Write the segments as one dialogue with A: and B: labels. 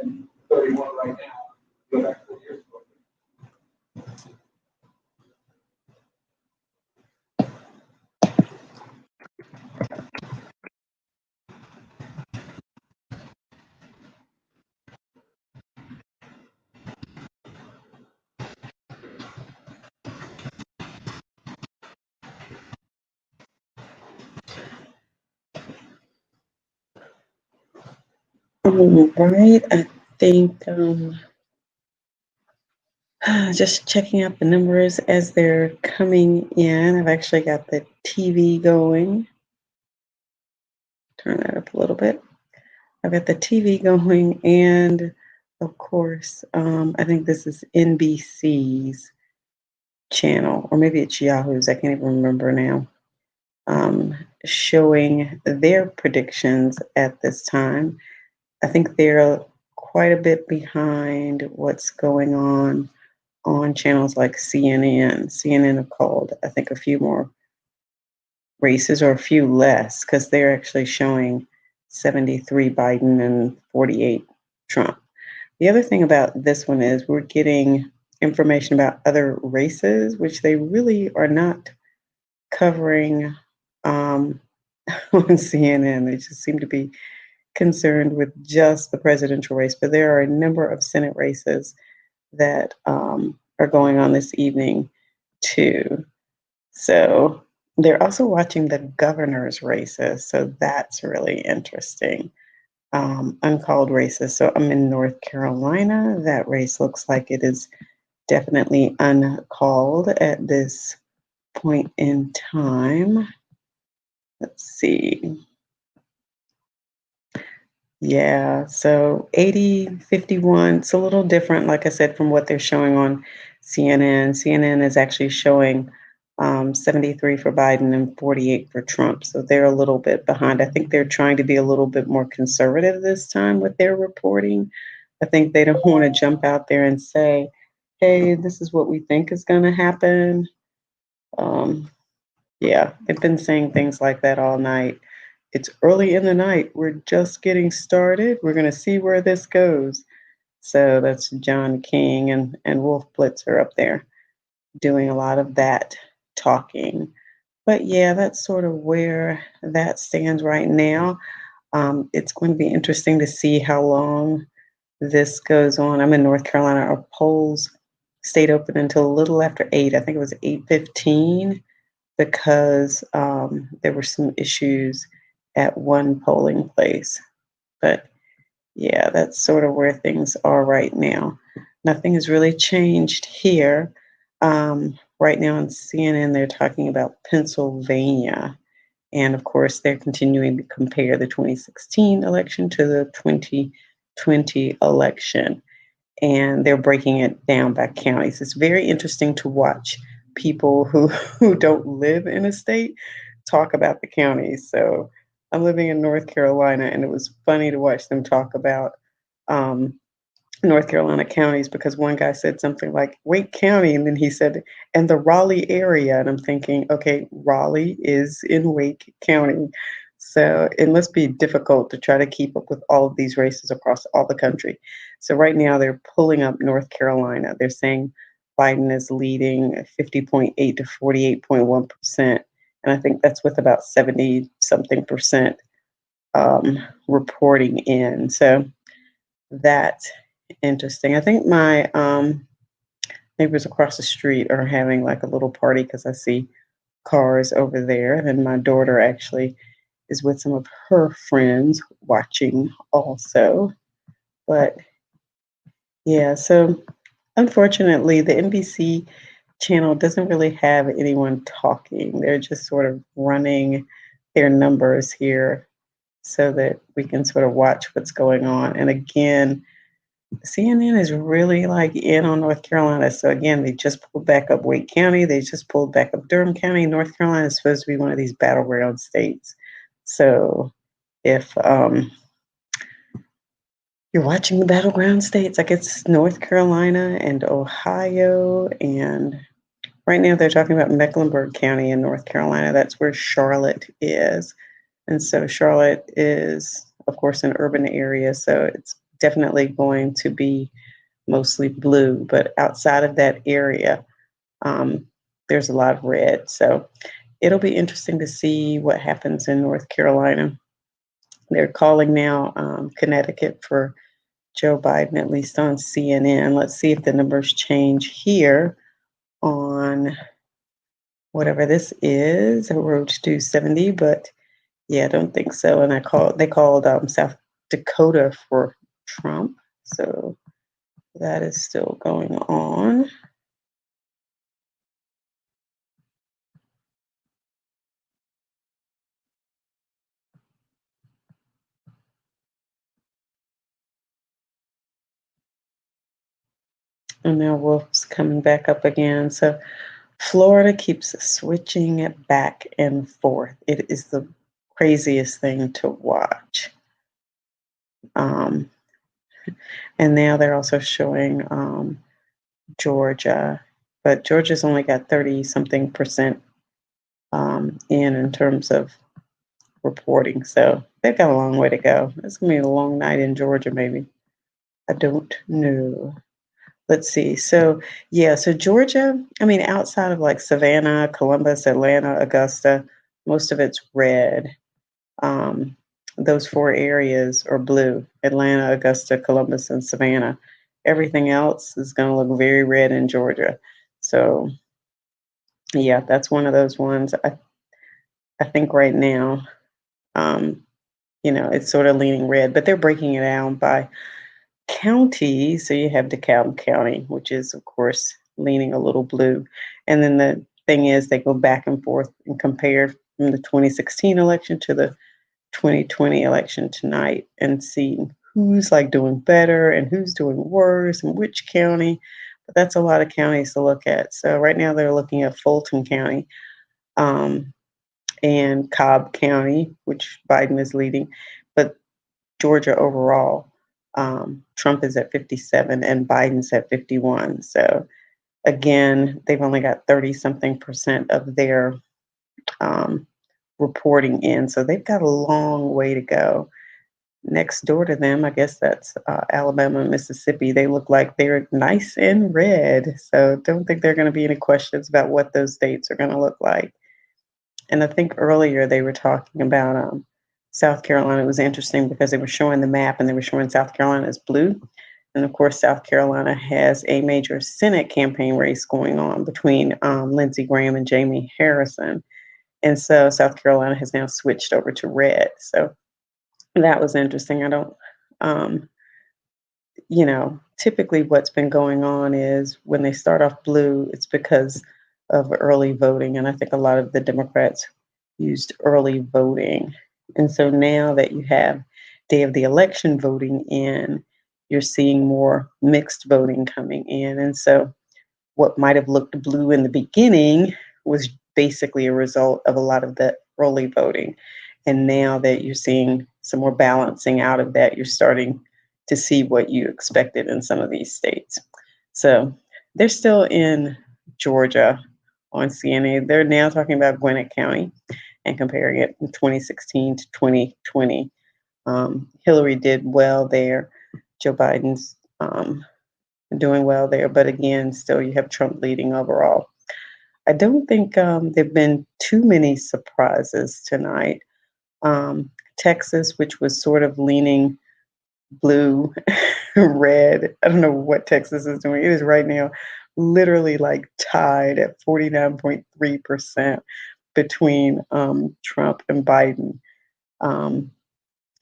A: and 31 right now. Go back 4 years ago.
B: Right, I think just checking out the numbers as they're coming in. I've actually got the TV going. Turn that up a little bit. I've got the TV going, and of course, I think this is NBC's channel, or maybe it's Yahoo's. I can't even remember now. Showing their predictions at this time. I think they're quite a bit behind what's going on channels like CNN. CNN have called, I think, a few more races, or a few less, because they're actually showing 73 Biden and 48 Trump. The other thing about this one is we're getting information about other races, which they really are not covering on CNN. They just seem to be concerned with just the presidential race, but there are a number of Senate races that are going on this evening too. So they're also watching the governor's races, so that's really interesting. Uncalled races. So I'm in North Carolina. That race looks like it is definitely uncalled at this point in time. Let's see. Yeah, so 80-51, it's a little different, like I said, from what they're showing on CNN. CNN is actually showing 73 for Biden and 48 for Trump. So they're a little bit behind. I think they're trying to be a little bit more conservative this time with their reporting. I think they don't want to jump out there and say, hey, this is what we think is going to happen. Yeah, they've been saying things like that all night. It's early in the night. We're just getting started. We're going to see where this goes. So that's John King and Wolf Blitzer up there doing a lot of that talking. But yeah, that's sort of where that stands right now. It's going to be interesting to see how long this goes on. I'm in North Carolina. Our polls stayed open until a little after 8. I think it was 8:15, because there were some issues at one polling place. But yeah, that's sort of where things are right now. Nothing has really changed here. Right now on CNN, they're talking about Pennsylvania. And of course, they're continuing to compare the 2016 election to the 2020 election. And they're breaking it down by counties. It's very interesting to watch people who don't live in a state talk about the counties. So I'm living in North Carolina, and it was funny to watch them talk about North Carolina counties, because one guy said something like Wake County, and then he said, and the Raleigh area. And I'm thinking, okay, Raleigh is in Wake County. So it must be difficult to try to keep up with all of these races across all the country. So right now they're pulling up North Carolina. They're saying Biden is leading 50.8 to 48.1%. And I think that's with about 70 something percent reporting in. So that's interesting. I think my neighbors across the street are having like a little party, because I see cars over there. And then my daughter actually is with some of her friends watching also. But yeah, so unfortunately, the NBC channel doesn't really have anyone talking. They're just sort of running their numbers here so that we can sort of watch what's going on. And again, CNN is really like in on North Carolina. So again, they just pulled back up Wake County. They just pulled back up Durham County. North Carolina is supposed to be one of these battleground states. So if you're watching the battleground states, like it's North Carolina and Ohio, and right now they're talking about Mecklenburg County in North Carolina. That's where Charlotte is. And so Charlotte is, of course, an urban area, so it's definitely going to be mostly blue, but outside of that area, um, there's a lot of red. So it'll be interesting to see what happens in North Carolina. They're calling now Connecticut for Joe Biden, at least on CNN. Let's see if the numbers change here on whatever this is, a road to 270, but yeah, I don't think so. And they called South Dakota for Trump. So that is still going on. And now Wolf's coming back up again. So Florida keeps switching it back and forth. It is the craziest thing to watch. Um, and now they're also showing Georgia, but Georgia's only got 30 something percent in terms of reporting. So they've got a long way to go. It's going to be a long night in Georgia, maybe. I don't know. Let's see. So, yeah, so Georgia, I mean, outside of like Savannah, Columbus, Atlanta, Augusta, most of it's red. Um, those four areas are blue: Atlanta, Augusta, Columbus, and Savannah. Everything else is going to look very red in Georgia. So, yeah, that's one of those ones. I think right now, um, it's sort of leaning red, but they're breaking it down by county. So you have DeKalb County, which is, of course, leaning a little blue. And then the thing is, they go back and forth and compare from the 2016 election to the 2020 election tonight and see who's like doing better and who's doing worse and which county. But that's a lot of counties to look at. So right now they're looking at Fulton County and Cobb County, which Biden is leading. But Georgia overall, Trump is at 57 and Biden's at 51. So again, they've only got 30 something percent of their reporting in. So they've got a long way to go. Next door to them, I guess that's Alabama and Mississippi. They look like they're nice and red. So don't think there are going to be any questions about what those states are going to look like. And I think earlier they were talking about South Carolina. It was interesting because they were showing the map and they were showing South Carolina as blue. And of course, South Carolina has a major Senate campaign race going on between Lindsey Graham and Jamie Harrison. And so South Carolina has now switched over to red. So that was interesting. I don't, typically what's been going on is when they start off blue, it's because of early voting. And I think a lot of the Democrats used early voting. And so now that you have day of the election voting in, you're seeing more mixed voting coming in. And so what might have looked blue in the beginning was basically a result of a lot of the early voting. And now that you're seeing some more balancing out of that, you're starting to see what you expected in some of these states. So they're still in Georgia on CNN. They're now talking about Gwinnett County and comparing it from 2016 to 2020. Hillary did well there. Joe Biden's doing well there. But again, still you have Trump leading overall. I don't think there have been too many surprises tonight. Texas, which was sort of leaning blue, red. I don't know what Texas is doing. It is right now literally like tied at 49.3% between Trump and Biden.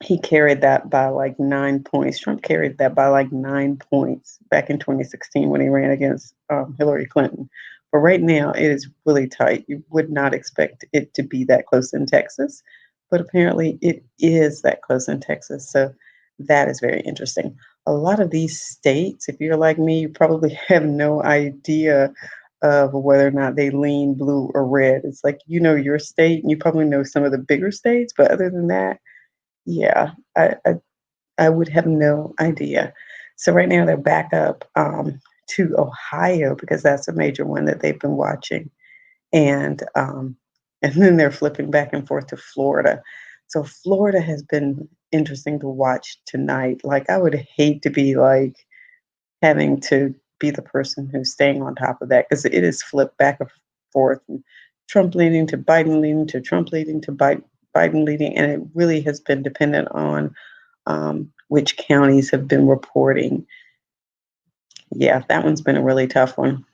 B: He carried that by like 9 points. Trump carried that by like 9 points back in 2016 when he ran against Hillary Clinton. But right now, it is really tight. You would not expect it to be that close in Texas, but apparently it is that close in Texas. So that is very interesting. A lot of these states, if you're like me, you probably have no idea of whether or not they lean blue or red. It's like, your state, and you probably know some of the bigger states, but other than that, yeah, I would have no idea. So right now they're back up to Ohio because that's a major one that they've been watching, and then they're flipping back and forth to Florida. So Florida has been interesting to watch tonight. Like I would hate to be like having to be the person who's staying on top of that because it is flipped back and forth. And Trump leading to Biden leading to Trump leading to Biden leading, and it really has been dependent on which counties have been reporting. Yeah, that one's been a really tough one.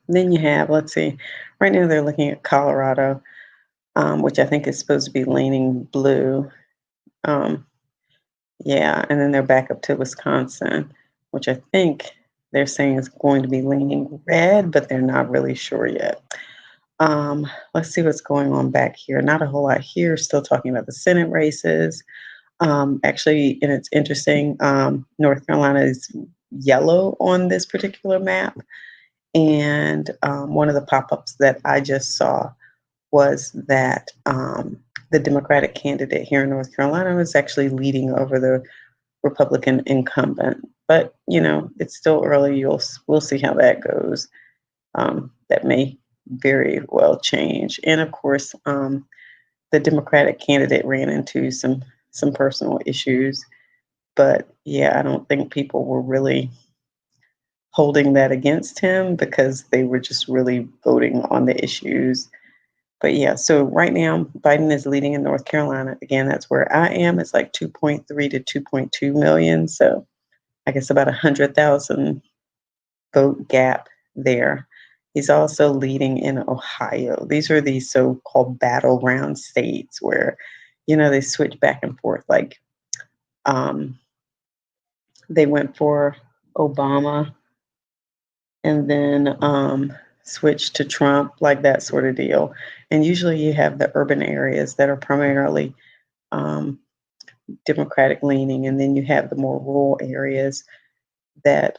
B: Then you have, let's see, right now they're looking at Colorado, which I think is supposed to be leaning blue. Um, yeah, and then they're back up to Wisconsin, which I think they're saying is going to be leaning red, but they're not really sure yet. Let's see what's going on back here. Not a whole lot here. Still talking about the Senate races. Actually, and it's interesting, North Carolina is yellow on this particular map. And one of the pop-ups that I just saw was that the Democratic candidate here in North Carolina was actually leading over the Republican incumbent. But it's still early. We'll see how that goes. That may very well change. And of course, the Democratic candidate ran into some personal issues. But yeah, I don't think people were really holding that against him because they were just really voting on the issues. But yeah, so right now, Biden is leading in North Carolina. Again, that's where I am. It's like 2.3 to 2.2 million. So I guess about 100,000 vote gap there. He's also leading in Ohio. These are these so-called battleground states where, they switch back and forth. Like they went for Obama and then switch to Trump, like that sort of deal. And usually you have the urban areas that are primarily Democratic leaning, and then you have the more rural areas that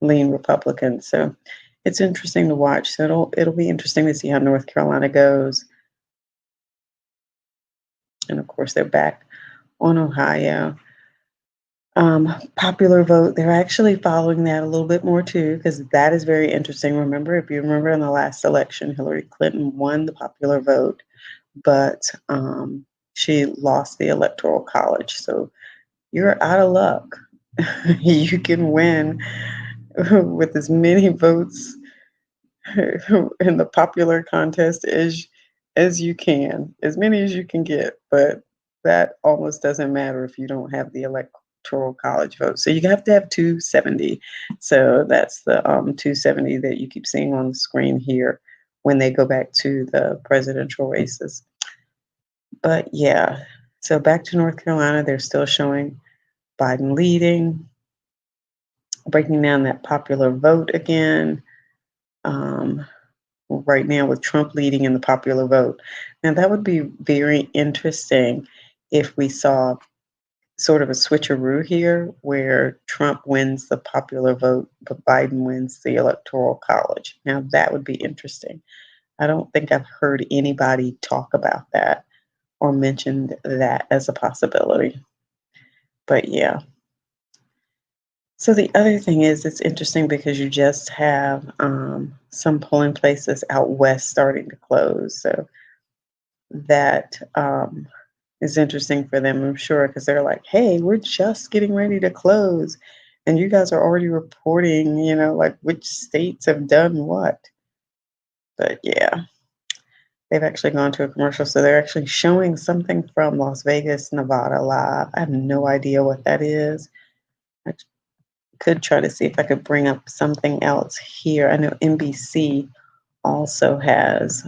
B: lean Republican. So it's interesting to watch. So it'll be interesting to see how North Carolina goes. And of course, they're back on Ohio. Popular vote, they're actually following that a little bit more too, because that is very interesting. If you remember in the last election, Hillary Clinton won the popular vote, but she lost the Electoral College. So you're out of luck. You can win with as many votes in the popular contest as you can, as many as you can get, but that almost doesn't matter if you don't have the electoral college vote. So you have to have 270. So that's the 270 that you keep seeing on the screen here when they go back to the presidential races. But yeah, so back to North Carolina, they're still showing Biden leading, breaking down that popular vote again. Right now with Trump leading in the popular vote. Now that would be very interesting if we saw sort of a switcheroo here where Trump wins the popular vote, but Biden wins the electoral college. Now that would be interesting. I don't think I've heard anybody talk about that or mentioned that as a possibility. But yeah. So the other thing is, it's interesting because you just have some polling places out west starting to close. So that is interesting for them, I'm sure, because they're like, hey, we're just getting ready to close. And you guys are already reporting, like which states have done what. But yeah, they've actually gone to a commercial. So they're actually showing something from Las Vegas, Nevada live. I have no idea what that is. I could try to see if I could bring up something else here. I know NBC also has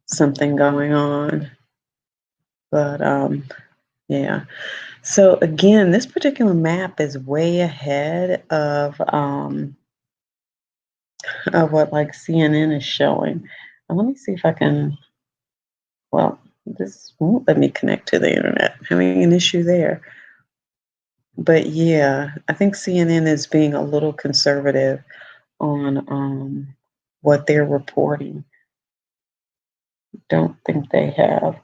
B: something going on. But yeah. So again, this particular map is way ahead of what like CNN is showing. And let me see if I can. Well, this won't let me connect to the internet. Having an issue there. But yeah, I think CNN is being a little conservative on what they're reporting. Don't think they have.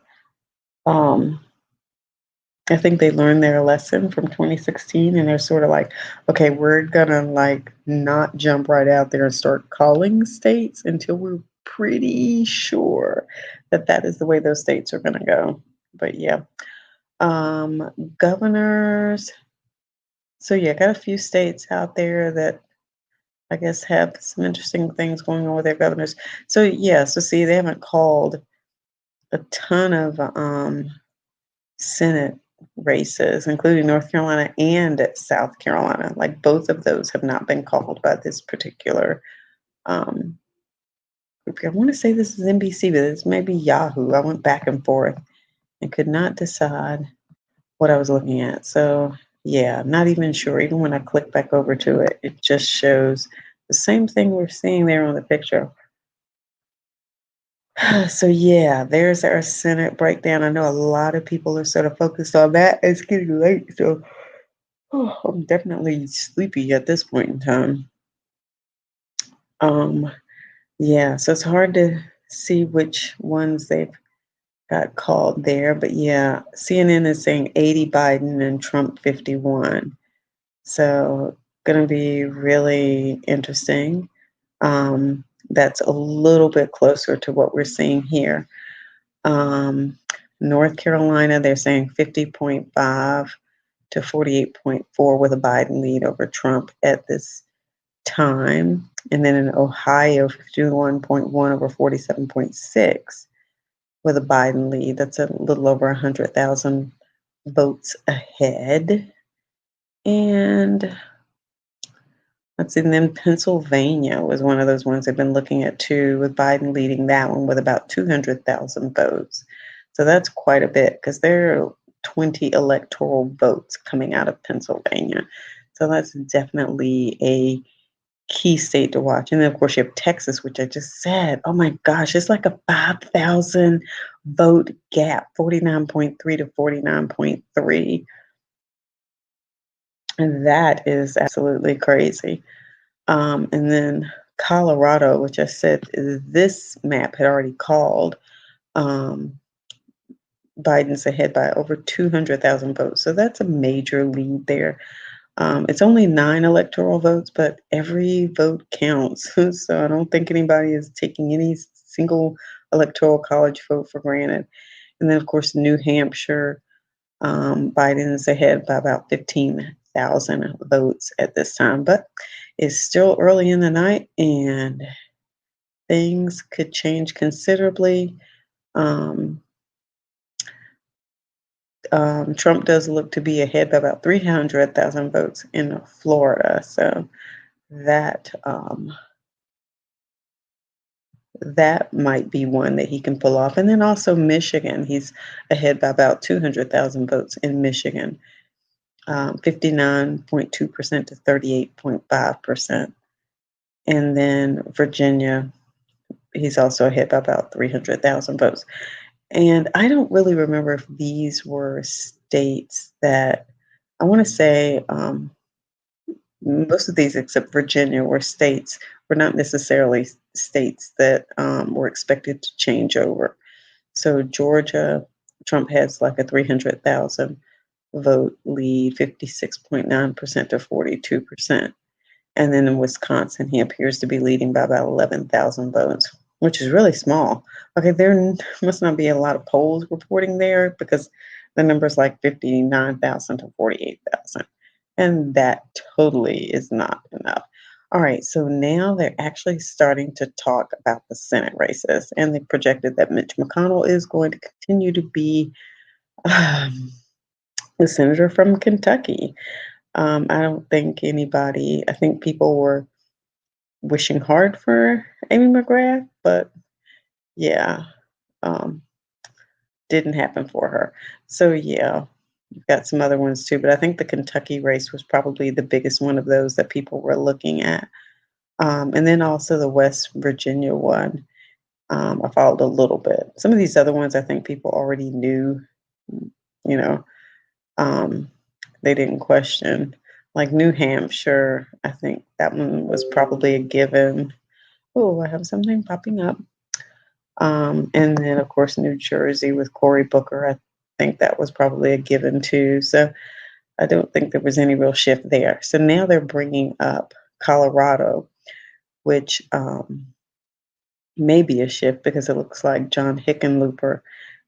B: I think they learned their lesson from 2016 and they're sort of like, okay, we're gonna like not jump right out there and start calling states until we're pretty sure that that is the way those states are going to go. But yeah, um, governors. So yeah, got a few states out there that I guess have some interesting things going on with their governors. So yeah, so see, they haven't called a ton of Senate races, including North Carolina and South Carolina. Like both of those have not been called by this particular um, group. I want to say this is NBC, but it's maybe Yahoo. I went back and forth and could not decide what I was looking at. So yeah, not even sure. Even when I click back over to it, it just shows the same thing we're seeing there on the picture. So yeah, there's our Senate breakdown. I know a lot of people are sort of focused on that. It's getting late, so I'm definitely sleepy at this point in time. Um, yeah, so it's hard to see which ones they've got called there, but yeah, CNN is saying 80 Biden and Trump 51. So going to be really interesting. That's a little bit closer to what we're seeing here. Um, North Carolina, they're saying 50.5 to 48.4 with a Biden lead over Trump at this time. And then in Ohio, 51.1 over 47.6 with a Biden lead. That's a little over 100,000 votes ahead. And let's see, and then Pennsylvania was one of those ones they've been looking at too, with Biden leading that one with about 200,000 votes. So that's quite a bit because there are 20 electoral votes coming out of Pennsylvania. So that's definitely a key state to watch. And then, of course, you have Texas, which I just said, oh my gosh, it's like a 5,000 vote gap, 49.3 to 49.3. And that is absolutely crazy. And then Colorado, which I said this map had already called, um, Biden's ahead by over 200,000 votes. So that's a major lead there. It's only 9 electoral votes, but every vote counts. So I don't think anybody is taking any single electoral college vote for granted. And then, of course, New Hampshire, Biden is ahead by about 15,000 votes at this time, but it's still early in the night and things could change considerably. Um, Trump does look to be ahead by about 300,000 votes in Florida, so that that might be one that he can pull off. And then also Michigan, he's ahead by about 200,000 votes in Michigan, 59.2% to 38.5%. And then Virginia, he's also ahead by about 300,000 votes. And I don't really remember if these were states that I want to say most of these, except Virginia, were not necessarily states that were expected to change over. So Georgia, Trump has like a 300,000 vote lead, 56.9% to 42%. And then in Wisconsin, he appears to be leading by about 11,000 votes, which is really small. Okay, there must not be a lot of polls reporting there because the number's like 59,000 to 48,000. And that totally is not enough. All right, so now they're actually starting to talk about the Senate races, and they projected that Mitch McConnell is going to continue to be um, the senator from Kentucky. I don't think I think people were wishing hard for Amy McGrath, but yeah, um, didn't happen for her. So yeah, you've got some other ones too, but I think the Kentucky race was probably the biggest one of those that people were looking at. And then also the West Virginia one. I followed a little bit. Some of these other ones I think people already knew, you know, um, they didn't question. Like New Hampshire, I think that one was probably a given. Oh, I have something popping up. And then, of course, New Jersey with Cory Booker, I think that was probably a given too. So I don't think there was any real shift there. So now they're bringing up Colorado, which may be a shift because it looks like John Hickenlooper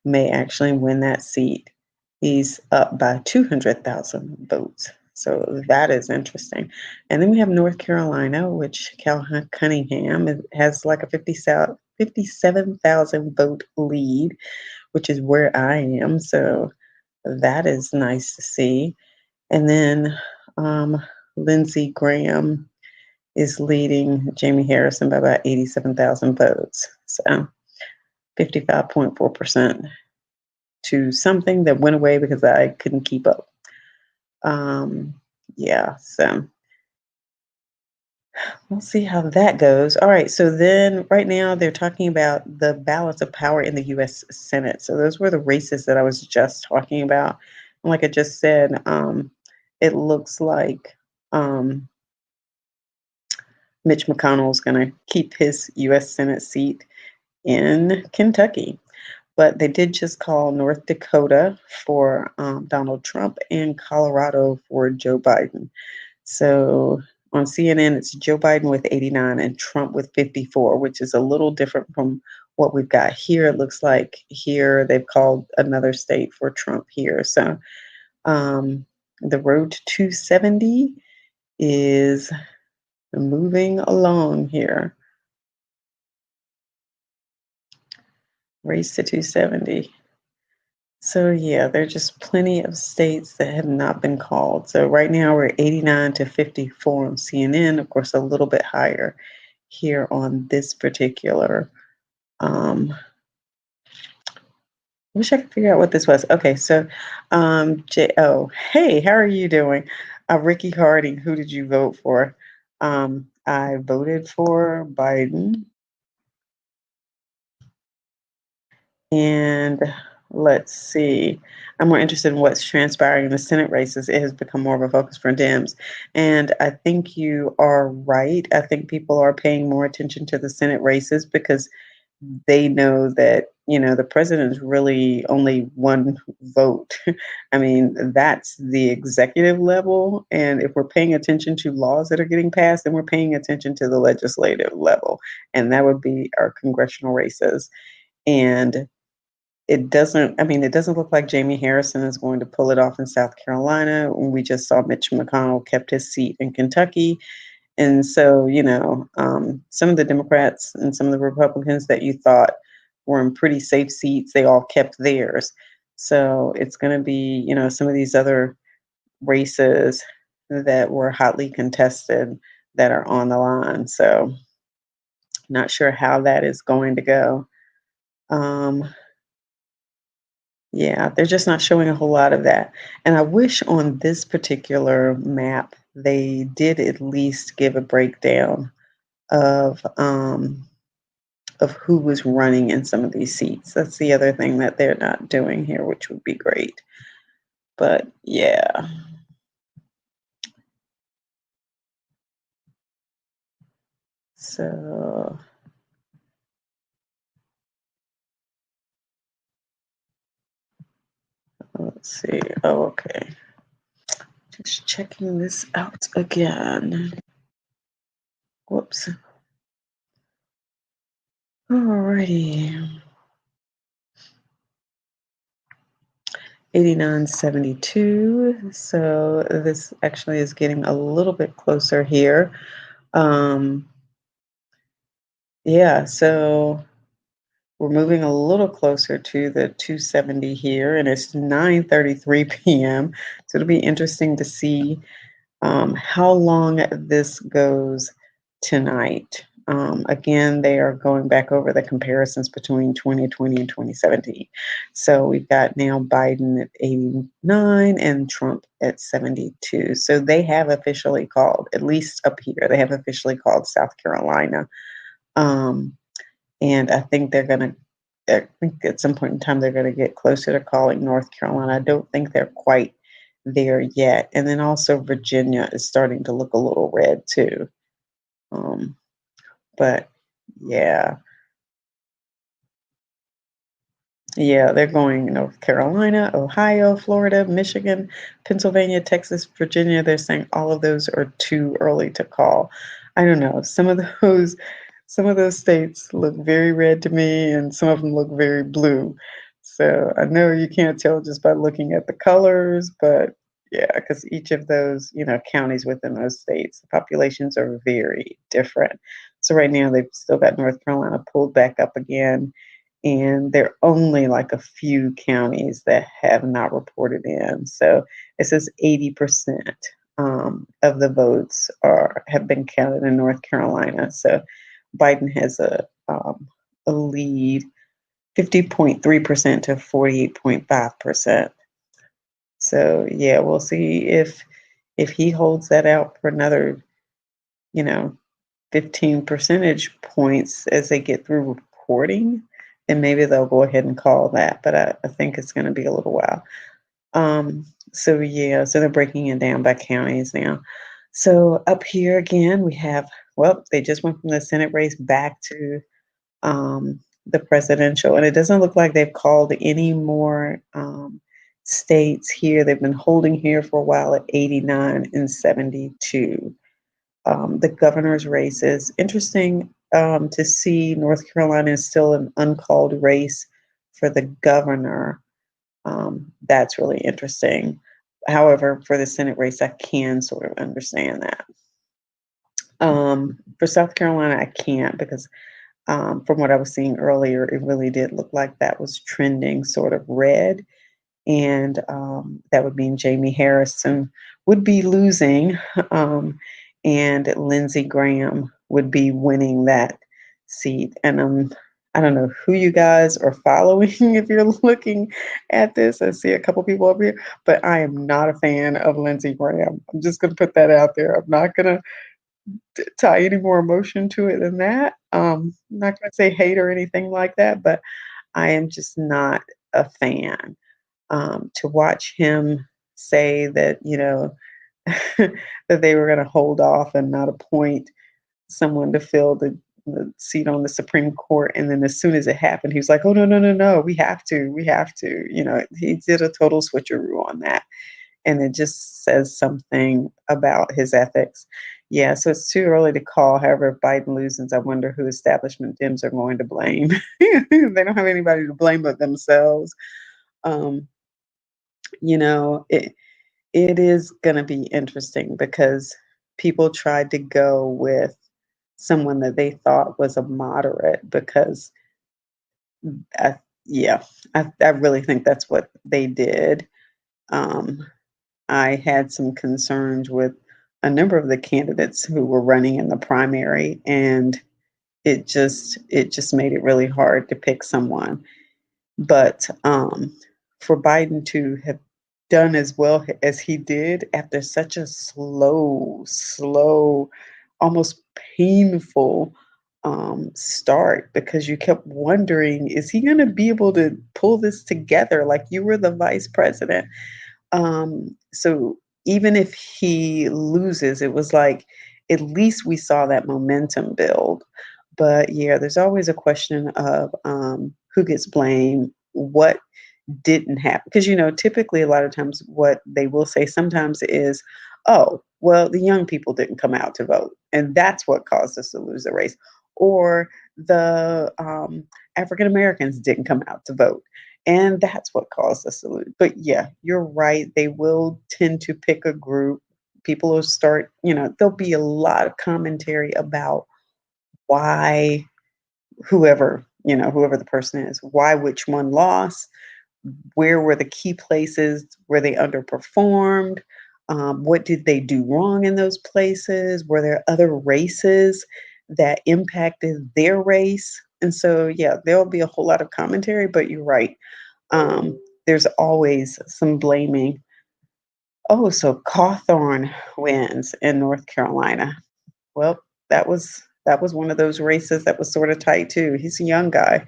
B: may actually win that seat. He's up by 200,000 votes. So that is interesting. And then we have North Carolina, which Cal Cunningham has like a 57,000 vote lead, which is where I am. So that is nice to see. And then Lindsey Graham is leading Jamie Harrison by about 87,000 votes. So 55.4% to something that went away because I couldn't keep up. Yeah, so we'll see how that goes. All right, so then right now they're talking about the balance of power in the U.S. Senate. So those were the races that I was just talking about. And like I just said, it looks like Mitch McConnell is going to keep his U.S. Senate seat in Kentucky. But they did just call North Dakota for Donald Trump and Colorado for Joe Biden. So on CNN, it's Joe Biden with 89 and Trump with 54, which is a little different from what we've got here. It looks like here they've called another state for Trump here. So the road to 270 is moving along here. Race to 270. So yeah, there are just plenty of states that have not been called. So right now we're 89 to 54 on CNN, of course, a little bit higher here on this particular. Wish I could figure out what this was. Okay, so hey, how are you doing? Ricky Harding, who did you vote for? I voted for Biden. And let's see. I'm more interested in what's transpiring in the Senate races. It has become more of a focus for Dems. And I think you are right. I think people are paying more attention to the Senate races because they know that, the president is really only one vote. I mean, that's the executive level. And if we're paying attention to laws that are getting passed, then we're paying attention to the legislative level. And that would be our congressional races. And it doesn't look like Jamie Harrison is going to pull it off in South Carolina. We just saw Mitch McConnell kept his seat in Kentucky. And so, some of the Democrats and some of the Republicans that you thought were in pretty safe seats, they all kept theirs. So it's going to be, some of these other races that were hotly contested that are on the line. So not sure how that is going to go. Yeah, they're just not showing a whole lot of that. And I wish on this particular map they did at least give a breakdown of who was running in some of these seats. That's the other thing that they're not doing here, which would be great. But yeah. So let's see. Oh, okay. Just checking this out again. Whoops. Alrighty. 89.72. So this actually is getting a little bit closer here. Yeah, so we're moving a little closer to the 270 here, and it's 9:33 p.m. So it'll be interesting to see how long this goes tonight. Again, they are going back over the comparisons between 2020 and 2017. So we've got now Biden at 89 and Trump at 72. So they have officially called, at least up here, they have officially called South Carolina. And I think I think at some point in time they're going to get closer to calling North Carolina. I don't think they're quite there yet. And then also Virginia is starting to look a little red too. But yeah. Yeah, they're going North Carolina, Ohio, Florida, Michigan, Pennsylvania, Texas, Virginia. They're saying all of those are too early to call. I don't know. Some of those some of those states look very red to me, and some of them look very blue. So I know you can't tell just by looking at the colors, but yeah, because each of those, counties within those states, the populations are very different. So right now they've still got North Carolina pulled back up again, and there are only like a few counties that have not reported in. So it says 80% of the votes have been counted in North Carolina. So Biden has a lead, 50.3% to 48.5%. So yeah, we'll see if he holds that out for another, you know, 15 percentage points as they get through reporting, then maybe they'll go ahead and call that. But I think it's going to be a little while. So yeah, so they're breaking it down by counties now. So up here again, we have, well, they just went from the Senate race back to the presidential, and it doesn't look like they've called any more states here. They've been holding here for a while at 89 and 72. The governor's race is interesting to see. North Carolina is still an uncalled race for the governor. That's really interesting. However, for the Senate race, I can sort of understand that. For South Carolina, I can't because from what I was seeing earlier, it really did look like that was trending sort of red. And that would mean Jamie Harrison would be losing, and Lindsey Graham would be winning that seat. And I don't know who you guys are following if you're looking at this. I see a couple people over here, but I am not a fan of Lindsey Graham. I'm just going to put that out there. I'm not going to tie any more emotion to it than that. I'm not going to say hate or anything like that, but I am just not a fan. To watch him say that, that they were going to hold off and not appoint someone to fill the seat on the Supreme Court. And then as soon as it happened, he was like, oh, no, no, no, no, we have to. He did a total switcheroo on that. And it just says something about his ethics. Yeah, so it's too early to call. However, if Biden loses, I wonder who establishment Dems are going to blame. They don't have anybody to blame but themselves. Um, it is going to be interesting because people tried to go with someone that they thought was a moderate because I, yeah, I really think that's what they did. Um, I had some concerns with a number of the candidates who were running in the primary, and it just made it really hard to pick someone. But for Biden to have done as well as he did after such a slow, almost painful start, because you kept wondering, is he going to be able to pull this together? Like, you were the vice president. So even if he loses, it was like at least we saw that momentum build. But yeah, there's always a question of who gets blamed, what didn't happen. Because, typically a lot of times what they will say sometimes is, oh, well, the young people didn't come out to vote. And that's what caused us to lose the race. Or the African Americans didn't come out to vote. And that's what caused us to lose. But yeah, you're right. They will tend to pick a group. People will start, there'll be a lot of commentary about why whoever the person is, why which one lost, where were the key places where they underperformed, what did they do wrong in those places, were there other races that impacted their race. And so yeah, there'll be a whole lot of commentary, but you're right. There's always some blaming. Oh, so Cawthorn wins in North Carolina. Well, that was one of those races that was sort of tight too. He's a young guy,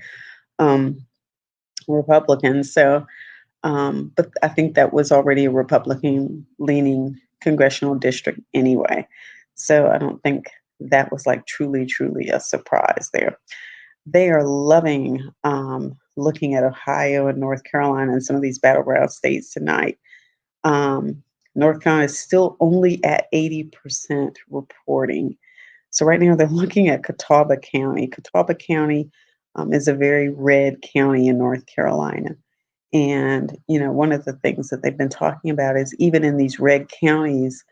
B: Republican. So, but I think that was already a Republican leaning congressional district anyway. So I don't think that was like truly a surprise there. They are loving looking at Ohio and North Carolina and some of these battleground states tonight. North Carolina is still only at 80% reporting. So right now they're looking at Catawba County. Catawba County is a very red county in North Carolina. And, one of the things that they've been talking about is even in these red counties,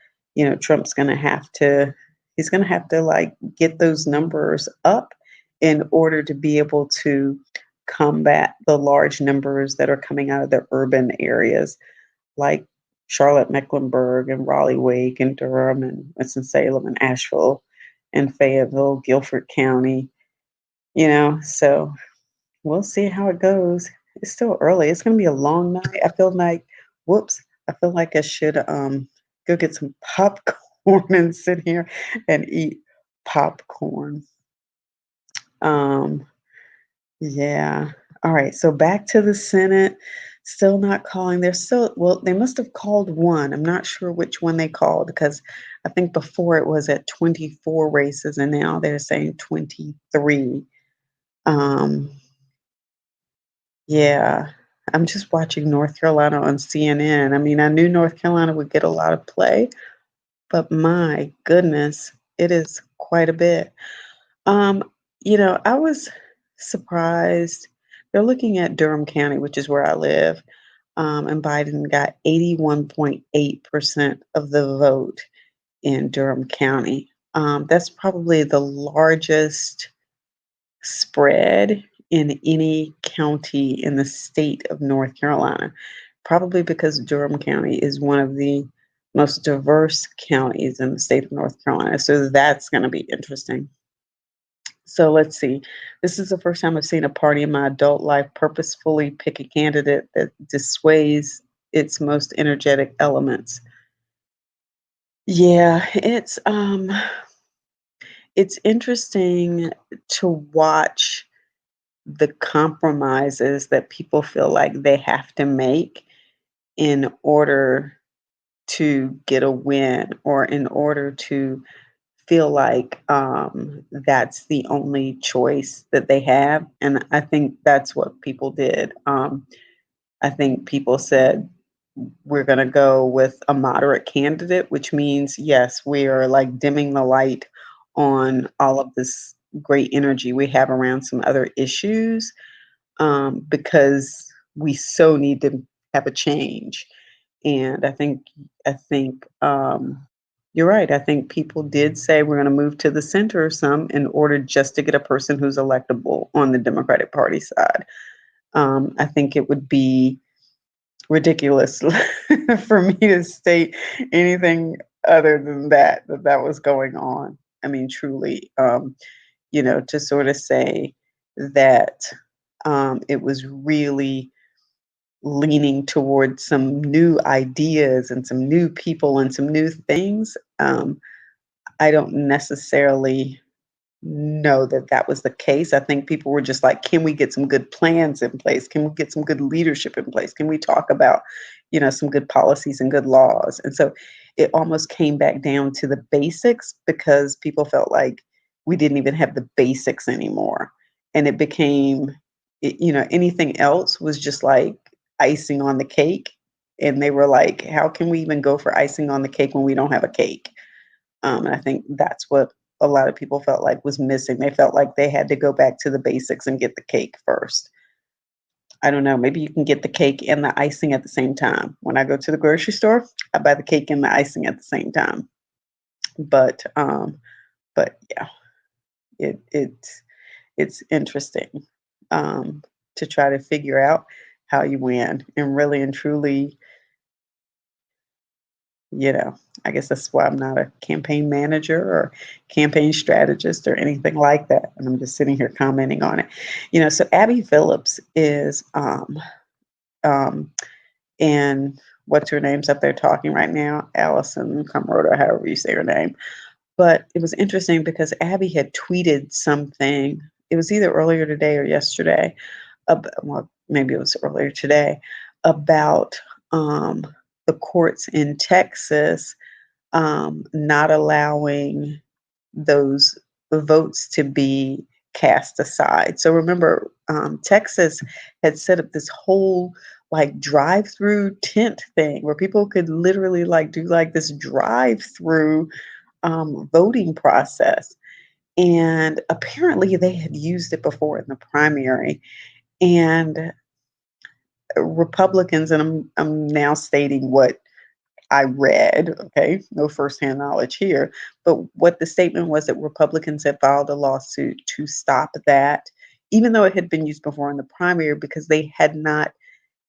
B: Trump's going to have to, he's going to have to like get those numbers up in order to be able to combat the large numbers that are coming out of the urban areas like Charlotte, Mecklenburg, and Raleigh, Wake, and Durham, and Winston-Salem, and Asheville, and Fayetteville, Guilford County, so we'll see how it goes. It's still early. It's going to be a long night. I feel like I should go get some popcorn and sit here and eat popcorn. Um, yeah. All right. So back to the Senate. Still not calling. They must have called one. I'm not sure which one they called because I think before it was at 24 races and now they're saying 23. Um, yeah. I'm just watching North Carolina on CNN. I mean, I knew North Carolina would get a lot of play, but my goodness, it is quite a bit. Um, I was surprised. They're looking at Durham County, which is where I live, and Biden got 81.8% of the vote in Durham County. That's probably the largest spread in any county in the state of North Carolina, probably because Durham County is one of the most diverse counties in the state of North Carolina. So that's going to be interesting. So let's see. This is the first time I've seen a party in my adult life purposefully pick a candidate that dissuades its most energetic elements. Yeah, it's interesting to watch the compromises that people feel like they have to make in order to get a win or in order to feel like that's the only choice that they have. And I think that's what people did. I think people said, we're going to go with a moderate candidate, which means, yes, we are like dimming the light on all of this great energy we have around some other issues because we so need to have a change. And I think you're right. I think people did say we're going to move to the center or some in order just to get a person who's electable on the Democratic Party side. I think it would be ridiculous for me to state anything other than that was going on. I mean, truly, to sort of say that it was really leaning towards some new ideas and some new people and some new things. I don't necessarily know that that was the case. I think people were just like, can we get some good plans in place? Can we get some good leadership in place? Can we talk about, some good policies and good laws? And so it almost came back down to the basics because people felt like we didn't even have the basics anymore. And it became, anything else was just like icing on the cake. And they were like, how can we even go for icing on the cake when we don't have a cake? And I think that's what a lot of people felt like was missing. They felt like they had to go back to the basics and get the cake first. I don't know. Maybe you can get the cake and the icing at the same time. When I go to the grocery store, I buy the cake and the icing at the same time. But yeah, it's interesting to try to figure out how you win and really and truly I guess that's why I'm not a campaign manager or campaign strategist or anything like that. And I'm just sitting here commenting on it. So Abby Phillips is um and what's her name's up there talking right now, Allison Cumroda, however you say her name. But it was interesting because Abby had tweeted something. It was either earlier today or yesterday. Well, maybe it was earlier today about the courts in Texas not allowing those votes to be cast aside. So remember, Texas had set up this whole like drive-through tent thing where people could literally like do like this drive-through voting process. And apparently they had used it before in the primary. And Republicans, and I'm now stating what I read, okay, no firsthand knowledge here, but what the statement was that Republicans had filed a lawsuit to stop that, even though it had been used before in the primary, because they had not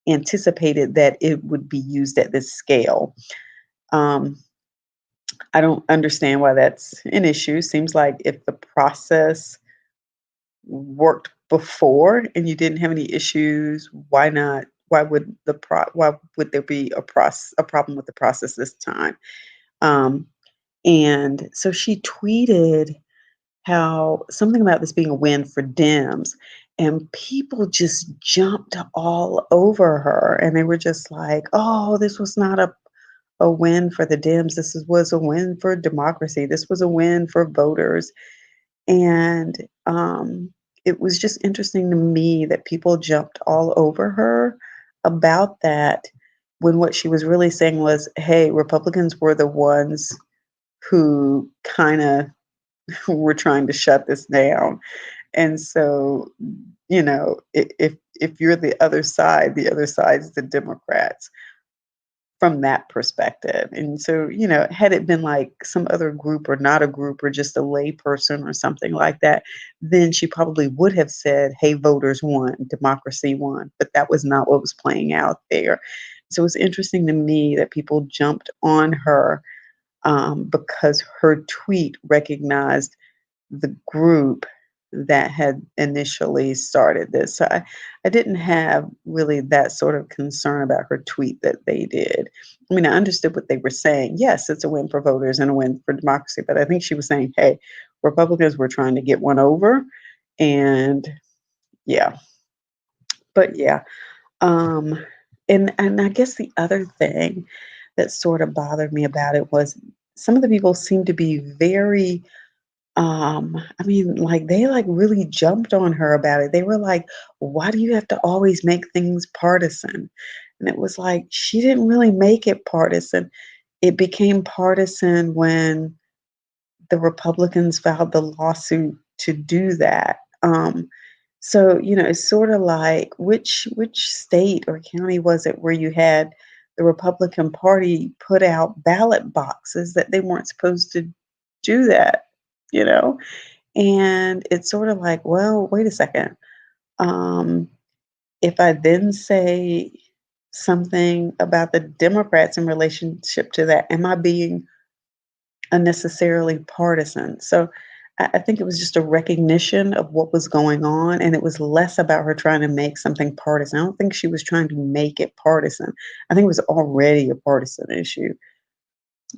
B: anticipated that it would be used at this scale. Um, I don't understand why that's an issue. Seems like if the process worked before and you didn't have any issues, why not? Why would there be a problem with the process this time? Um, and so she tweeted how something about this being a win for Dems, and people just jumped all over her, and they were just like, "Oh, this was not a win for the Dems. Was a win for democracy. This was a win for voters." And it was just interesting to me that people jumped all over her about that when what she was really saying was, hey, Republicans were the ones who kind of were trying to shut this down. And so, if you're the other side's the Democrats from that perspective. And so, had it been like some other group or not a group or just a lay person or something like that, then she probably would have said, hey, voters won, democracy won. But that was not what was playing out there. So it was interesting to me that people jumped on her because her tweet recognized the group that had initially started this. So I didn't have really that sort of concern about her tweet that they did. I mean, I understood what they were saying. Yes, it's a win for voters and a win for democracy. But I think she was saying, hey, Republicans were trying to get one over. And yeah, but yeah. Um, and I guess the other thing that sort of bothered me about it was some of the people seemed to be very I mean, like they like really jumped on her about it. They were like, why do you have to always make things partisan? And it was like she didn't really make it partisan. It became partisan when the Republicans filed the lawsuit to do that. So it's sort of like which state or county was it where you had the Republican Party put out ballot boxes that they weren't supposed to do that, you know? And it's sort of like, well, wait a second. Um, if I then say something about the Democrats in relationship to that, am I being unnecessarily partisan? So I think it was just a recognition of what was going on, and it was less about her trying to make something partisan. I don't think she was trying to make it partisan. I think it was already a partisan issue.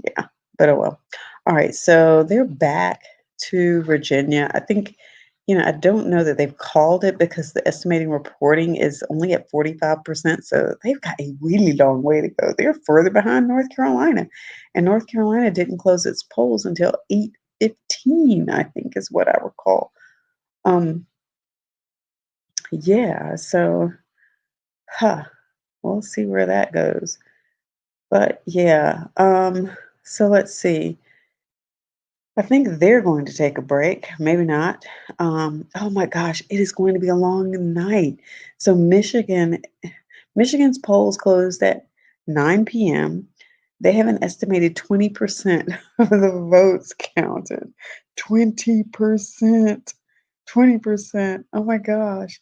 B: Yeah, but oh well. All right, so they're back to Virginia. I think, I don't know that they've called it because the estimating reporting is only at 45%. So they've got a really long way to go. They're further behind North Carolina. And North Carolina didn't close its polls until 8:15, I think is what I recall. Um, yeah, so we'll see where that goes. But yeah, so let's see. I think they're going to take a break, maybe not. Oh my gosh, it is going to be a long night. So Michigan's polls closed at 9 p.m. They have an estimated 20% of the votes counted. 20%. 20%. Oh my gosh.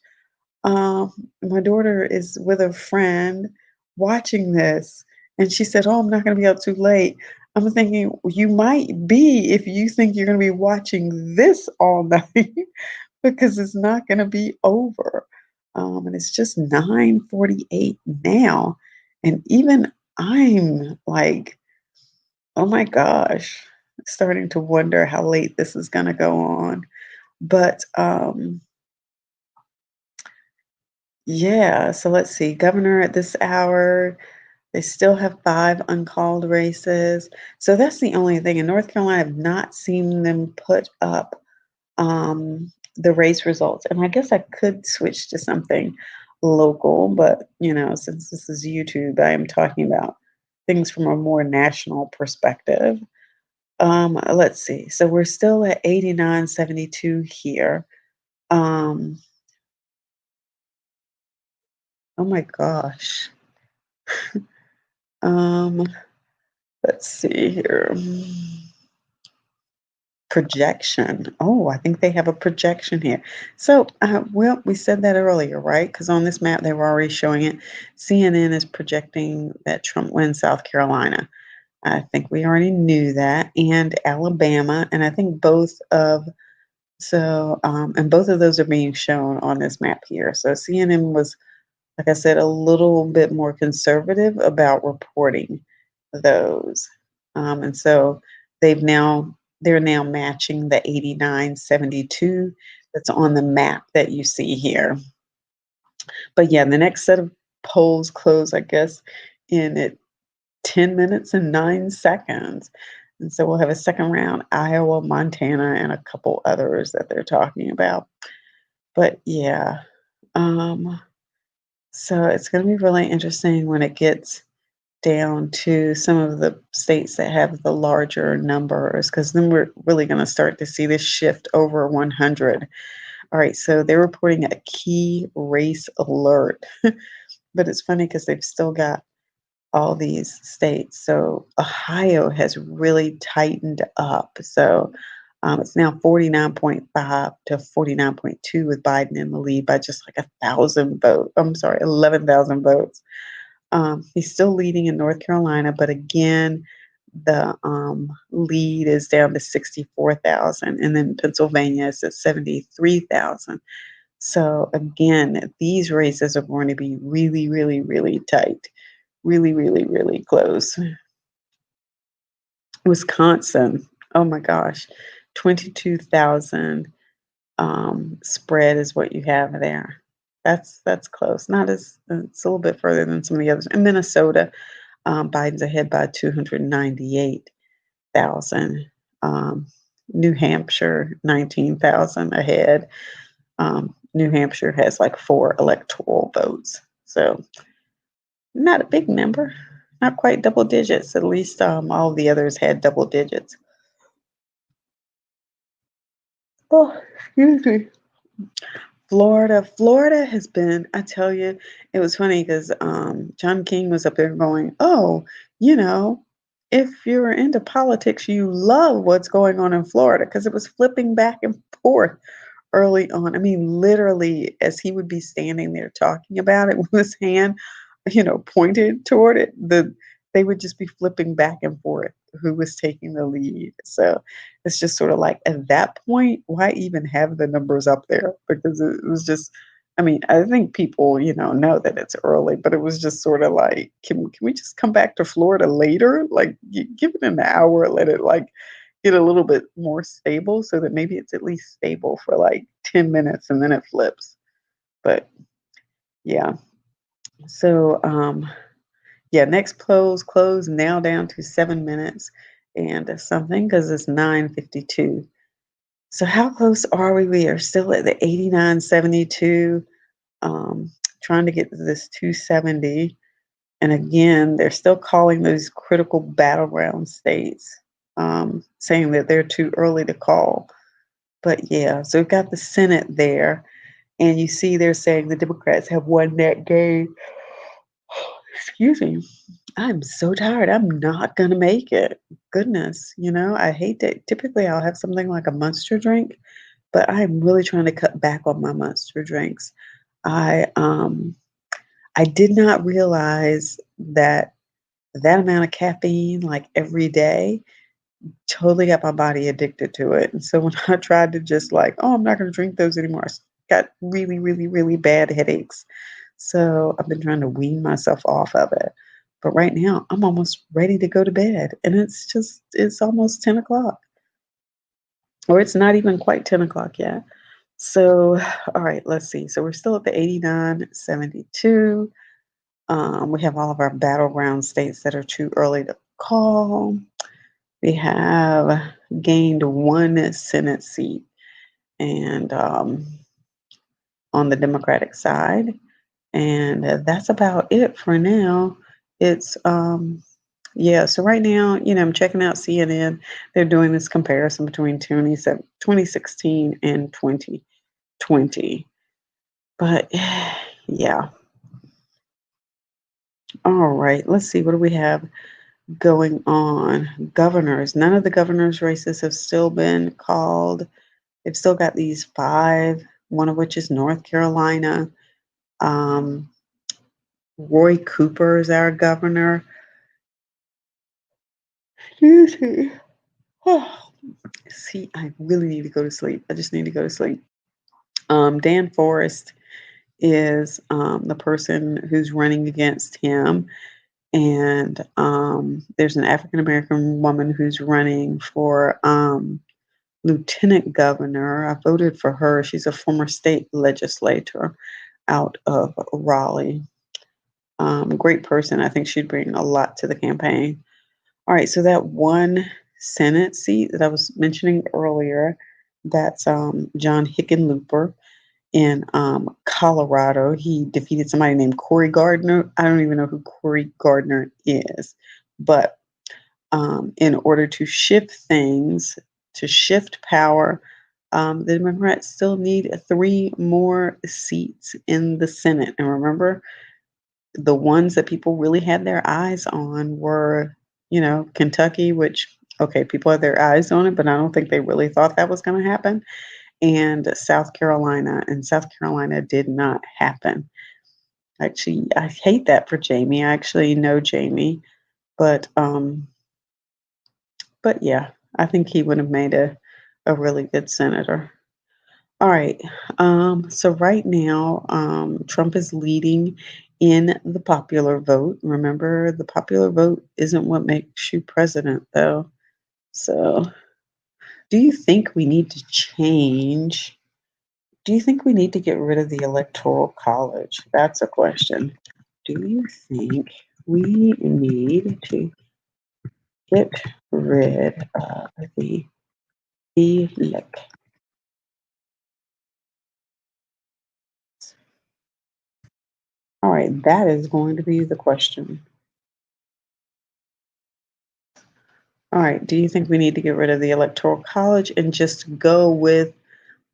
B: My daughter is with a friend watching this, and she said, "Oh, I'm not going to be up too late." I'm thinking you might be if you think you're going to be watching this all night because it's not going to be over. And it's just 9:48 now, and even I'm like, "Oh my gosh," starting to wonder how late this is going to go on. But yeah, so let's see. Governor at this hour, they still have 5 uncalled races. So that's the only thing. In North Carolina, I've not seen them put up the race results. And I guess I could switch to something local, but since this is YouTube, I am talking about things from a more national perspective. Let's see. So we're still at 89.72 here. Um, oh my gosh. Um, let's see here. Projection. Oh, I think they have a projection here. So, well, we said that earlier, right? Because on this map, they were already showing it. CNN is projecting that Trump wins South Carolina. I think we already knew that, and Alabama, and I think and both of those are being shown on this map here. So CNN was, like I said, a little bit more conservative about reporting those. And so they're now matching the 89.72 that's on the map that you see here. But yeah, the next set of polls close, I guess, in at 10 minutes and 9 seconds. And so we'll have a second round, Iowa, Montana, and a couple others that they're talking about. But yeah, um, so it's going to be really interesting when it gets down to some of the states that have the larger numbers, because then we're really going to start to see this shift over 100. All right, so they're reporting a key race alert, but it's funny because they've still got all these states. So Ohio has really tightened up. So it's now 49.5 to 49.2 with Biden in the lead by just like 1,000 votes. I'm sorry, 11,000 votes. He's still leading in North Carolina, but again, the lead is down to 64,000, and then Pennsylvania is at 73,000. So again, these races are going to be really, really, really tight, really, really, really close. Wisconsin, oh my gosh, 22,000 spread is what you have there. That's close. Not as It's a little bit further than some of the others. In Minnesota, Biden's ahead by 298,000. New Hampshire, 19,000 ahead. New Hampshire has like 4 electoral votes. So not a big number, not quite double digits. At least all the others had double digits. Oh, excuse me. Florida has been, I tell you, it was funny because John King was up there going, oh, you know, if you're into politics, you love what's going on in Florida, because it was flipping back and forth early on. I mean, literally, as he would be standing there talking about it with his hand, pointed toward it, they would just be flipping back and forth who was taking the lead. So it's just sort of like, at that point, why even have the numbers up there? Because it was just, I mean, I think people, know that it's early, but it was just sort of like, can we just come back to Florida later? Like, give it an hour, let it like get a little bit more stable, so that maybe it's at least stable for like 10 minutes and then it flips. But yeah. So yeah, next close now down to 7 minutes and something, because it's 9:52. So how close are we? We are still at the 89.72, trying to get to this 270. And again, they're still calling those critical battleground states, saying that they're too early to call. But yeah, so we've got the Senate there, and you see they're saying the Democrats have won that game. Excuse me. I'm so tired. I'm not gonna make it. Goodness, I hate that. Typically, I'll have something like a Monster drink, but I'm really trying to cut back on my Monster drinks. I did not realize that amount of caffeine, like every day, totally got my body addicted to it. And so when I tried to just like, oh, I'm not gonna drink those anymore, I got really, really, really bad headaches. So I've been trying to wean myself off of it. But right now, I'm almost ready to go to bed. And it's almost 10 o'clock. Or it's not even quite 10 o'clock yet. So, all right, let's see. So we're still at the 89.72. We have all of our battleground states that are too early to call. We have gained 1 Senate seat, and on the Democratic side. And that's about it for now. It's Yeah, so right now, I'm checking out CNN. They're doing this comparison between 2016 and 2020. But yeah, all right, let's see. What do we have going on? Governors. None of the governors' races have still been called. They've still got these five, one of which is North Carolina. Um, Roy Cooper is our governor. Excuse me. See, I really need to go to sleep. I just need to go to sleep. Dan Forrest is the person who's running against him. And there's an African American woman who's running for lieutenant governor. I voted for her. She's a former state legislator out of Raleigh. Great person. I think she'd bring a lot to the campaign. All right, so that one Senate seat that I was mentioning earlier, that's John Hickenlooper in Colorado. He defeated somebody named Corey Gardner. I don't even know who Corey Gardner is, but in order to shift things, to shift power, the Democrats still need three more seats in the Senate. And remember, the ones that people really had their eyes on were, Kentucky, which, okay, people had their eyes on it, but I don't think they really thought that was going to happen, and South Carolina. And South Carolina did not happen. Actually, I hate that for Jamie. I actually know Jamie, but yeah, I think he would have made a really good senator. All right. So right now, Trump is leading in the popular vote. Remember, the popular vote isn't what makes you president, though. So, do you think we need to change? Do you think we need to get rid of the Electoral College? That's a question. Do you think we need to get rid of the elect? All right, that is going to be the question. All right, do you think we need to get rid of the Electoral College and just go with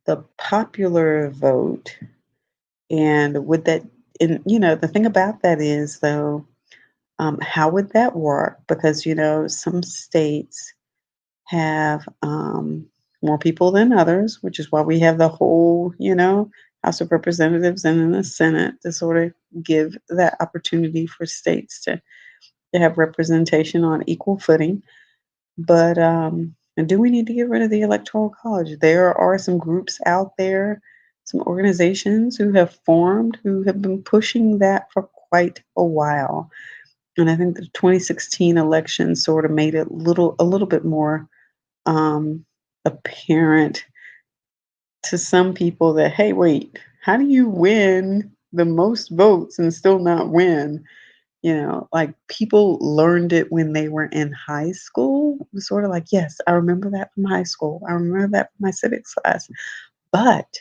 B: the popular vote? And would that, and the thing about that is, though, how would that work? Because, some states have more people than others, which is why we have the whole, House of Representatives and then the Senate to sort of give that opportunity for states to have representation on equal footing. But and do we need to get rid of the Electoral College? There are some groups out there, some organizations who have formed, who have been pushing that for quite a while. And I think the 2016 election sort of made it a little bit more apparent to some people that, hey, wait, how do you win the most votes and still not win? Like people learned it when they were in high school. It was sort of like, yes, I remember that from high school. I remember that from my civics class. But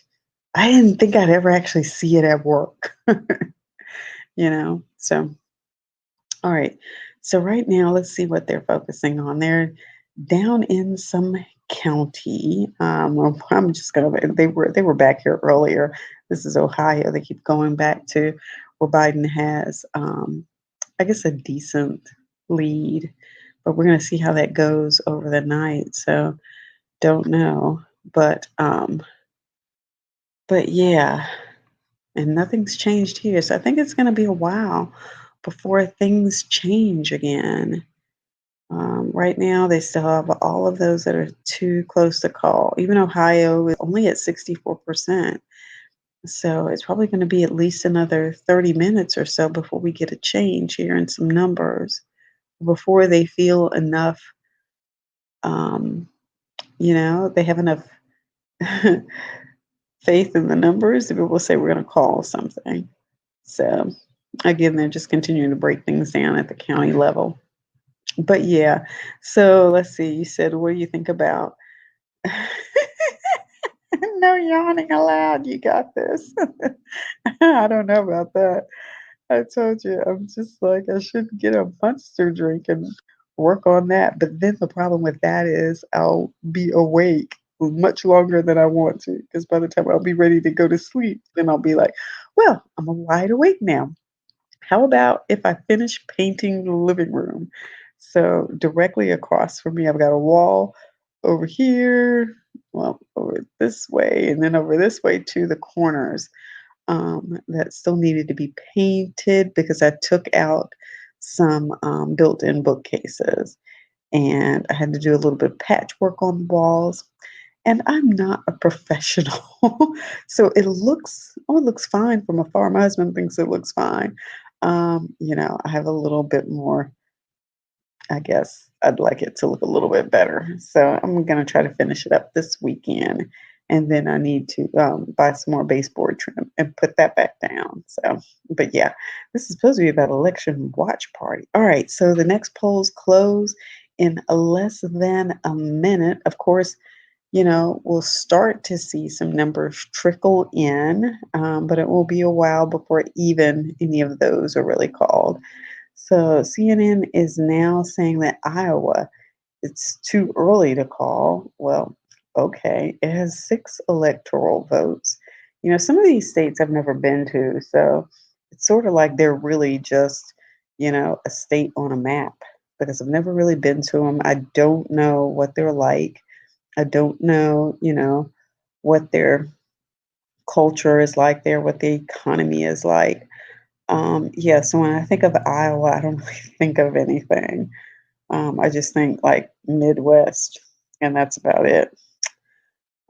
B: I didn't think I'd ever actually see it at work. So, all right. So right now, let's see what they're focusing on. They're down in some county. Well, I'm just gonna. They were back here earlier. This is Ohio. They keep going back to where Biden has, I guess, a decent lead, but we're gonna see how that goes over the night. So don't know, but yeah, and nothing's changed here. So I think it's gonna be a while before things change again. Right now, they still have all of those that are too close to call. Even Ohio is only at 64%. So it's probably going to be at least another 30 minutes or so before we get a change here in some numbers, before they feel enough, um, they have enough faith in the numbers to be able to say we're going to call something. So again, they're just continuing to break things down at the county level. But yeah, so let's see. You said, what do you think about? No yawning aloud. You got this. I don't know about that. I told you, I'm just like, I should get a monster drink and work on that. But then the problem with that is I'll be awake much longer than I want to because by the time I'll be ready to go to sleep, then I'll be like, well, I'm wide awake now. How about if I finish painting the living room? So directly across from me, I've got a wall over here, well, over this way, and then over this way to the corners that still needed to be painted because I took out some built-in bookcases and I had to do a little bit of patchwork on the walls. And I'm not a professional. So it looks fine from afar. My husband thinks it looks fine. I have a little bit more, I guess I'd like it to look a little bit better. So I'm going to try to finish it up this weekend. And then I need to buy some more baseboard trim and put that back down. So, but yeah, this is supposed to be about election watch party. All right. So the next polls close in less than a minute. Of course, we'll start to see some numbers trickle in, but it will be a while before even any of those are really called. So CNN is now saying that Iowa, it's too early to call. Well, okay, it has 6 electoral votes. Some of these states I've never been to, so it's sort of like they're really just, a state on a map because I've never really been to them. I don't know what they're like. I don't know, what their culture is like there, what the economy is like. Yeah, so when I think of Iowa, I don't really think of anything. I just think like Midwest, and that's about it.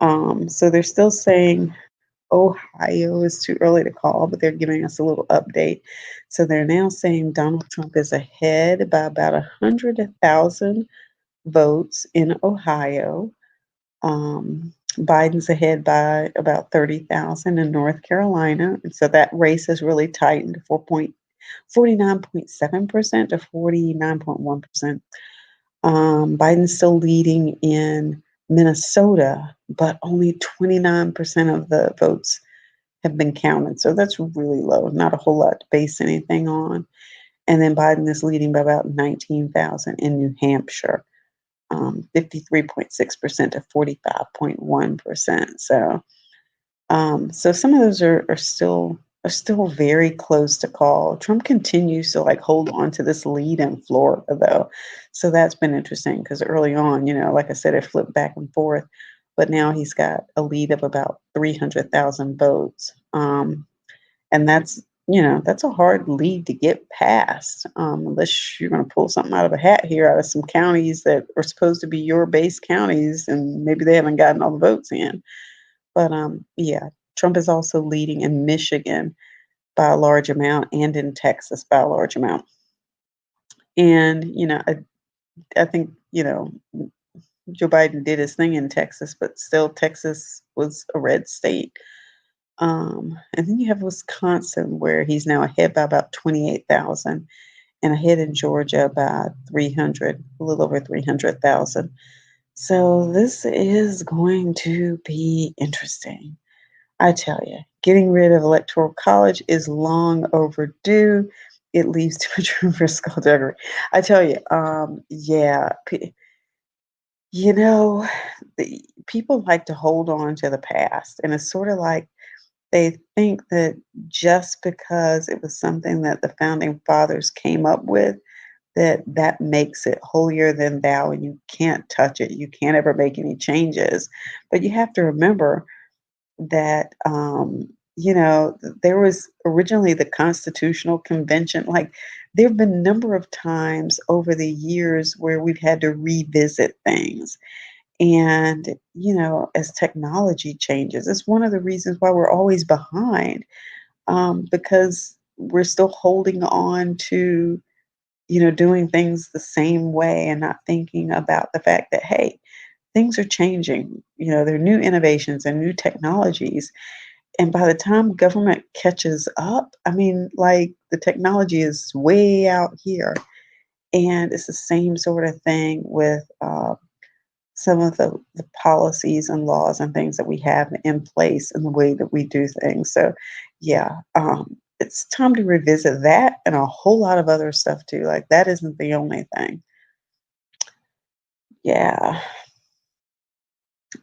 B: So they're still saying Ohio is too early to call, but they're giving us a little update. So they're now saying Donald Trump is ahead by about 100,000 votes in Ohio. Biden's ahead by about 30,000 in North Carolina. And so that race has really tightened to 49.7% to 49.1%. Biden's still leading in Minnesota, but only 29% of the votes have been counted. So that's really low, not a whole lot to base anything on. And then Biden is leading by about 19,000 in New Hampshire. 53.6% to 45.1%. So some of those are still very close to call. Trump continues to like hold on to this lead in Florida though. So that's been interesting because early on, like I said, it flipped back and forth, but now he's got a lead of about 300,000 votes. And that's a hard lead to get past, unless you're going to pull something out of a hat here out of some counties that are supposed to be your base counties, and maybe they haven't gotten all the votes in. But yeah, Trump is also leading in Michigan by a large amount and in Texas by a large amount. And I think Joe Biden did his thing in Texas, but still Texas was a red state. And then you have Wisconsin, where he's now ahead by about 28,000 and ahead in Georgia by 300, a little over 300,000. So this is going to be interesting. I tell you, getting rid of electoral college is long overdue. It leaves too much room for skullduggery. I tell you, yeah, you know, people like to hold on to the past, and it's sort of like they think that just because it was something that the founding fathers came up with, that makes it holier than thou and you can't touch it. You can't ever make any changes. But you have to remember that there was originally the Constitutional Convention. Like there have been a number of times over the years where we've had to revisit things. And, as technology changes, it's one of the reasons why we're always behind, because we're still holding on to, doing things the same way and not thinking about the fact that, hey, things are changing. There are new innovations and new technologies. And by the time government catches up, I mean, like the technology is way out here. And it's the same sort of thing with some of the policies and laws and things that we have in place and the way that we do things. So, yeah, it's time to revisit that and a whole lot of other stuff too. Like that isn't the only thing. Yeah.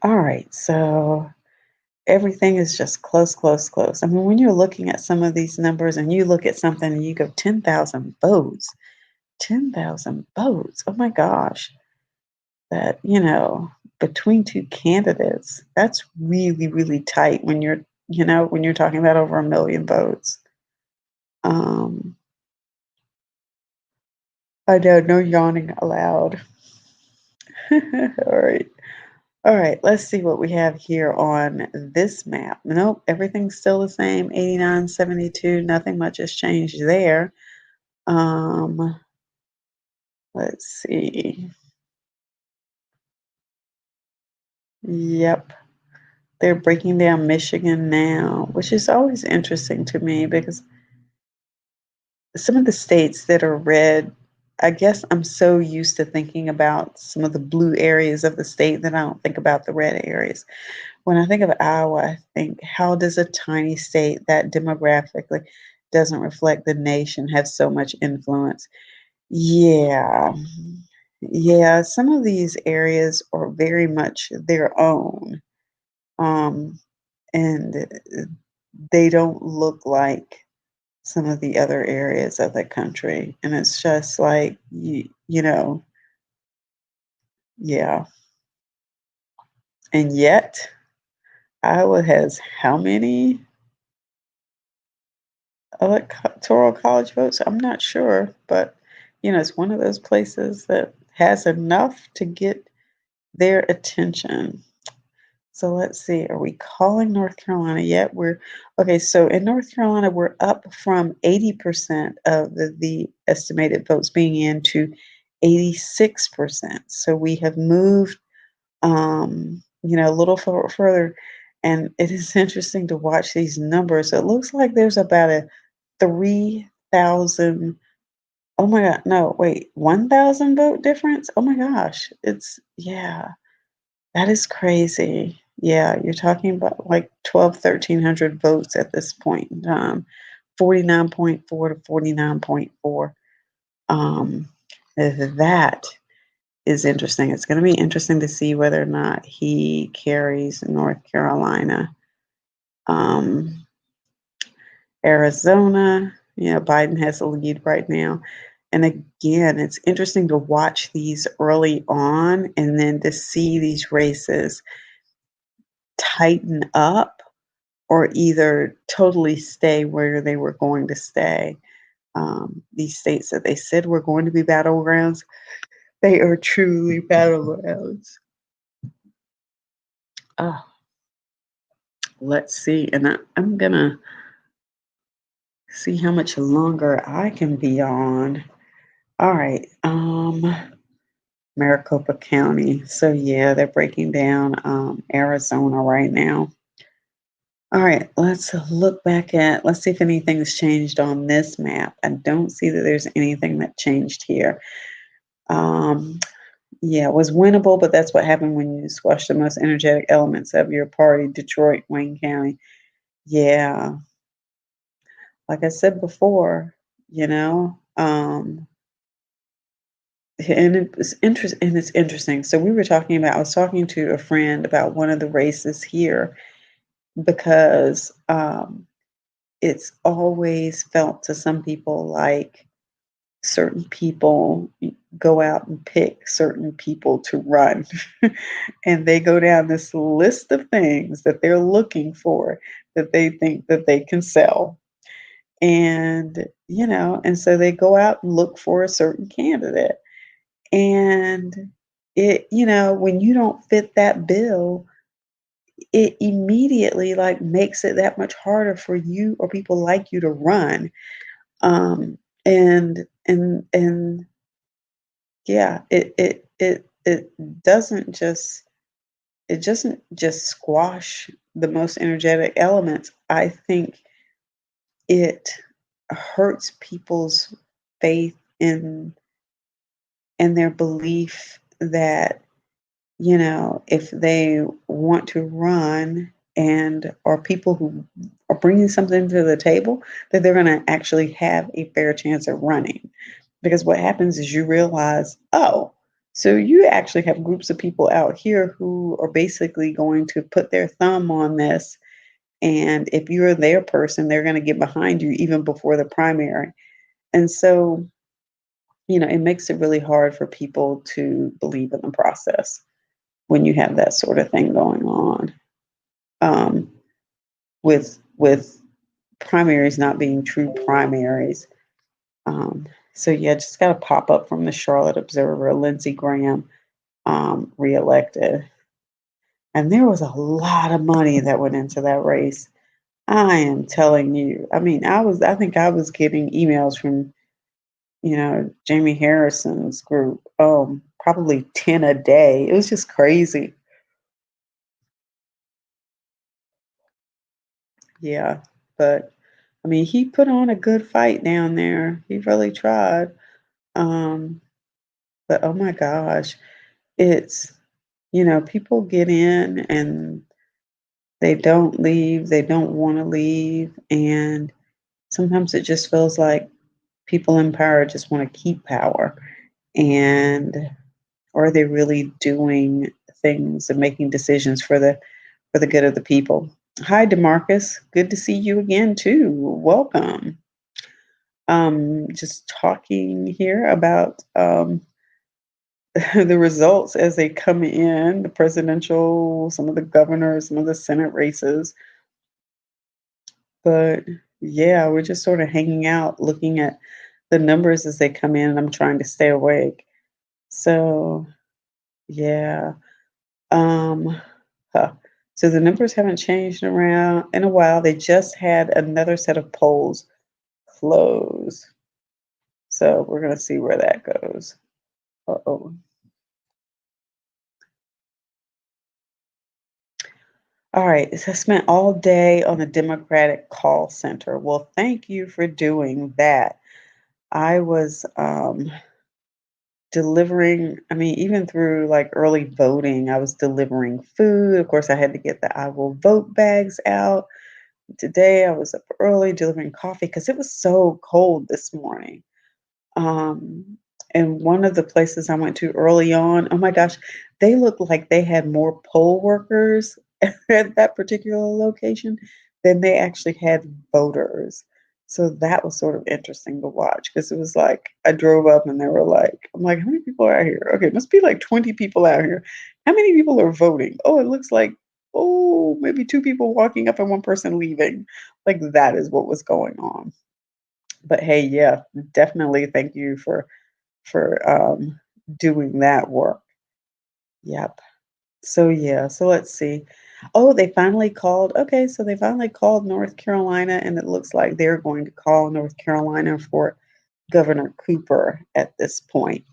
B: All right. So everything is just close, close, close. I mean, when you're looking at some of these numbers and you look at something and you go 10,000 votes, 10,000 votes. Oh my gosh. That, between two candidates, that's really, really tight when you're talking about over a million votes. Um, I know, no yawning allowed. All right. All right, let's see what we have here on this map. Nope, everything's still the same. 89, 72. Nothing much has changed there. Um, let's see. Yep, they're breaking down Michigan now, which is always interesting to me because some of the states that are red, I guess I'm so used to thinking about some of the blue areas of the state that I don't think about the red areas. When I think of Iowa, I think, how does a tiny state that demographically doesn't reflect the nation have so much influence? Yeah. Yeah, some of these areas are very much their own. Um, and they don't look like some of the other areas of the country. And it's just like, yeah. And yet, Iowa has how many electoral college votes? I'm not sure, but it's one of those places that has enough to get their attention. So let's see, are we calling North Carolina yet? We're okay. So in North Carolina, we're up from 80% of the estimated votes being in to 86%. So we have moved, a little further. And it is interesting to watch these numbers. It looks like there's about a 3,000. Oh my God. No, wait, 1,000 vote difference? Oh my gosh. Yeah, that is crazy. Yeah, you're talking about like 1,300 votes at this point in time, 49.4 to 49.4. Um, that is interesting. It's going to be interesting to see whether or not he carries North Carolina. Um, Arizona, Biden has the lead right now. And again, it's interesting to watch these early on and then to see these races tighten up or either totally stay where they were going to stay. These states that they said were going to be battlegrounds, they are truly battlegrounds. Oh, let's see. And I'm going to see how much longer I can be on. All right. Maricopa County. So yeah, they're breaking down Arizona right now. All right, let's look back let's see if anything's changed on this map. I don't see that there's anything that changed here. Um, yeah, it was winnable, but that's what happened when you squash the most energetic elements of your party, Detroit, Wayne County. Yeah, like I said before, you know, and it's interesting. So I was talking to a friend about one of the races here because it's always felt to some people like certain people go out and pick certain people to run. And they go down this list of things that they're looking for that they think that they can sell. And, and so they go out and look for a certain candidate. And when you don't fit that bill, it immediately like makes it that much harder for you or people like you to run. And yeah, it doesn't just squash the most energetic elements. I think it hurts people's faith in their belief that, if they want to run and are people who are bringing something to the table, that they're going to actually have a fair chance of running. Because what happens is you realize, oh, So you actually have groups of people out here who are basically going to put their thumb on this. And if you're their person, they're going to get behind you even before the primary. And so, it makes it really hard for people to believe in the process when you have that sort of thing going on. Um, with primaries not being true primaries. So yeah, just got a pop up from the Charlotte Observer, Lindsey Graham reelected. And there was a lot of money that went into that race. I am telling you. I mean, I think I was getting emails from, Jamie Harrison's group, probably 10 a day. It was just crazy. Yeah. But I mean, he put on a good fight down there. He really tried. Um, but oh my gosh, it's, people get in and they don't leave, they don't want to leave. And sometimes it just feels like people in power just want to keep power. And are they really doing things and making decisions for the good of the people? Hi, Demarcus. Good to see you again too. Welcome. Just talking here about the results as they come in, the presidential, some of the governors, some of the Senate races. But yeah, we're just sort of hanging out, looking at the numbers as they come in, and I'm trying to stay awake. So yeah. Um, huh. So the numbers haven't changed around in a while. They just had another set of polls close. So we're gonna see where that goes. Uh-oh. All right. So I spent all day on the Democratic call center. Well, thank you for doing that. I was delivering, I mean, even through like early voting, I was delivering food. Of course, I had to get the I will vote bags out. Today, I was up early delivering coffee because it was so cold this morning. Um, and one of the places I went to early on, oh my gosh, they looked like they had more poll workers at that particular location than they actually had voters. So that was sort of interesting to watch because it was like I drove up and they were like, I'm like, how many people are out here? Okay, must be like 20 people out here. How many people are voting? Oh, it looks like, oh, maybe two people walking up and one person leaving. Like that is what was going on. But hey, yeah, definitely thank you for doing that work. Yep. So yeah, so let's see. Oh, they finally called. Okay, so they finally called North Carolina, and it looks like they're going to call North Carolina for Governor Cooper at this point.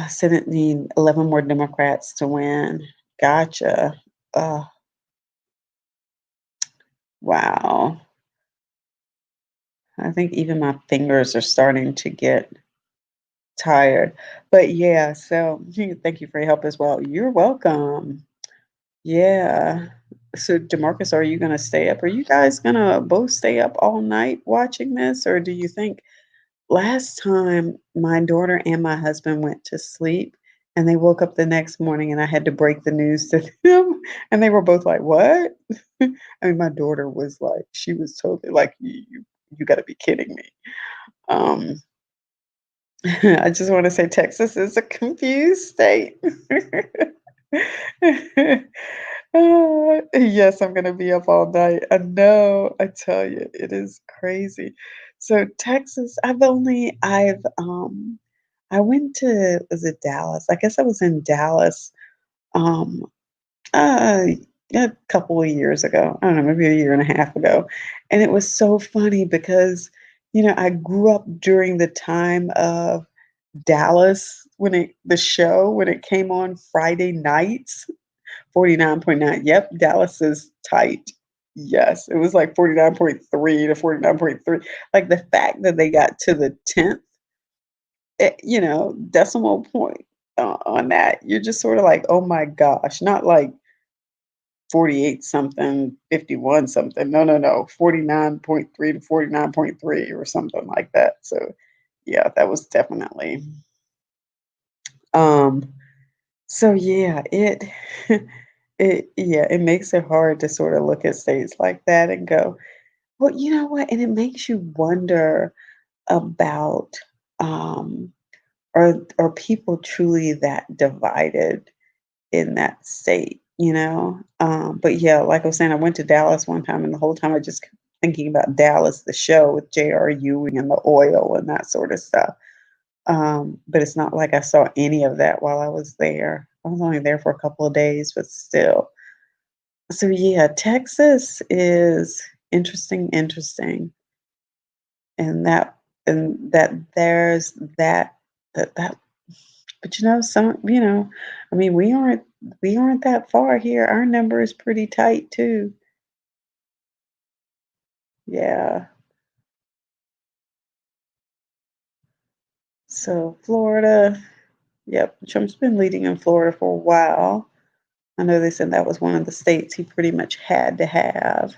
B: Senate need 11 more Democrats to win. Gotcha. Uh, wow. I think even my fingers are starting to get tired. But yeah, so thank you for your help as well. You're welcome. Yeah. So Demarcus, are you gonna stay up? Are you guys gonna both stay up all night watching this? Or do you think last time my daughter and my husband went to sleep and they woke up the next morning and I had to break the news to them and they were both like, "What?" I mean, my daughter was like, she was totally like, you gotta be kidding me. Um, I just want to say Texas is a confused state. Yes, I'm gonna be up all night. I know, I tell you, it is crazy. So Texas, I went to, was it Dallas? I guess I was in Dallas um uh a couple of years ago. I don't know, maybe a year and a half ago. And it was so funny because, I grew up during the time of Dallas the show when it came on Friday nights, 49.9. Yep, Dallas is tight. Yes, it was like 49.3 to 49.3. Like the fact that they got to the 10th, decimal point on that, you're just sort of like, oh my gosh, not like 48 something, 51 something. No, no, no, 49.3 to 49.3 or something like that. So, yeah, that was definitely Um, so yeah, it makes it hard to sort of look at states like that and go, well, you know what? And it makes you wonder about, um, are people truly that divided in that state, you know? But yeah, like I was saying, I went to Dallas one time, and the whole time I just kept thinking about Dallas, the show with J.R. Ewing and the oil and that sort of stuff. But it's not like I saw any of that while I was there. I was only there for a couple of days, but still. So yeah, Texas is interesting, interesting, and that there's that. But I mean, we aren't that far here. Our number is pretty tight too. Yeah. So Florida, yep, Trump's been leading in Florida for a while. I know they said that was one of the states he pretty much had to have.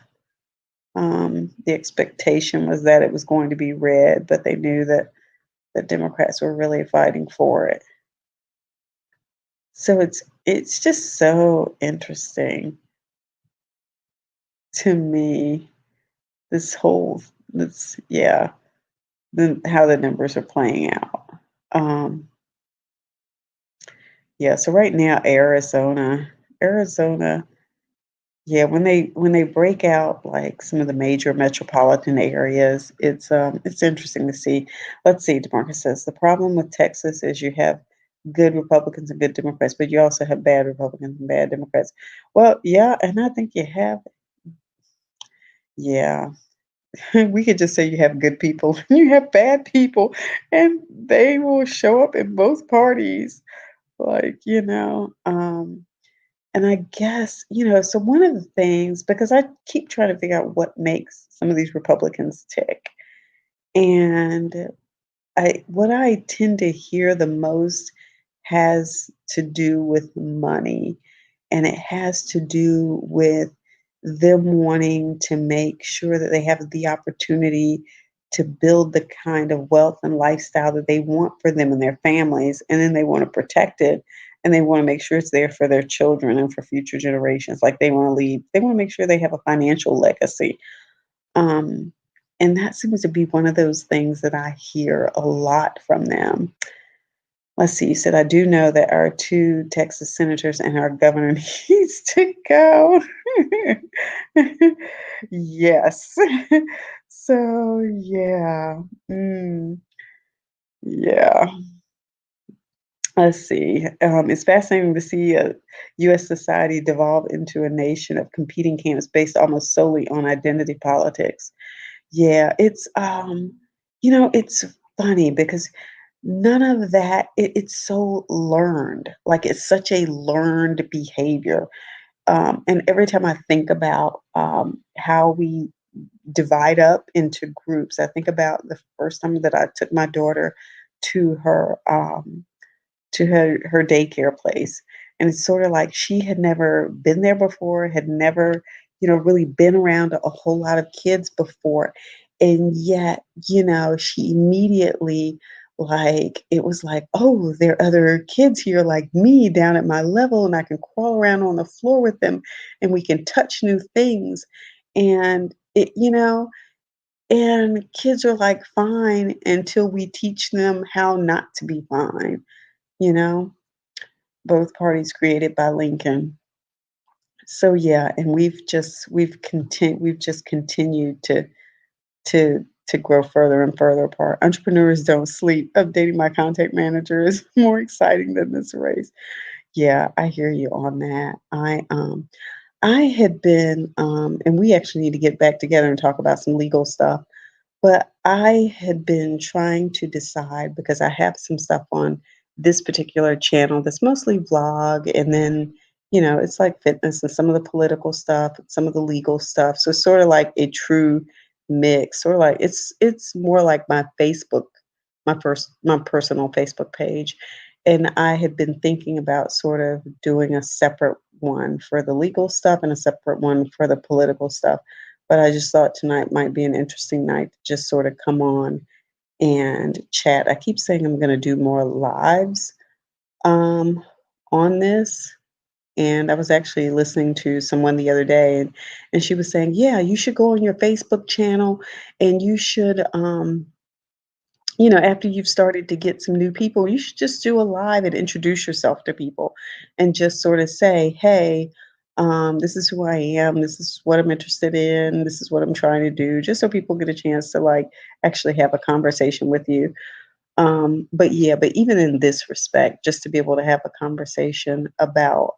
B: The expectation was that it was going to be red, but they knew that the Democrats were really fighting for it. So it's just so interesting to me, this whole this yeah, how the numbers are playing out. Um, yeah, so right now Arizona, yeah, when they break out like some of the major metropolitan areas, it's interesting to see. Let's see, DeMarcus says the problem with Texas is you have good Republicans and good Democrats, but you also have bad Republicans and bad Democrats. Well, yeah, and I think yeah, we could just say you have good people, you have bad people, and they will show up in both parties. Like, and I guess, so one of the things, because I keep trying to figure out what makes some of these Republicans tick. And what I tend to hear the most has to do with money, and it has to do with them wanting to make sure that they have the opportunity to build the kind of wealth and lifestyle that they want for them and their families, and then they want to protect it, and they want to make sure it's there for their children and for future generations. Like they want to make sure they have a financial legacy. um, and that seems to be one of those things that I hear a lot from them. Let's see, you said, I do know that our two Texas senators and our governor needs to go. Yes. So, yeah. Yeah. Let's see. It's fascinating to see U.S. society devolve into a nation of competing camps based almost solely on identity politics. Yeah, it's funny because none of that, it's so learned. Like it's such a learned behavior. And every time I think about how we divide up into groups, I think about the first time that I took my daughter to her daycare place. And it's sort of like she had never been there before, had never, really been around a whole lot of kids before. And yet, she immediately, like, it was like, oh, there are other kids here like me down at my level, and I can crawl around on the floor with them, and we can touch new things. And and kids are like fine until we teach them how not to be fine, you know? Both parties created by Lincoln. So yeah, and we've just continued to grow further and further apart. Entrepreneurs don't sleep. Updating my contact manager is more exciting than this race. Yeah, I hear you on that. I had been and we actually need to get back together and talk about some legal stuff. But I had been trying to decide because I have some stuff on this particular channel that's mostly vlog, and then, it's like fitness and some of the political stuff, some of the legal stuff. So it's sort of like a true mix, or like it's more like my Facebook, my personal Facebook page. And I had been thinking about sort of doing a separate one for the legal stuff and a separate one for the political stuff. But I just thought tonight might be an interesting night to just sort of come on and chat. I keep saying I'm going to do more lives, um, on this. And I was actually listening to someone the other day, and she was saying, "Yeah, you should go on your Facebook channel, and you should, after you've started to get some new people, you should just do a live and introduce yourself to people, and just sort of say, hey, this is who I am. This is what I'm interested in. This is what I'm trying to do, just so people get a chance to like actually have a conversation with you." But yeah, but even in this respect, just to be able to have a conversation about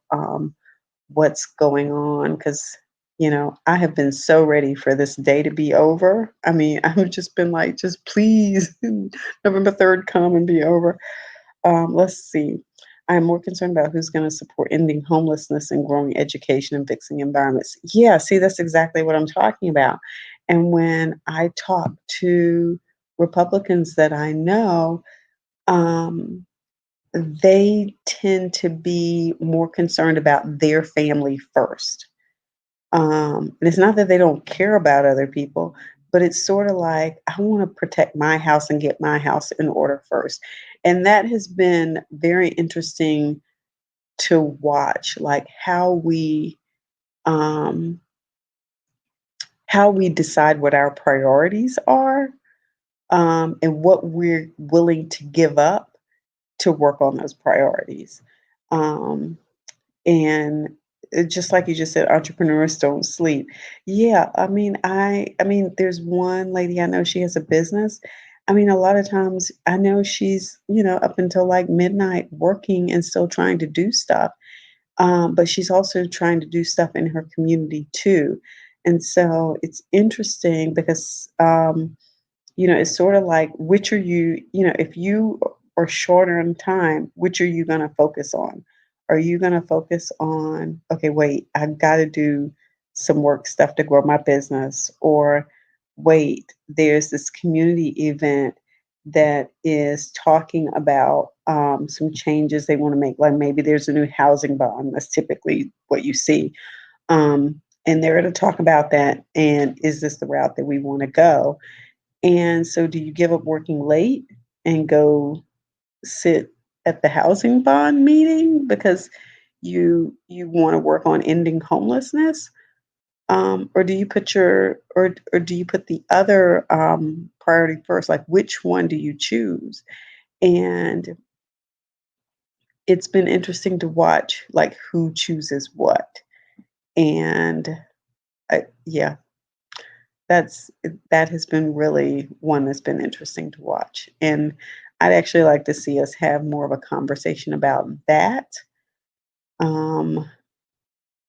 B: what's going on, because I have been so ready for this day to be over. I mean, I've just been like, just please, November 3rd, come and be over. Let's see. I'm more concerned about who's going to support ending homelessness and growing education and fixing environments. Yeah, see, that's exactly what I'm talking about. And when I talk to Republicans that I know, um, they tend to be more concerned about their family first. And it's not that they don't care about other people, but it's sort of like, I want to protect my house and get my house in order first. And that has been very interesting to watch, like um, how we decide what our priorities are, and what we're willing to give up to work on those priorities. Um, And just like you just said, entrepreneurs don't sleep. Yeah, I mean, there's one lady I know, she has a business. I mean, a lot of times I know she's, up until like midnight working and still trying to do stuff. But she's also trying to do stuff in her community too. And so it's interesting because it's sort of like, which are you, if you are shorter in time, which are you going to focus on? Are you going to focus on, okay, wait, I've got to do some work stuff to grow my business? Or wait, there's this community event that is talking about some changes they want to make. Like maybe there's a new housing bond. That's typically what you see. And they're going to talk about that. And is this the route that we want to go? And so do you give up working late and go sit at the housing bond meeting because you want to work on ending homelessness? Or do you put or do you put the other priority first? Like which one do you choose? And it's been interesting to watch like who chooses what. And yeah, that has been really one that's been interesting to watch. And I'd actually like to see us have more of a conversation about that. Um,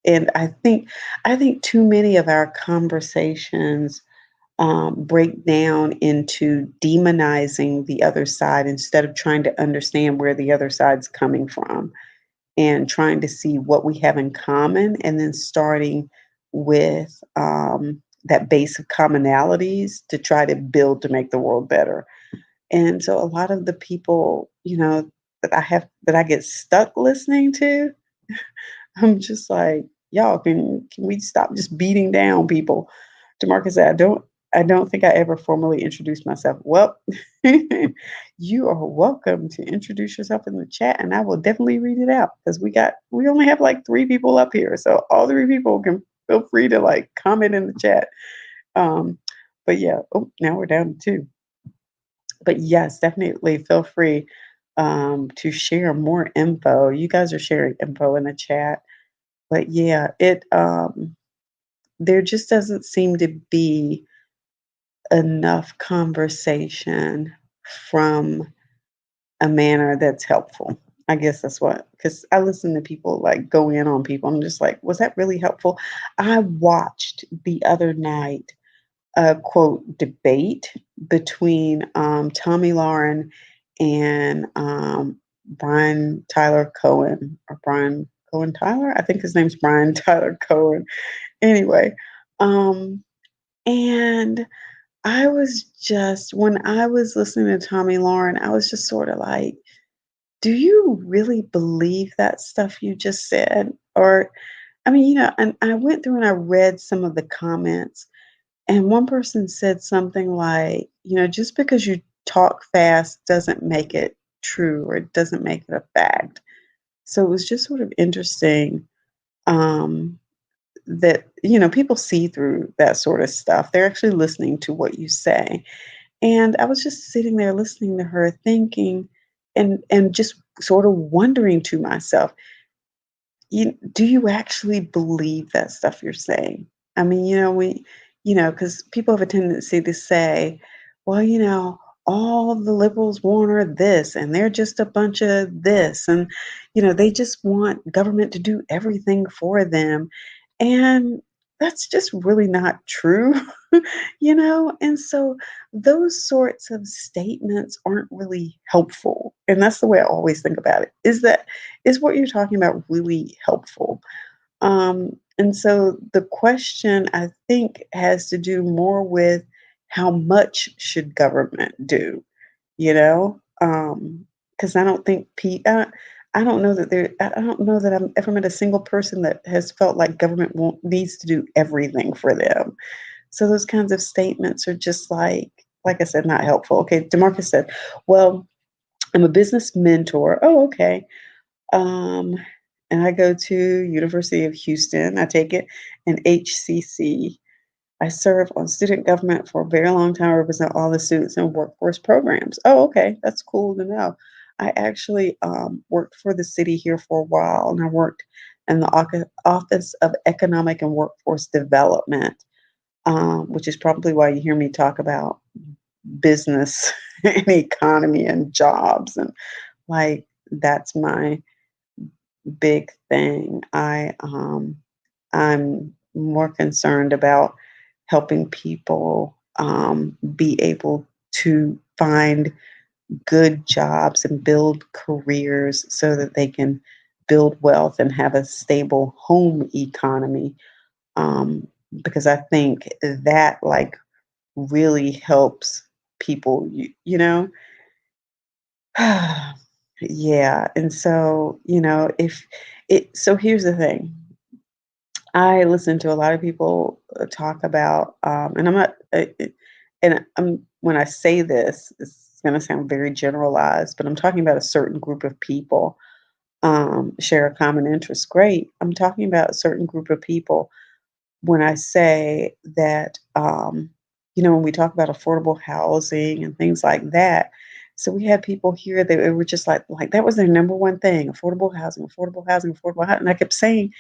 B: and I think too many of our conversations break down into demonizing the other side instead of trying to understand where the other side's coming from and trying to see what we have in common, and then starting with that base of commonalities to try to build to make the world better. And so a lot of the people, that I get stuck listening to, I'm just like, y'all, can we stop just beating down people? DeMarcus said, I don't think I ever formally introduced myself. Well, you are welcome to introduce yourself in the chat, and I will definitely read it out because we only have like 3 people up here, so all 3 people can feel free to like comment in the chat. Um, but yeah, oh, now we're down to 2. But yes, definitely feel free to share more info. You guys are sharing info in the chat. But yeah, there just doesn't seem to be enough conversation from a manner that's helpful. I guess that's what, because I listen to people like go in on people. I'm just like, was that really helpful? I watched the other night a quote debate between Tommy Lauren and Brian Tyler Cohen, or Brian Cohen Tyler. I think his name's Brian Tyler Cohen. Anyway, um, and when I was listening to Tommy Lauren, I was just sort of like, do you really believe that stuff you just said? Or, I mean, and I went through and I read some of the comments, and one person said something like, just because you talk fast doesn't make it true, or it doesn't make it a fact. So it was just sort of interesting, um, that, people see through that sort of stuff. They're actually listening to what you say. And I was just sitting there listening to her thinking and just sort of wondering to myself, do you actually believe that stuff you're saying? I mean, because people have a tendency to say, well, all the liberals want are this, and they're just a bunch of this, and they just want government to do everything for them, and that's just really not true, And so those sorts of statements aren't really helpful, and that's the way I always think about it. Is what you're talking about really helpful? And so the question, I think, has to do more with how much should government do, you know? Because I don't think I don't know that I don't know that I've ever met a single person that has felt like government needs to do everything for them. So those kinds of statements are just like I said, not helpful. Okay, DeMarcus said, "Well, I'm a business mentor." Oh, okay. Um, and I go to University of Houston. I take it an HCC. I serve on student government for a very long time. I represent all the students in workforce programs. Oh, okay, that's cool to know. I actually worked for the city here for a while, and I worked in the Office of Economic and Workforce Development, which is probably why you hear me talk about business and economy and jobs, and like that's my big thing. I'm more concerned about helping people be able to find good jobs and build careers so that they can build wealth and have a stable home economy. Um, because I think that really helps people, you know? Yeah. And so, if so here's the thing. I listen to a lot of people talk about, and I'm not, and when I say this, it's going to sound very generalized, but I'm talking about a certain group of people share a common interest. Great. I'm talking about a certain group of people when I say that, when we talk about affordable housing and things like that. So we had people here that were just like that was their number one thing: affordable housing, affordable housing, affordable housing. And I kept saying,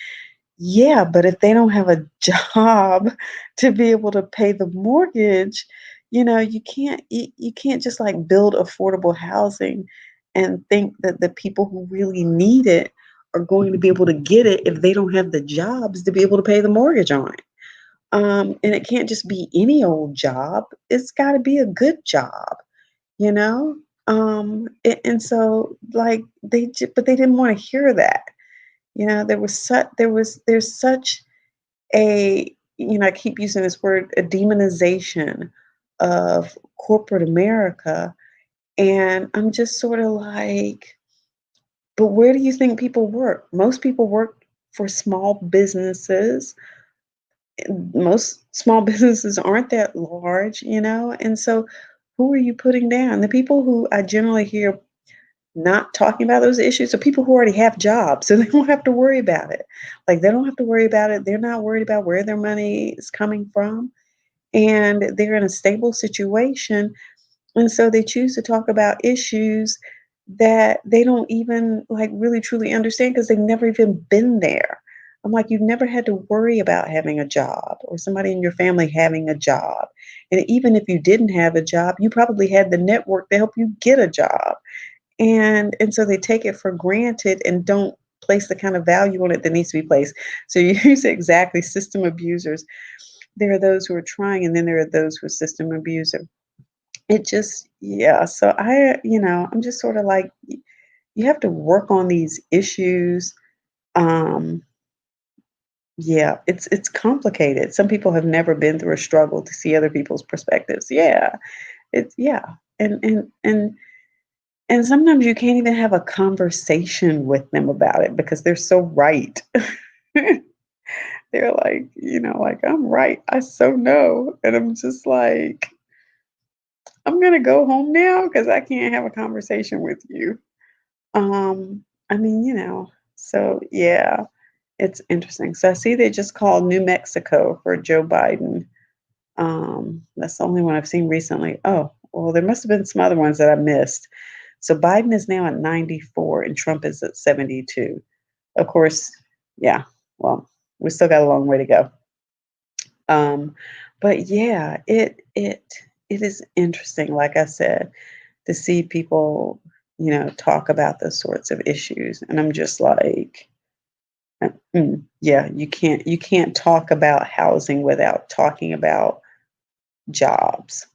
B: yeah, but if they don't have a job to be able to pay the mortgage, you can't just build affordable housing and think that the people who really need it are going to be able to get it if they don't have the jobs to be able to pay the mortgage on it. And it can't just be any old job. It's got to be a good job, you know? And so but they didn't want to hear that. There's such a, I keep using this word, a demonization of corporate America. And I'm just sort of like, but where do you think people work? Most people work for small businesses. Most small businesses aren't that large, And so who are you putting down? The people who I generally hear not talking about those issues are people who already have jobs, so they don't have to worry about it. Like, they don't have to worry about it. They're not worried about where their money is coming from, and they're in a stable situation. And so they choose to talk about issues that they don't even really truly understand because they've never even been there. I'm like, you've never had to worry about having a job or somebody in your family having a job. And even if you didn't have a job, you probably had the network to help you get a job. And so they take it for granted and don't place the kind of value on it that needs to be placed. So you use exactly system abusers. There are those who are trying, and then there are those who are system abuser. It just, yeah. So I'm just sort of like, you have to work on these issues. Um, yeah, it's complicated. Some people have never been through a struggle to see other people's perspectives. Yeah, yeah, and and sometimes you can't even have a conversation with them about it because they're so right. They're like, like, I'm right. I so know. And I'm just like, I'm gonna go home now because I can't have a conversation with you. I mean, So yeah, it's interesting. So I see they just called New Mexico for Joe Biden. That's the only one I've seen recently. Oh, well, there must have been some other ones that I missed. So Biden is now at 94 and Trump is at 72. Of course, yeah, well, we still got a long way to go. Um, but yeah, it is interesting, like I said, to see people, talk about those sorts of issues. And I'm just like, yeah, you can't talk about housing without talking about jobs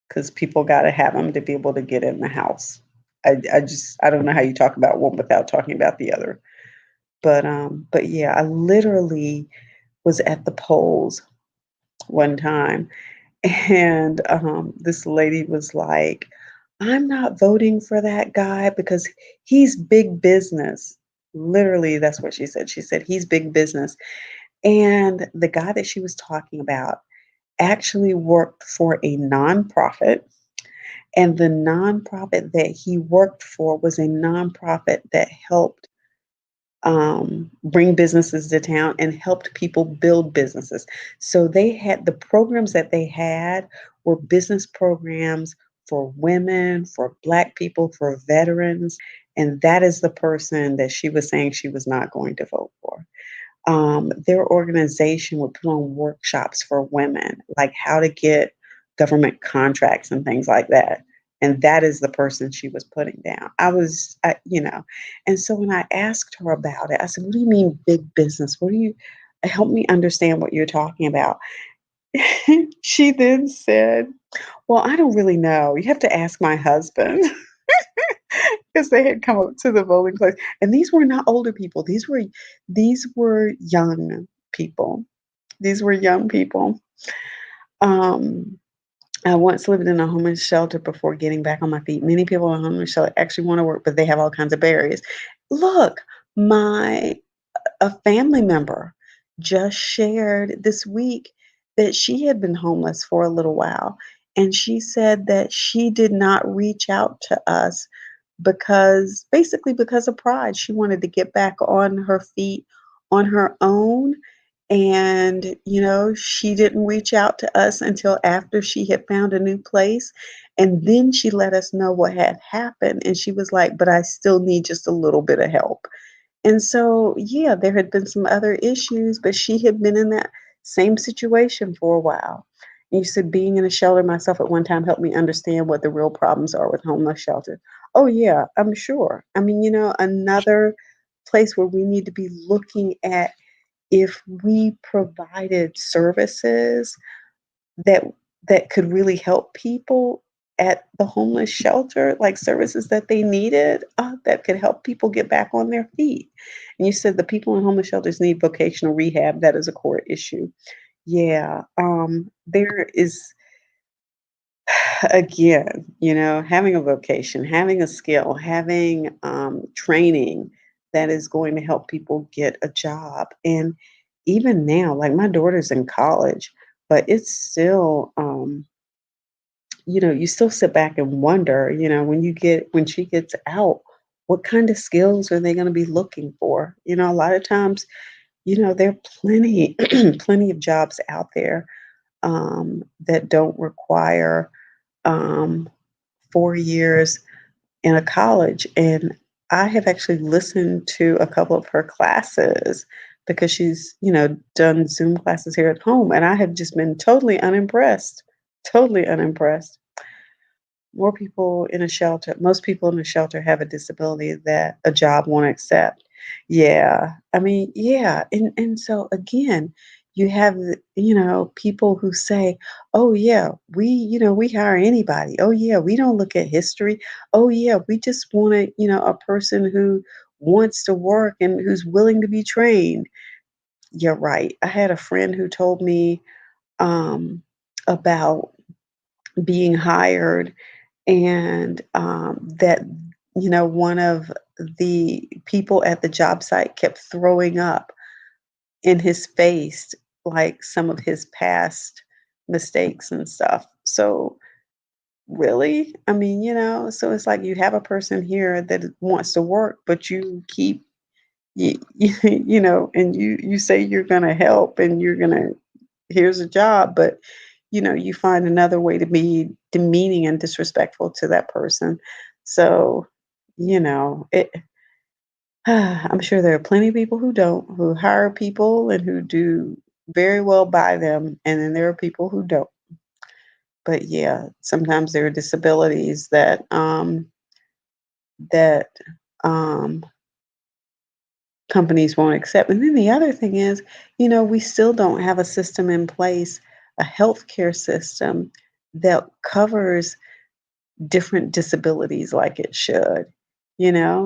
B: because people got to have them to be able to get in the house. I don't know how you talk about one without talking about the other. But yeah, I literally was at the polls one time, and this lady was like, "I'm not voting for that guy because he's big business." Literally, that's what she said. She said he's big business, and the guy that she was talking about actually worked for a nonprofit. And the nonprofit that he worked for was a nonprofit that helped bring businesses to town and helped people build businesses. So they had the programs that they had were business programs for women, for Black people, for veterans. And that is the person that she was saying she was not going to vote for. Their organization would put on workshops for women, like how to get government contracts and things like that. And that is the person she was putting down. And so when I asked her about it, I said, "What do you mean big business? What do you help me understand what you're talking about?" She then said, "Well, I don't really know. You have to ask my husband." Because they had come up to the voting place. And these were not older people. These were young people. These were young people. Um, I once lived in a homeless shelter before getting back on my feet. Many people in homeless shelter actually want to work, but they have all kinds of barriers. Look, my a family member just shared this week that she had been homeless for a little while. And she said that she did not reach out to us because basically because of pride. She wanted to get back on her feet on her own. And, she didn't reach out to us until after she had found a new place. And then she let us know what had happened. And she was like, but I still need just a little bit of help. And so, yeah, there had been some other issues, but she had been in that same situation for a while. And you said being in a shelter myself at one time helped me understand what the real problems are with homeless shelter. Oh, yeah, I'm sure. I mean, another place where we need to be looking at if we provided services that that could really help people at the homeless shelter, like services that they needed, that could help people get back on their feet. And you said the people in homeless shelters need vocational rehab. That is a core issue. Yeah, there is again, having a vocation, having a skill, having training that is going to help people get a job. And even now, like my daughter's in college, but it's still, you still sit back and wonder, when she gets out, what kind of skills are they going to be looking for? A lot of times, there are plenty, plenty of jobs out there that don't require um, 4 years in a college. And I have actually listened to a couple of her classes because she's, done Zoom classes here at home. And I have just been totally unimpressed. Totally unimpressed. More people in a shelter, most people in a shelter have a disability that a job won't accept. Yeah. I mean, yeah. And so again, you have, people who say, "Oh yeah, we hire anybody. Oh yeah, we don't look at history. Oh yeah, we just want a person who wants to work and who's willing to be trained." You're right. I had a friend who told me about being hired and that one of the people at the job site kept throwing up in his face like some of his past mistakes and stuff. So really, I mean, so it's like you have a person here that wants to work, but you keep and you say you're going to help and you're going to here's a job, but you find another way to be demeaning and disrespectful to that person. So, it I'm sure there are plenty of people who don't, who hire people and who do very well by them, and then there are people who don't. But yeah, sometimes there are disabilities that um, companies won't accept. And then the other thing is, we still don't have a system in place, a healthcare system that covers different disabilities like it should.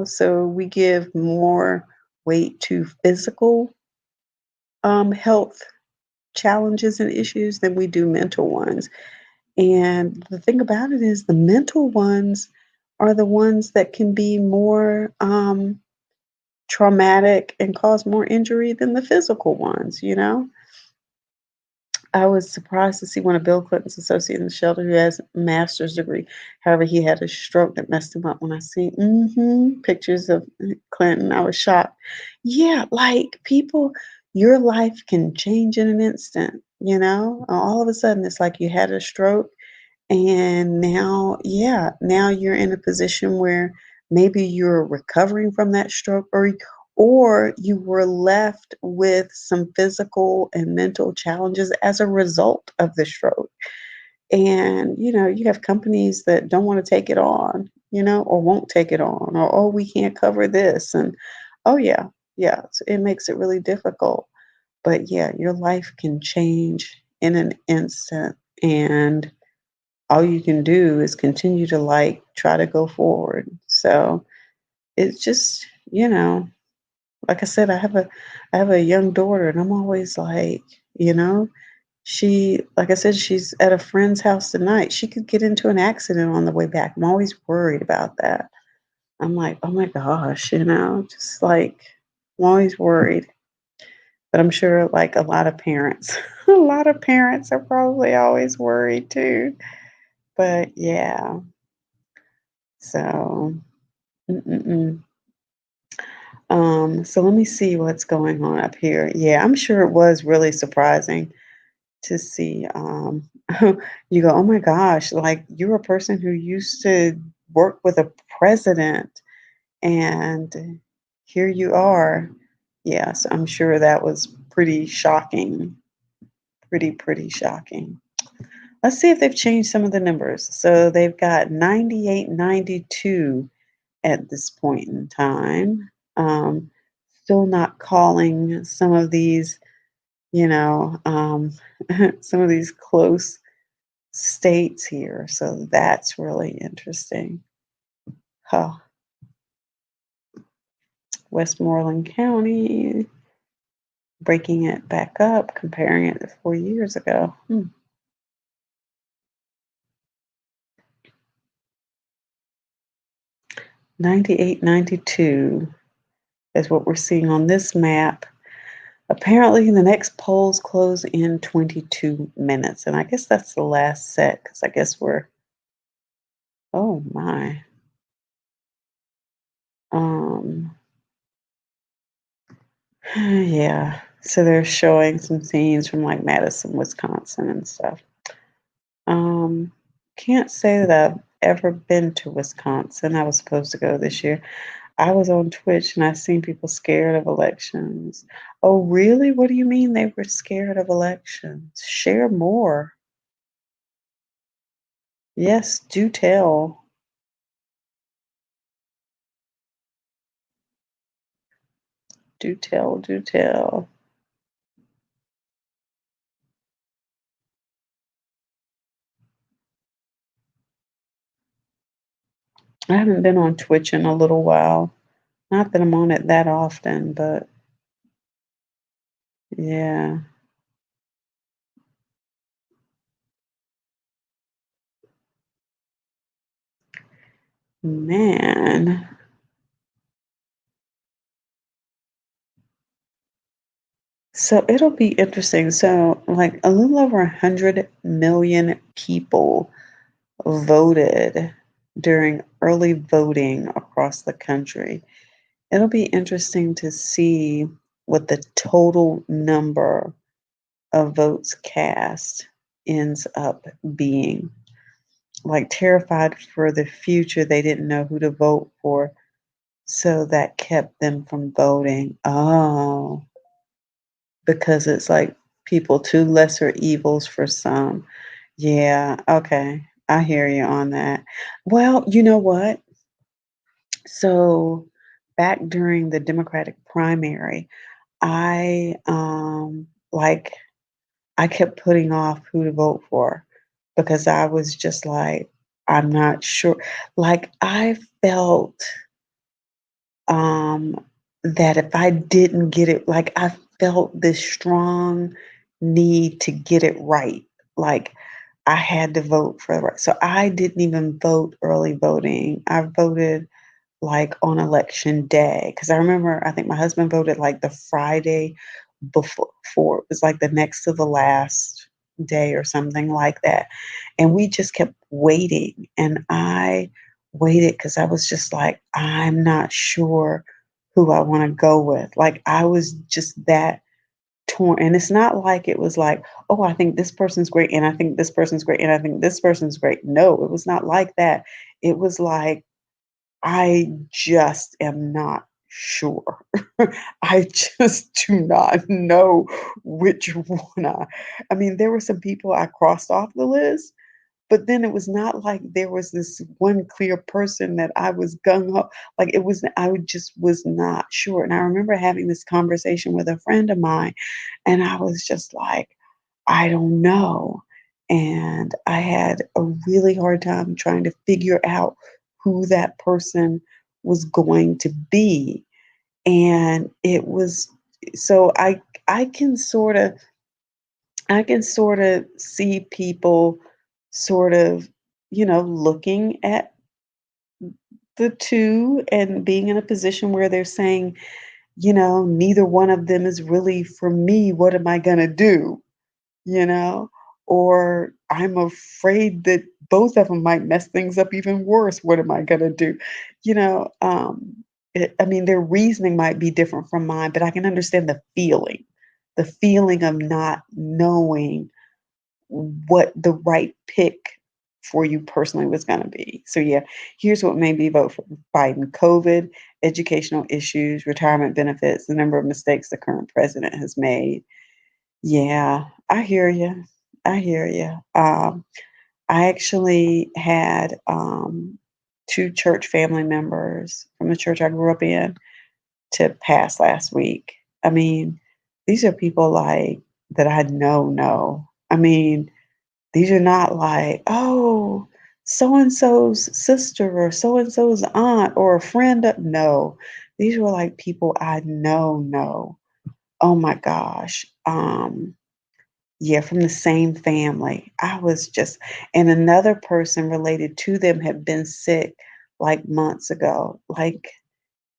B: So we give more weight to physical health challenges and issues than we do mental ones. And the thing about it is, the mental ones are the ones that can be more traumatic and cause more injury than the physical ones. I was surprised to see one of Bill Clinton's associates in the shelter who has a master's degree. However, he had a stroke that messed him up. When I see pictures of Clinton, I was shocked. Yeah, like people, your life can change in an instant, All of a sudden, it's like you had a stroke and now, yeah, now you're in a position where maybe you're recovering from that stroke, or you were left with some physical and mental challenges as a result of the stroke. And you have companies that don't want to take it on, or won't take it on, or oh, we can't cover this. And oh yeah, yeah, so it makes it really difficult. But yeah, your life can change in an instant. And all you can do is continue to try to go forward. So it's just, like I said, I have a young daughter and I'm always like, like I said, she's at a friend's house tonight. She could get into an accident on the way back. I'm always worried about that. I'm like, oh my gosh, just like I'm always worried. But I'm sure like a lot of parents, a lot of parents are probably always worried too. But yeah. So, mm-mm-mm. So let me see what's going on up here. Yeah, I'm sure it was really surprising to see. You go, oh my gosh, like you're a person who used to work with a president, and here you are. Yes, I'm sure that was pretty shocking. Pretty shocking. Let's see if they've changed some of the numbers. So they've got 98, 92 at this point in time. Still not calling some of these, some of these close states here. So that's really interesting. Huh. Westmoreland County, breaking it back up, comparing it to 4 years ago. 98, 92 is what we're seeing on this map. Apparently, the next polls close in 22 minutes. And I guess that's the last set because I guess oh my. Um, yeah. So they're showing some scenes from like Madison, Wisconsin and stuff. Um, can't say that I've ever been to Wisconsin. I was supposed to go this year. I was on Twitch and I seen people scared of elections. Oh, really? What do you mean they were scared of elections? Share more. Yes, do tell. Do tell, do tell. I haven't been on Twitch in a little while. Not that I'm on it that often, but yeah. Man. So it'll be interesting. So, like a little over 100 million people voted during early voting across the country. It'll be interesting to see what the total number of votes cast ends up being. Like terrified for the future, they didn't know who to vote for, so that kept them from voting. Oh, because it's like people, two lesser evils for some. Yeah, okay. I hear you on that. Well, you know what? So back during the Democratic primary, I like I kept putting off who to vote for because I was just like, I'm not sure. Like I felt um that if I didn't get it, like I felt this strong need to get it right. Like I had to vote for the right. So I didn't even vote early voting. I voted like on election day because I remember I think my husband voted like the Friday before it was like the next to the last day or something like that. And we just kept waiting. And I waited because I was just like, I'm not sure who I want to go with. Like I was just that torn. And it's not like it was like, oh, I think this person's great and I think this person's great and I think this person's great. No, it was not like that. It was like I just am not sure. I just do not know which one I mean, there were some people I crossed off the list, but then it was not like there was this one clear person that I was gung ho. Like it was, just was not sure. And I remember having this conversation with a friend of mine, and I was just like, I don't know. And I had a really hard time trying to figure out who that person was going to be. And it was so I can sort of see people sort of, looking at the two and being in a position where they're saying, neither one of them is really for me. What am I going to do? you know, or I'm afraid that both of them might mess things up even worse. What am I gonna do? You know, I mean, their reasoning might be different from mine, but I can understand the feeling of not knowing what the right pick for you personally was going to be. So yeah, here's what made me vote for Biden: COVID, educational issues, retirement benefits, the number of mistakes the current president has made. Yeah, I hear you. I hear you. I actually had two church family members from the church I grew up in to pass last week. I mean, these are people like that I know. I mean, these are not like, oh, so and so's sister or so and so's aunt or a friend. No, these were like people I know. Oh my gosh. Yeah, from the same family. I was just and another person related to them had been sick, like, months ago, like,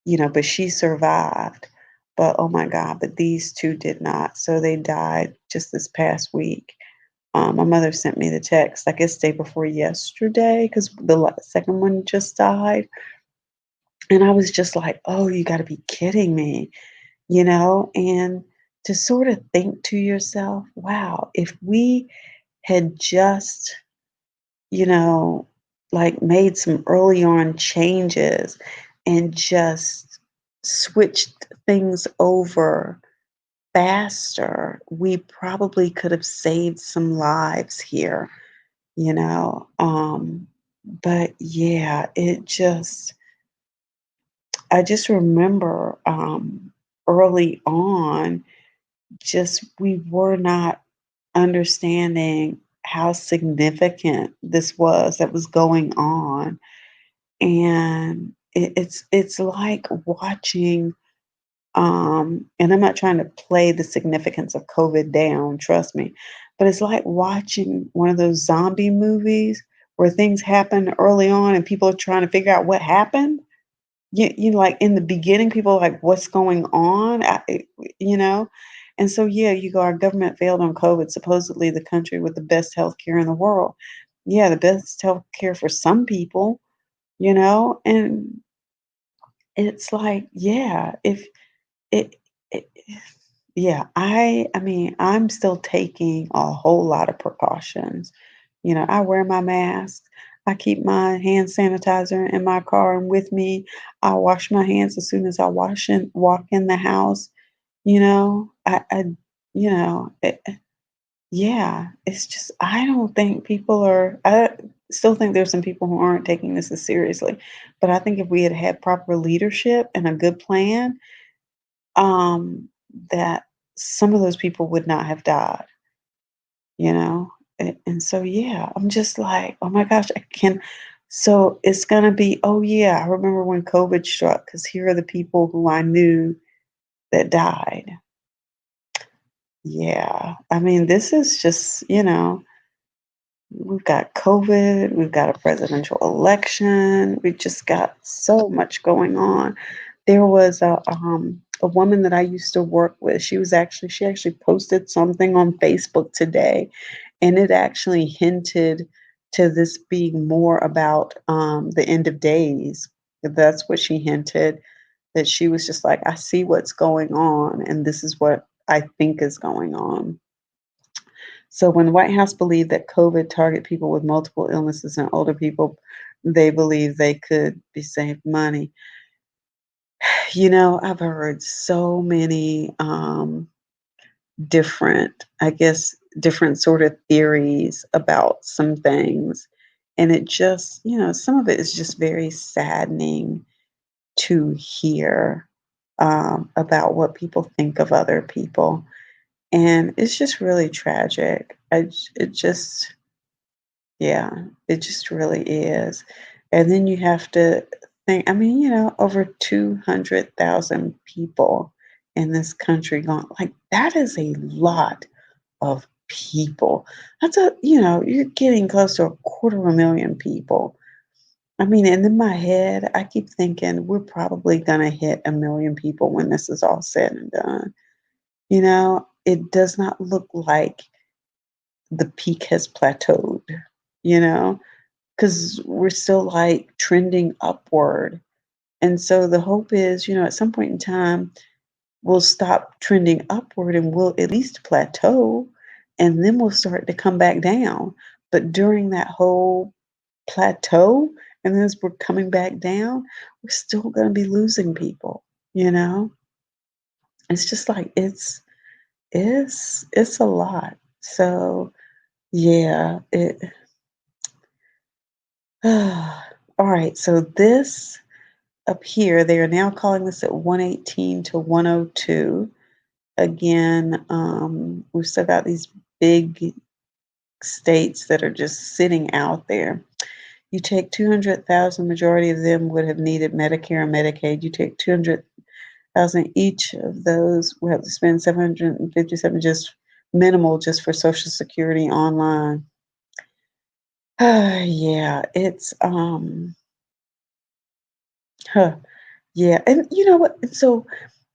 B: but she survived. But, oh my god, but these 2 did not, so they died just this past week. My mother sent me the text, I guess, day before yesterday, 'cause the second one just died, and I was just like, "Oh, you gotta be kidding me," and to sort of think to yourself, "Wow, if we had just, you know, like made some early on changes and just switched things over faster, we probably could have saved some lives here, you know. But yeah, I just remember early on, just we were not understanding how significant this was that was going on. And it's like watching, and I'm not trying to play the significance of COVID down, trust me, but it's like watching one of those zombie movies where things happen early on and people are trying to figure out what happened. Like in the beginning, people are like, "What's going on?" You know, and so yeah, you go, our government failed on COVID. Supposedly, the country with the best healthcare in the world. Yeah, the best healthcare for some people, and it's like, yeah, if it, it yeah, I mean, I'm still taking a whole lot of precautions. I wear my mask. I keep my hand sanitizer in my car and with me. I wash my hands as soon as I walk in the house. I yeah, it's just I don't think people are. I still think there's some people who aren't taking this as seriously, but I think if we had had proper leadership and a good plan, um, that some of those people would not have died, you know? And so, yeah, I'm just like, oh my gosh, I can. So it's going to be, oh yeah, I remember when COVID struck, because here are the people who I knew that died. Yeah. I mean, this is just, we've got COVID, we've got a presidential election, we've just got so much going on. There was a woman that I used to work with. She actually posted something on Facebook today, and it actually hinted to this being more about the end of days. That's what she hinted. That she was just like, I see what's going on, and this is what I think is going on. So when the White House believed that COVID target people with multiple illnesses and older people, they believe they could be saved money. I've heard so many different, I guess, different sort of theories about some things. And it just, some of it is just very saddening to hear about what people think of other people. And it's just really tragic. It just, yeah, it just really is. And then you have to think, I mean, over 200,000 people in this country gone, like, that is a lot of people. You're getting close to a quarter of a million people. I mean, and in my head, I keep thinking we're probably going to hit a million people when this is all said and done. It does not look like the peak has plateaued, you know? Because we're still like trending upward. And so the hope is, at some point in time, we'll stop trending upward and we'll at least plateau, and then we'll start to come back down. But during that whole plateau, and then as we're coming back down, we're still going to be losing people, you know? It's just like it's a lot. So yeah, all right. So this up here, they are now calling this at 118 to 102. Again, we've still got these big states that are just sitting out there. You take 200,000, majority of them would have needed Medicare and Medicaid. You take 200,000, each of those will have to spend 757, just minimal, just for Social Security online. Yeah, it's huh, yeah, and you know what? So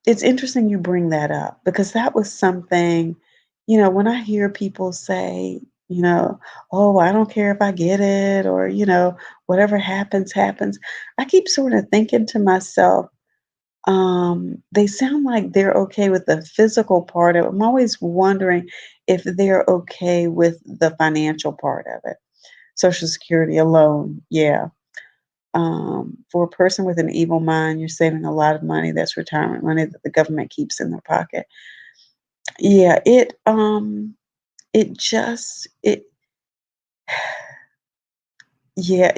B: it's interesting you bring that up, because that was something, when I hear people say, oh, I don't care if I get it, or, whatever happens, happens. I keep sort of thinking to myself, they sound like they're okay with the physical part of it. I'm always wondering if they're okay with the financial part of it. Social Security alone, yeah. For a person with an evil mind, you're saving a lot of money. That's retirement money that the government keeps in their pocket. Yeah, it yeah,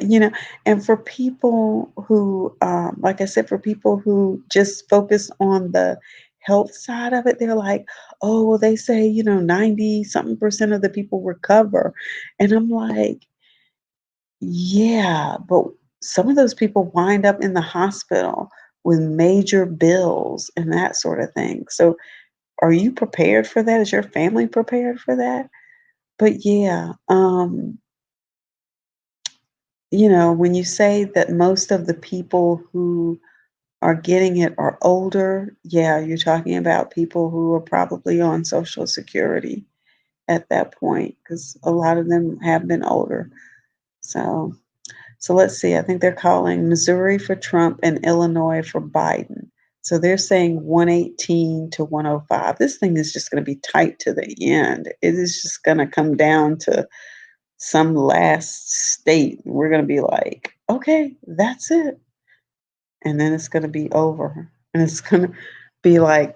B: and for people who, like I said, for people who just focus on the health side of it, they're like, oh, well, they say, 90 something percent of the people recover. And I'm like, yeah, but some of those people wind up in the hospital with major bills and that sort of thing. So, are you prepared for that? Is your family prepared for that? But yeah, when you say that most of the people who are getting it are older, yeah, you're talking about people who are probably on Social Security at that point, because a lot of them have been older. So, So let's see. I think they're calling Missouri for Trump and Illinois for Biden. So they're saying 118 to 105. This thing is just going to be tight to the end. It is just going to come down to some last state. We're going to be like, okay, that's it. And then it's going to be over. And it's going to be like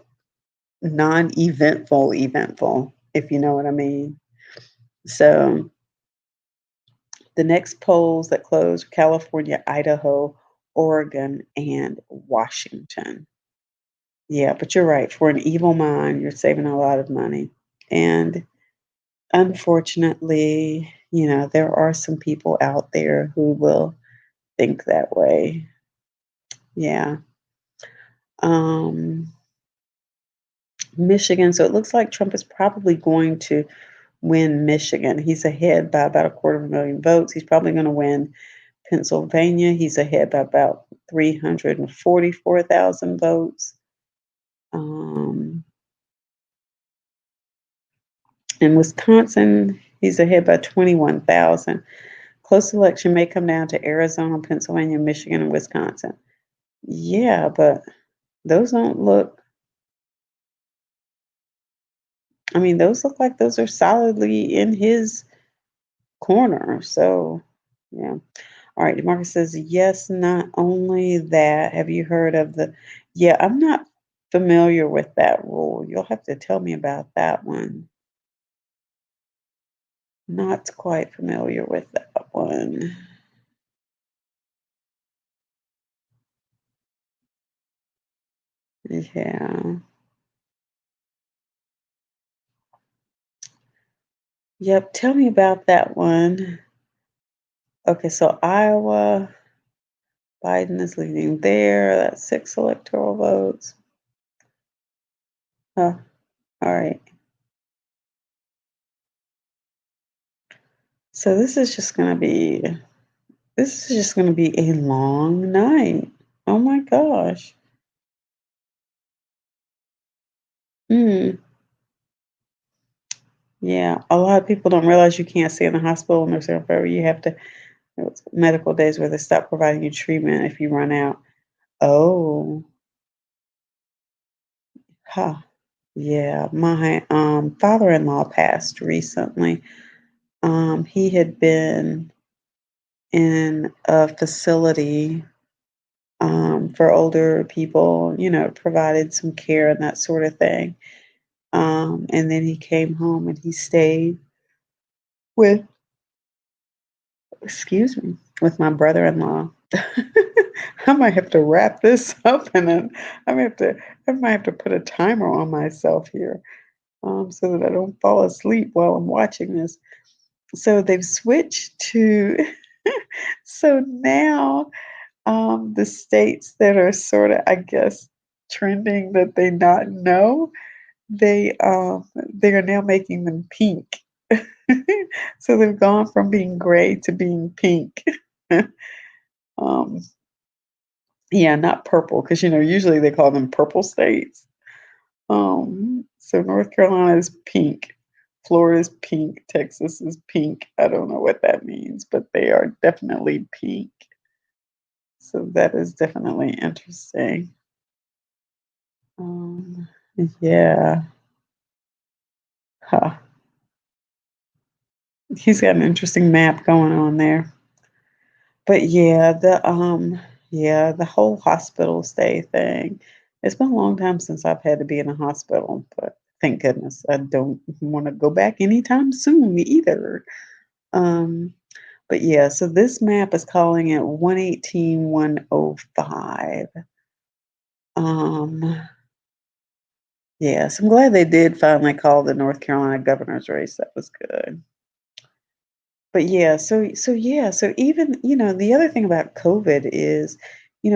B: non-eventful, eventful, if you know what I mean. So the next polls that close: California, Idaho, Oregon, and Washington. Yeah, but you're right. For an evil mind, you're saving a lot of money. And unfortunately, there are some people out there who will think that way. Yeah. Um, Michigan. So it looks like Trump is probably going to win Michigan. He's ahead by about 250,000 votes. He's probably going to win Pennsylvania. He's ahead by about 344,000 votes. Um, in Wisconsin, he's ahead by 21,000. Close election may come down to Arizona, Pennsylvania, Michigan, and Wisconsin. Yeah, but those don't look, I mean, those look like those are solidly in his corner. So, yeah. All right. Demarcus says, yes, not only that. Have you heard of yeah, I'm not familiar with that rule. You'll have to tell me about that one. Not quite familiar with that one. Yeah. Yep. Tell me about that one. Okay. So Iowa, Biden is leading there. That's 6 electoral votes. Huh. All right. So this is just going to be a long night. Oh my gosh. Hmm. Yeah, a lot of people don't realize you can't stay in the hospital and nursing home forever. You have to, it's medical days where they stop providing you treatment if you run out. Oh, huh. Yeah, my father-in-law passed recently. He had been in a facility for older people, provided some care and that sort of thing. And then he came home and he stayed with, excuse me, with my brother-in-law. I might have to wrap this up and then I might have to I might have to put a timer on myself here, so that I don't fall asleep while I'm watching this. So they've switched to so now the states that are sort of, I guess, trending that they not know, they are now making them pink. So they've gone from being gray to being pink. um, yeah, not purple, because usually they call them purple states. So North Carolina is pink, Florida is pink, Texas is pink. I don't know what that means, but they are definitely pink. So that is definitely interesting. Um, yeah. Huh. He's got an interesting map going on there. But yeah, the whole hospital stay thing. It's been a long time since I've had to be in a hospital, but thank goodness I don't want to go back anytime soon either. Um, but yeah, so this map is calling it 118 105. Um, yes, I'm glad they did finally call the North Carolina governor's race. That was good. But yeah, so even, the other thing about COVID is,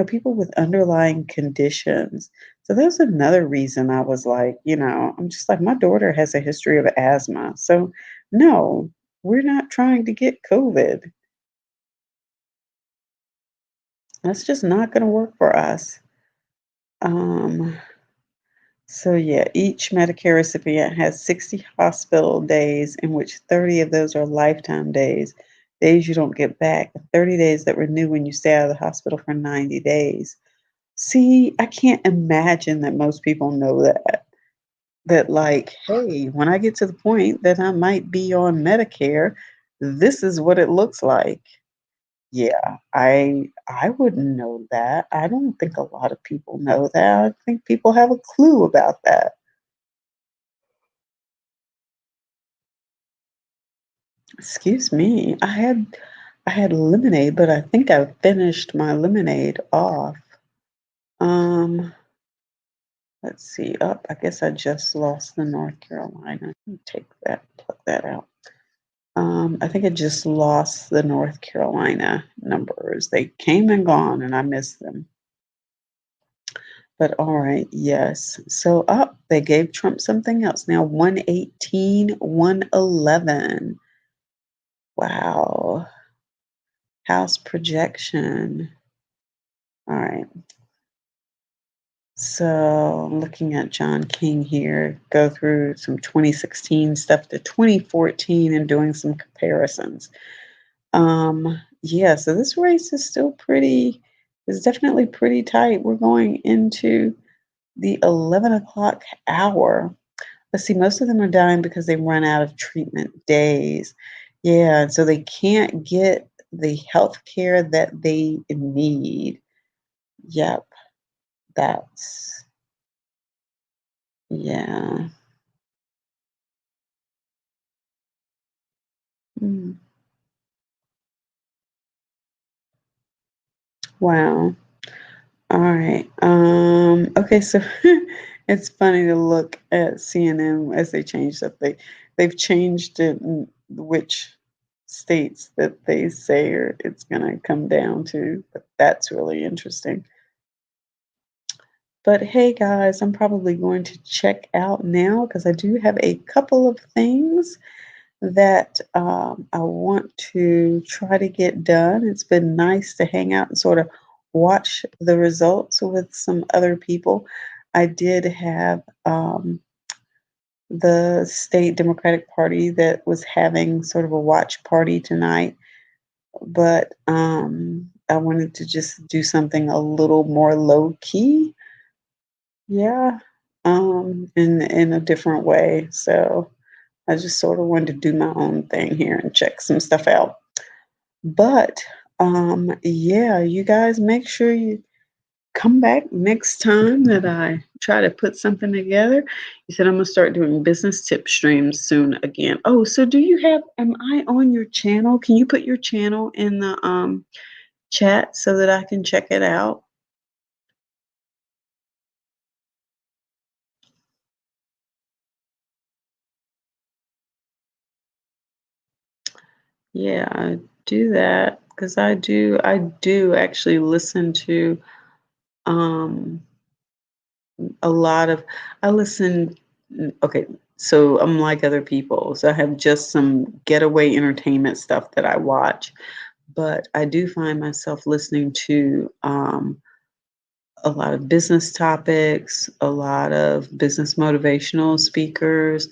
B: people with underlying conditions. So that's another reason I was like, I'm just like, my daughter has a history of asthma. So no, we're not trying to get COVID. That's just not going to work for us. Um, so yeah, each Medicare recipient has 60 hospital days, in which 30 of those are lifetime days. days you don't get back, 30 days that renew when you stay out of the hospital for 90 days. See, I can't imagine that most people know that. That, like, hey, when I get to the point that I might be on Medicare, this is what it looks like. Yeah, I wouldn't know that. I don't think a lot of people know that. I think people have a clue about that. Excuse me. I had lemonade, but I think I finished my lemonade off. Um, let's see. Up, I guess I just lost the North Carolina. Let me take that, plug that out. I think I just lost the North Carolina numbers. They came and gone, and I missed them. But all right, yes. So up, they gave Trump something else. Now 118, 111. Wow. House projection. All right. So I'm looking at John King here, go through some 2016 stuff to 2014 and doing some comparisons. Yeah, so this race is definitely pretty tight. We're going into the 11 o'clock hour. Let's see, most of them are dying because they run out of treatment days. Yeah, and so they can't get the health care that they need. Yep, that's, yeah. Mm, wow. All right. Okay, so it's funny to look at CNN as they change stuff. They've changed it in which states that they say it's gonna come down to, but that's really interesting. But hey guys, I'm probably going to check out now because I do have a couple of things that I want to try to get done. It's been nice to hang out and sort of watch the results with some other people. I did have the state Democratic Party that was having sort of a watch party tonight, but I wanted to just do something a little more low key. Yeah, in a different way. So I just sort of wanted to do my own thing here and check some stuff out. But yeah, you guys make sure you come back next time that I try to put something together. You said I'm gonna start doing business tip streams soon again. Oh, so am I on your channel? Can you put your channel in the chat so that I can check it out? Yeah, do that because I do actually listen to um a lot of I listen okay, so I'm like other people. So I have just some getaway entertainment stuff that I watch, but I do find myself listening to a lot of business topics, a lot of business motivational speakers,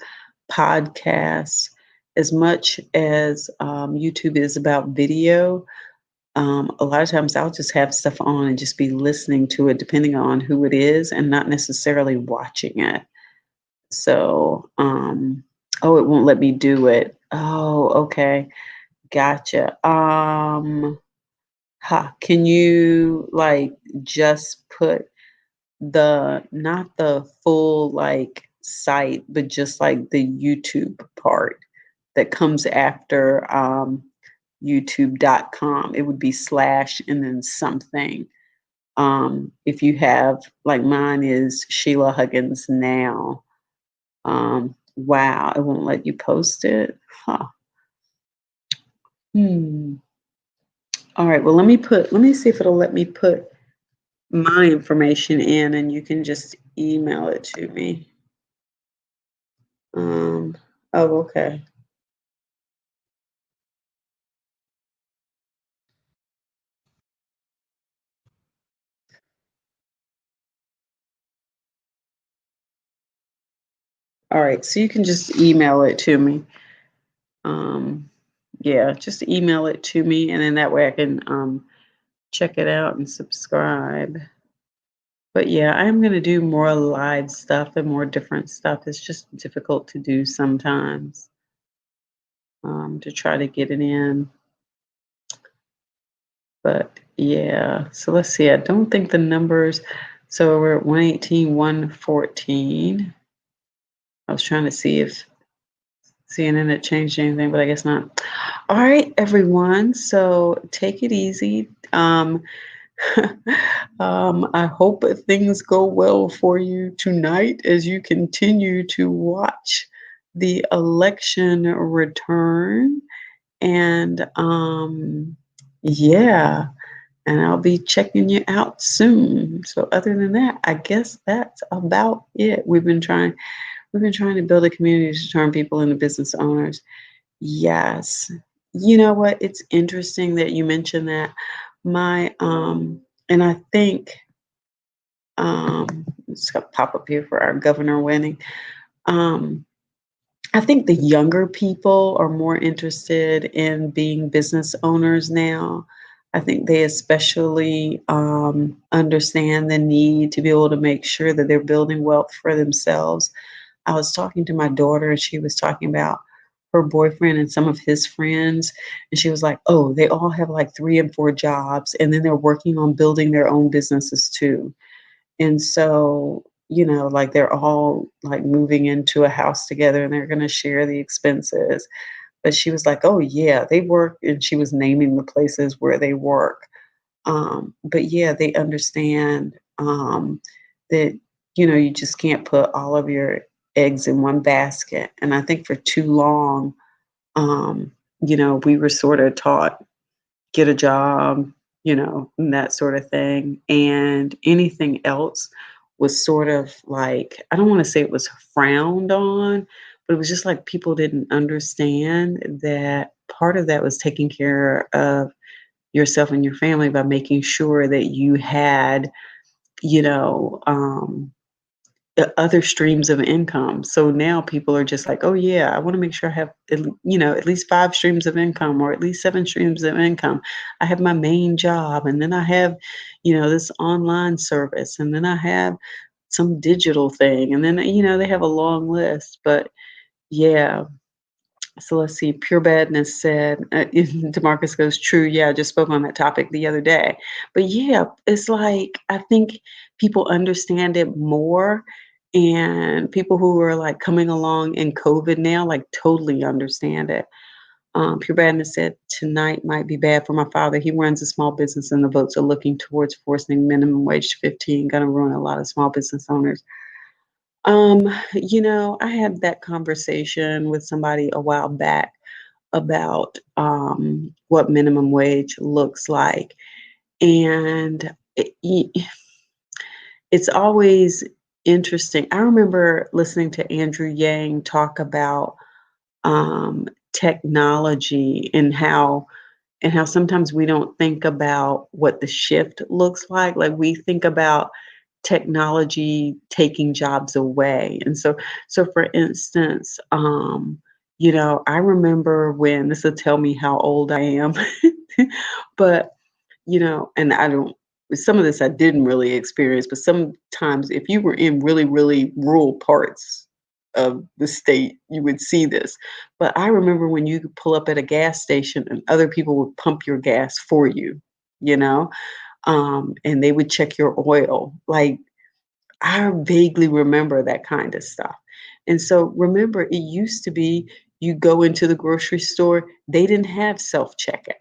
B: podcasts, as much as YouTube is about video. A lot of times I'll just have stuff on and just be listening to it, depending on who it is, and not necessarily watching it. So, oh, it won't let me do it. Oh, okay. Gotcha. Can you like just put not the full like site, but just like the YouTube part that comes after youtube.com? It would be slash and then something. If you have like mine is Sheila Huggins now. Wow, it won't let you post it. Huh. Hmm. All right. Well, let me see if it'll let me put my information in and you can just email it to me. Um, oh, okay. All right. So you can just email it to me. Um, yeah, just email it to me, and then that way I can check it out and subscribe. But yeah, I'm gonna do more live stuff and more different stuff. It's just difficult to do sometimes, to try to get it in. But yeah, so let's see. I don't think the numbers. So we're at 118, 114. I was trying to see if CNN had changed anything, but I guess not. All right, everyone. So take it easy. I hope things go well for you tonight as you continue to watch the election return. And yeah, and I'll be checking you out soon. So other than that, I guess that's about it. We've been trying to build a community to turn people into business owners. Yes. You know what? It's interesting that you mentioned that. My and I think it's gonna pop up here for our governor winning. Um I think the younger people are more interested in being business owners now. I think they especially understand the need to be able to make sure that they're building wealth for themselves. I was talking to my daughter, and she was talking about her boyfriend and some of his friends. And she was like, oh, they all have like 3 and 4 jobs, and then they're working on building their own businesses too. And so, like they're all like moving into a house together and they're going to share the expenses. But she was like, oh, yeah, they work. And she was naming the places where they work. But yeah, they understand that, you just can't put all of your eggs in one basket. And I think for too long, um, we were sort of taught get a job, and that sort of thing. And anything else was sort of like, I don't want to say it was frowned on, but it was just like people didn't understand that part of that was taking care of yourself and your family by making sure that you had, you know, um, other streams of income. So now people are just like, oh yeah, I want to make sure I have, at least 5 streams of income or at least 7 streams of income. I have my main job, and then I have, this online service, and then I have some digital thing, and then they have a long list. But yeah, so let's see. Pure Badness said, Demarcus goes, true. Yeah, I just spoke on that topic the other day. But yeah, it's like, I think people understand it more. And people who are like coming along in COVID now, like totally understand it. Pure Badness said, tonight might be bad for my father. He runs a small business and the votes are looking towards forcing minimum wage to 15. Gonna ruin a lot of small business owners. I had that conversation with somebody a while back about what minimum wage looks like. And it's always interesting. I remember listening to Andrew Yang talk about technology and how sometimes we don't think about what the shift looks like. Like we think about technology taking jobs away. And so for instance, I remember when this will tell me how old I am, but and I don't some of this I didn't really experience, but sometimes if you were in really, really rural parts of the state, you would see this. But I remember when you could pull up at a gas station and other people would pump your gas for you, you know, and they would check your oil. Like I vaguely remember that kind of stuff. And so remember, it used to be you go into the grocery store, they didn't have self checkout.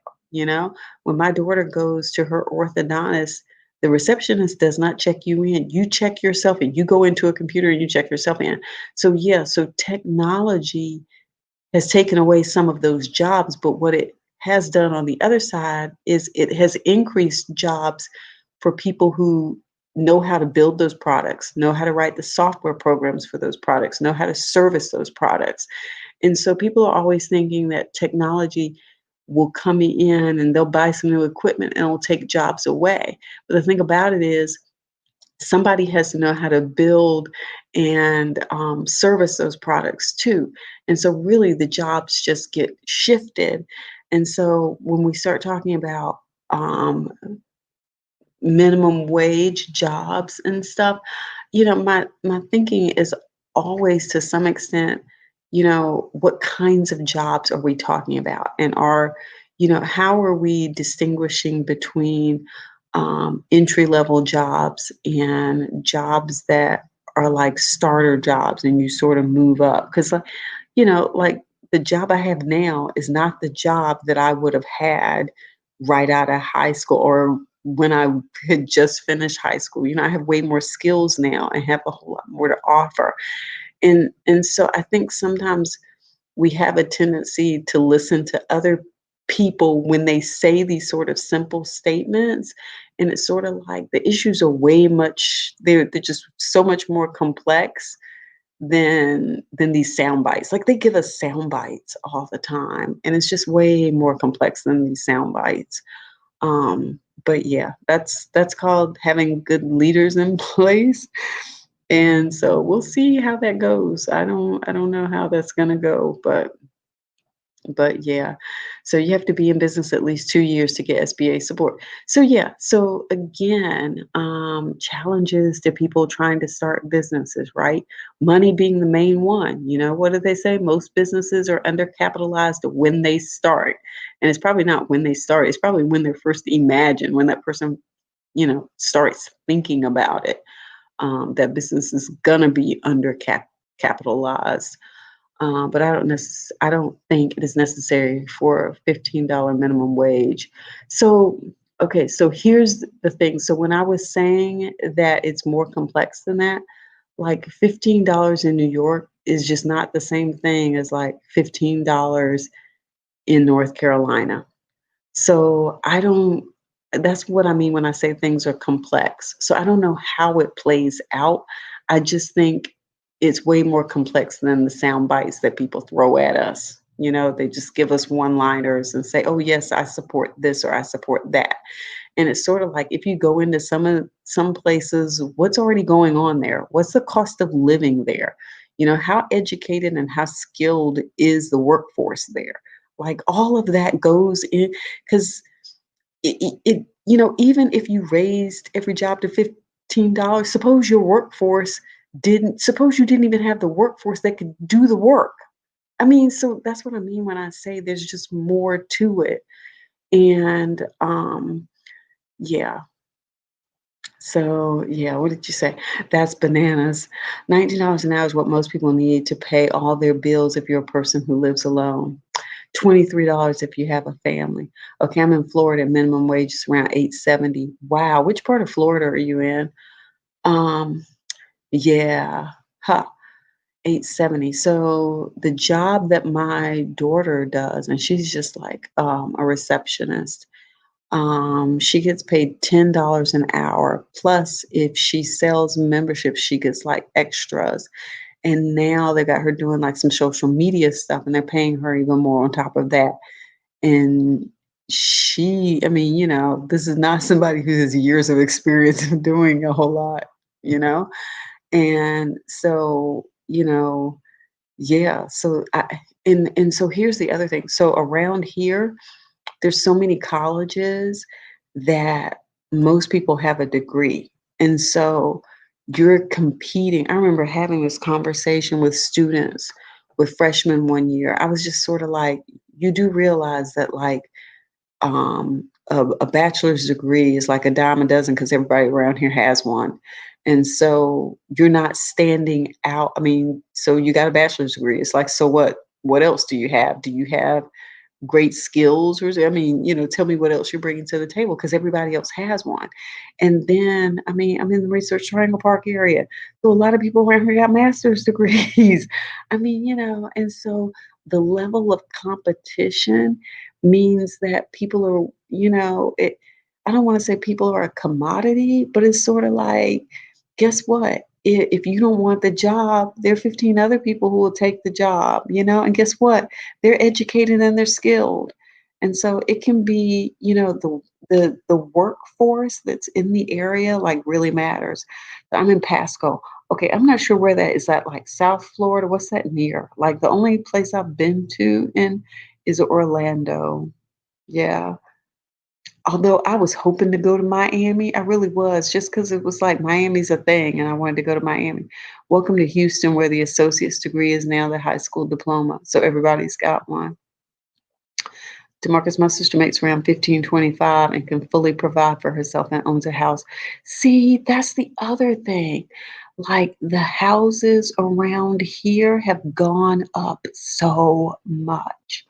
B: When my daughter goes to her orthodontist, the receptionist does not check you in. You check yourself in. You go into a computer and you check yourself in. So, yeah, so technology has taken away some of those jobs, but what it has done on the other side is it has increased jobs for people who know how to build those products, know how to write the software programs for those products, know how to service those products. And so people are always thinking that technology will come in and they'll buy some new equipment and it'll take jobs away. But the thing about it is
C: somebody has to know how to build and service those products too. And so really the jobs just get shifted. And so when we start talking about um, minimum wage jobs and stuff, my thinking is always to some extent, what kinds of jobs are we talking about? And how are we distinguishing between entry level jobs and jobs that are like starter jobs and you sort of move up? Because, like the job I have now is not the job that I would have had right out of high school or when I had just finished high school. I have way more skills now and have a whole lot more to offer. And so I think sometimes we have a tendency to listen to other people when they say these sort of simple statements. And it's sort of like the issues are they're just so much more complex than these sound bites. Like they give us sound bites all the time, and it's just way more complex than these sound bites. But yeah, that's called having good leaders in place. And so we'll see how that goes. I don't know how that's gonna go, but yeah. So you have to be in business at least 2 years to get SBA support. So yeah, so again, challenges to people trying to start businesses, right? Money being the main one. What do they say? Most businesses are undercapitalized when they start. And it's probably not when they start, it's probably when they're first imagined, when that person, starts thinking about it, that business is gonna be capitalized. But I don't think it is necessary for a $15 minimum wage. So, okay, so here's the thing. So when I was saying that it's more complex than that, like $15 in New York is just not the same thing as like $15 in North Carolina. So that's what I mean when I say things are complex. So I don't know how it plays out. I just think it's way more complex than the sound bites that people throw at us. They just give us one-liners and say, "Oh yes, I support this or I support that." And it's sort of like if you go into some places, what's already going on there? What's the cost of living there? How educated and how skilled is the workforce there? Like all of that goes in because even if you raised every job to $15, suppose you didn't even have the workforce that could do the work. I mean, so that's what I mean when I say there's just more to it. And yeah. So yeah, what did you say? That's bananas. $19 an hour is what most people need to pay all their bills if you're a person who lives alone. $23 if you have a family. Okay, I'm in Florida. Minimum wage is around 870. Wow, which part of Florida are you in? Um, yeah, huh, 870. So the job that my daughter does, and she's just like a receptionist. She gets paid $10 an hour. Plus, if she sells memberships, she gets like extras. And now they got her doing like some social media stuff, and they're paying her even more on top of that. And I mean, this is not somebody who has years of experience of doing a whole lot, you know? And so, yeah. So and so here's the other thing. So around here, there's so many colleges that most people have a degree. And so you're competing. I remember having this conversation with students with freshmen one year. I was just sort of like, you do realize that like a bachelor's degree is like a dime a dozen because everybody around here has one. And so you're not standing out. I mean, so you got a bachelor's degree. It's like, so what? What else do you have? Do you have great skills? Or I mean, tell me what else you're bringing to the table because everybody else has one. And then, I mean, I'm in the Research Triangle Park area. So a lot of people around here got master's degrees. I mean, and so the level of competition means that people are, I don't want to say people are a commodity, but it's sort of like, guess what? If you don't want the job, there are 15 other people who will take the job, and guess what? They're educated and they're skilled. And so it can be, the workforce that's in the area like really matters. I'm in Pasco. Okay, I'm not sure where that is. That like South Florida? What's that near? Like the only place I've been to in is Orlando. Yeah. Although I was hoping to go to Miami, I really was, just because it was like Miami's a thing and I wanted to go to Miami. Welcome to Houston, where the associate's degree is now the high school diploma. So everybody's got one. DeMarcus, my sister makes around 1525 and can fully provide for herself and owns a house. See, that's the other thing. Like the houses around here have gone up so much.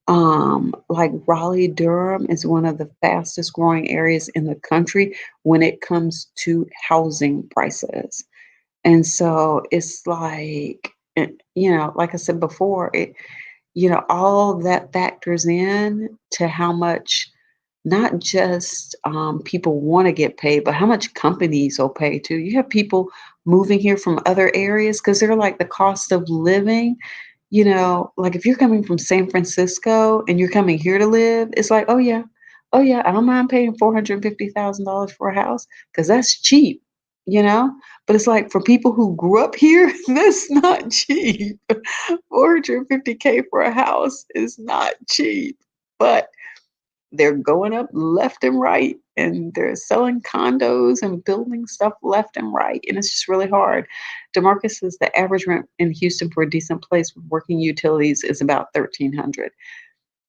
C: Like Raleigh, Durham is one of the fastest growing areas in the country when it comes to housing prices. And so it's like, like I said before, all that factors in to how much not just people want to get paid, but how much companies will pay too. You have people moving here from other areas because they're like the cost of living. Like if you're coming from San Francisco and you're coming here to live, it's like, oh yeah, I don't mind paying $450,000 for a house because that's cheap, you know. But it's like for people who grew up here, that's not cheap. 450K for a house is not cheap, but they're going up left and right, and they're selling condos and building stuff left and right, and it's just really hard. DeMarcus says the average rent in Houston for a decent place with working utilities is about 1,300.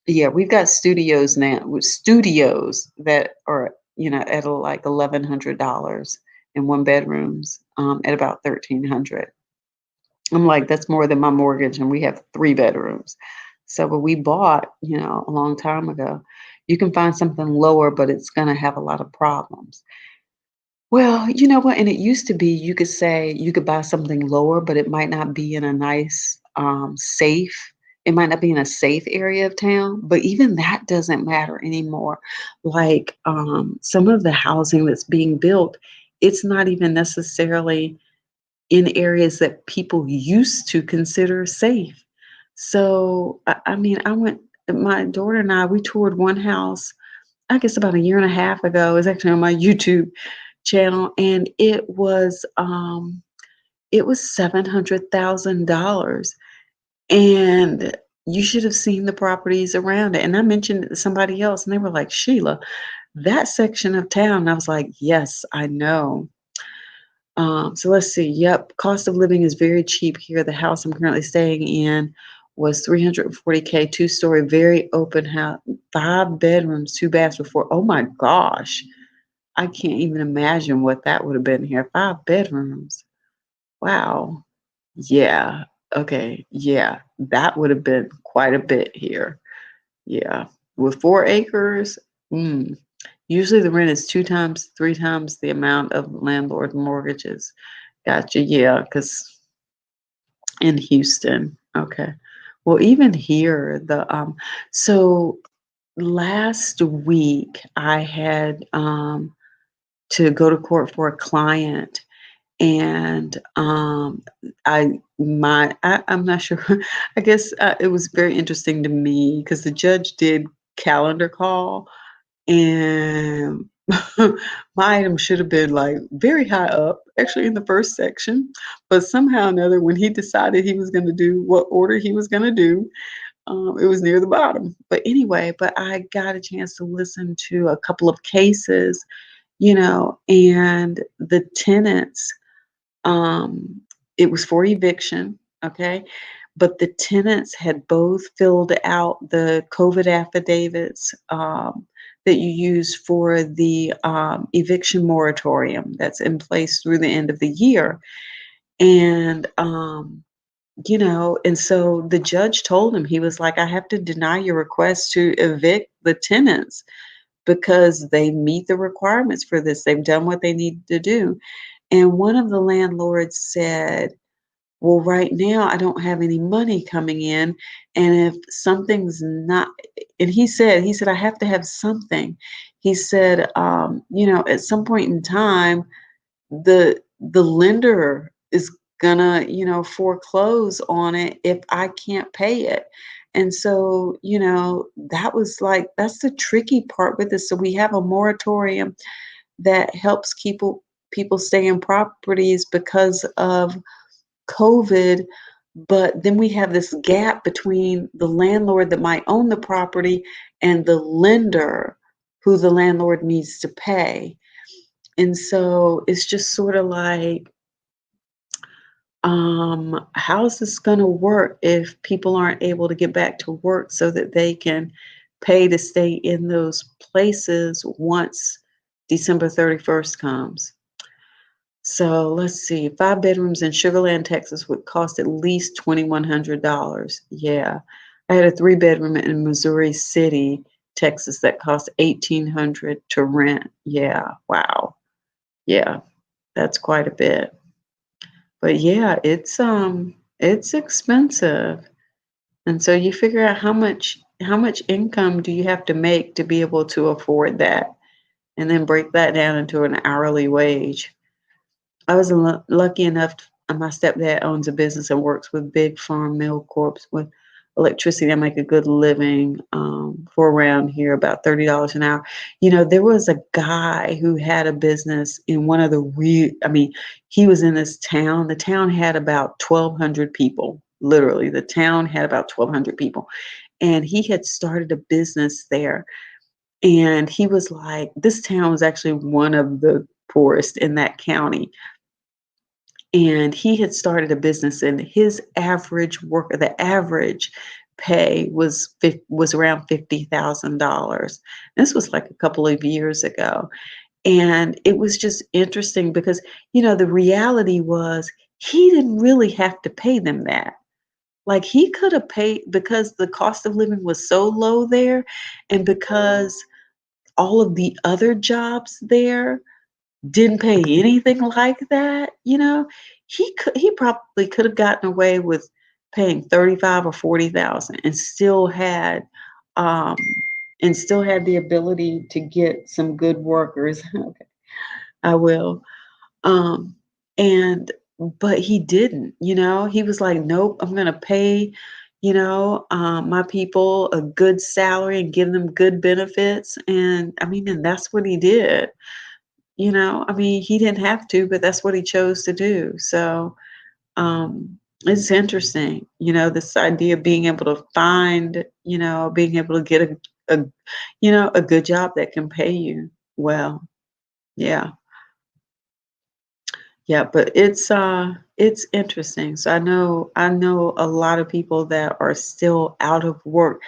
C: Yeah, we've got studios now, with studios that are at like $1,100 in one bedrooms, at about 1,300. I'm like, that's more than my mortgage, and we have 3 bedrooms. So, but we bought, a long time ago. You can find something lower, but it's going to have a lot of problems. Well, you know what? And it used to be you could say you could buy something lower, but it might not be in a nice, safe. It might not be in a safe area of town, but even that doesn't matter anymore. Like some of the housing that's being built, it's not even necessarily in areas that people used to consider safe. So, I mean, my daughter and I, we toured one house, I guess about a year and a half ago. It's actually on my YouTube channel, and it was $700,000. And you should have seen the properties around it. And I mentioned it to somebody else, and they were like, Sheila, that section of town. And I was like, yes, I know. So let's see. Yep, cost of living is very cheap here. The house I'm currently staying in was 340K, 2-story, very open house, 5 bedrooms, 2 baths before. Oh my gosh. I can't even imagine what that would have been here. 5 bedrooms. Wow. Yeah. Okay. Yeah. That would have been quite a bit here. Yeah. With 4 acres, usually the rent is 2 times, 3 times the amount of landlord mortgages. Gotcha. Yeah. Because in Houston. Okay. Well, even here, so last week I had to go to court for a client, and I'm not sure. I guess it was very interesting to me because the judge did calendar call, and my item should have been like very high up, actually in the first section, but somehow or another, when he decided he was going to do what order he was going to do, it was near the bottom. But anyway, but I got a chance to listen to a couple of cases, and the tenants, um, it was for eviction, okay? But the tenants had both filled out the COVID affidavits, that you use for the eviction moratorium that's in place through the end of the year. And, and so the judge told him, he was like, I have to deny your request to evict the tenants because they meet the requirements for this. They've done what they need to do. And one of the landlords said, well, right now I don't have any money coming in. And if something's not, and he said, I have to have something. He said, at some point in time, the lender is gonna, foreclose on it if I can't pay it. And so, that was like, that's the tricky part with this. So we have a moratorium that helps people stay in properties because of COVID, but then we have this gap between the landlord that might own the property and the lender who the landlord needs to pay. And so it's just sort of like, how's this going to work if people aren't able to get back to work so that they can pay to stay in those places once December 31st comes? So let's see, 5 bedrooms in Sugar Land, Texas would cost at least $2,100. Yeah. I had a 3 bedroom in Missouri City, Texas that cost $1,800 to rent. Yeah. Wow. Yeah. That's quite a bit. But yeah, it's expensive. And so you figure out how much income do you have to make to be able to afford that, and then break that down into an hourly wage. I was lucky enough. My stepdad owns a business and works with big farm mill corps with electricity. I make a good living for around here, about $30 an hour. There was a guy who had a business in one of the he was in this town. The town had about 1,200 people. Literally, the town had about 1,200 people, and he had started a business there. And he was like, this town was actually one of the poorest in that county, and he had started a business, and the average pay was around $50,000. This was like a couple of years ago. And it was just interesting because, the reality was he didn't really have to pay them that. Like, he could have paid, because the cost of living was so low there, and because all of the other jobs there didn't pay anything like that, he probably could have gotten away with paying 35 or 40,000 um and still had the ability to get some good workers. Okay, I will. Um and but he didn't, he was like, nope, I'm gonna pay, my people a good salary and give them good benefits. And that's what he did. He didn't have to, but that's what he chose to do. So, it's interesting, this idea of being able to being able to get a good job that can pay you well. Yeah. Yeah, but it's interesting. So I know a lot of people that are still out of work.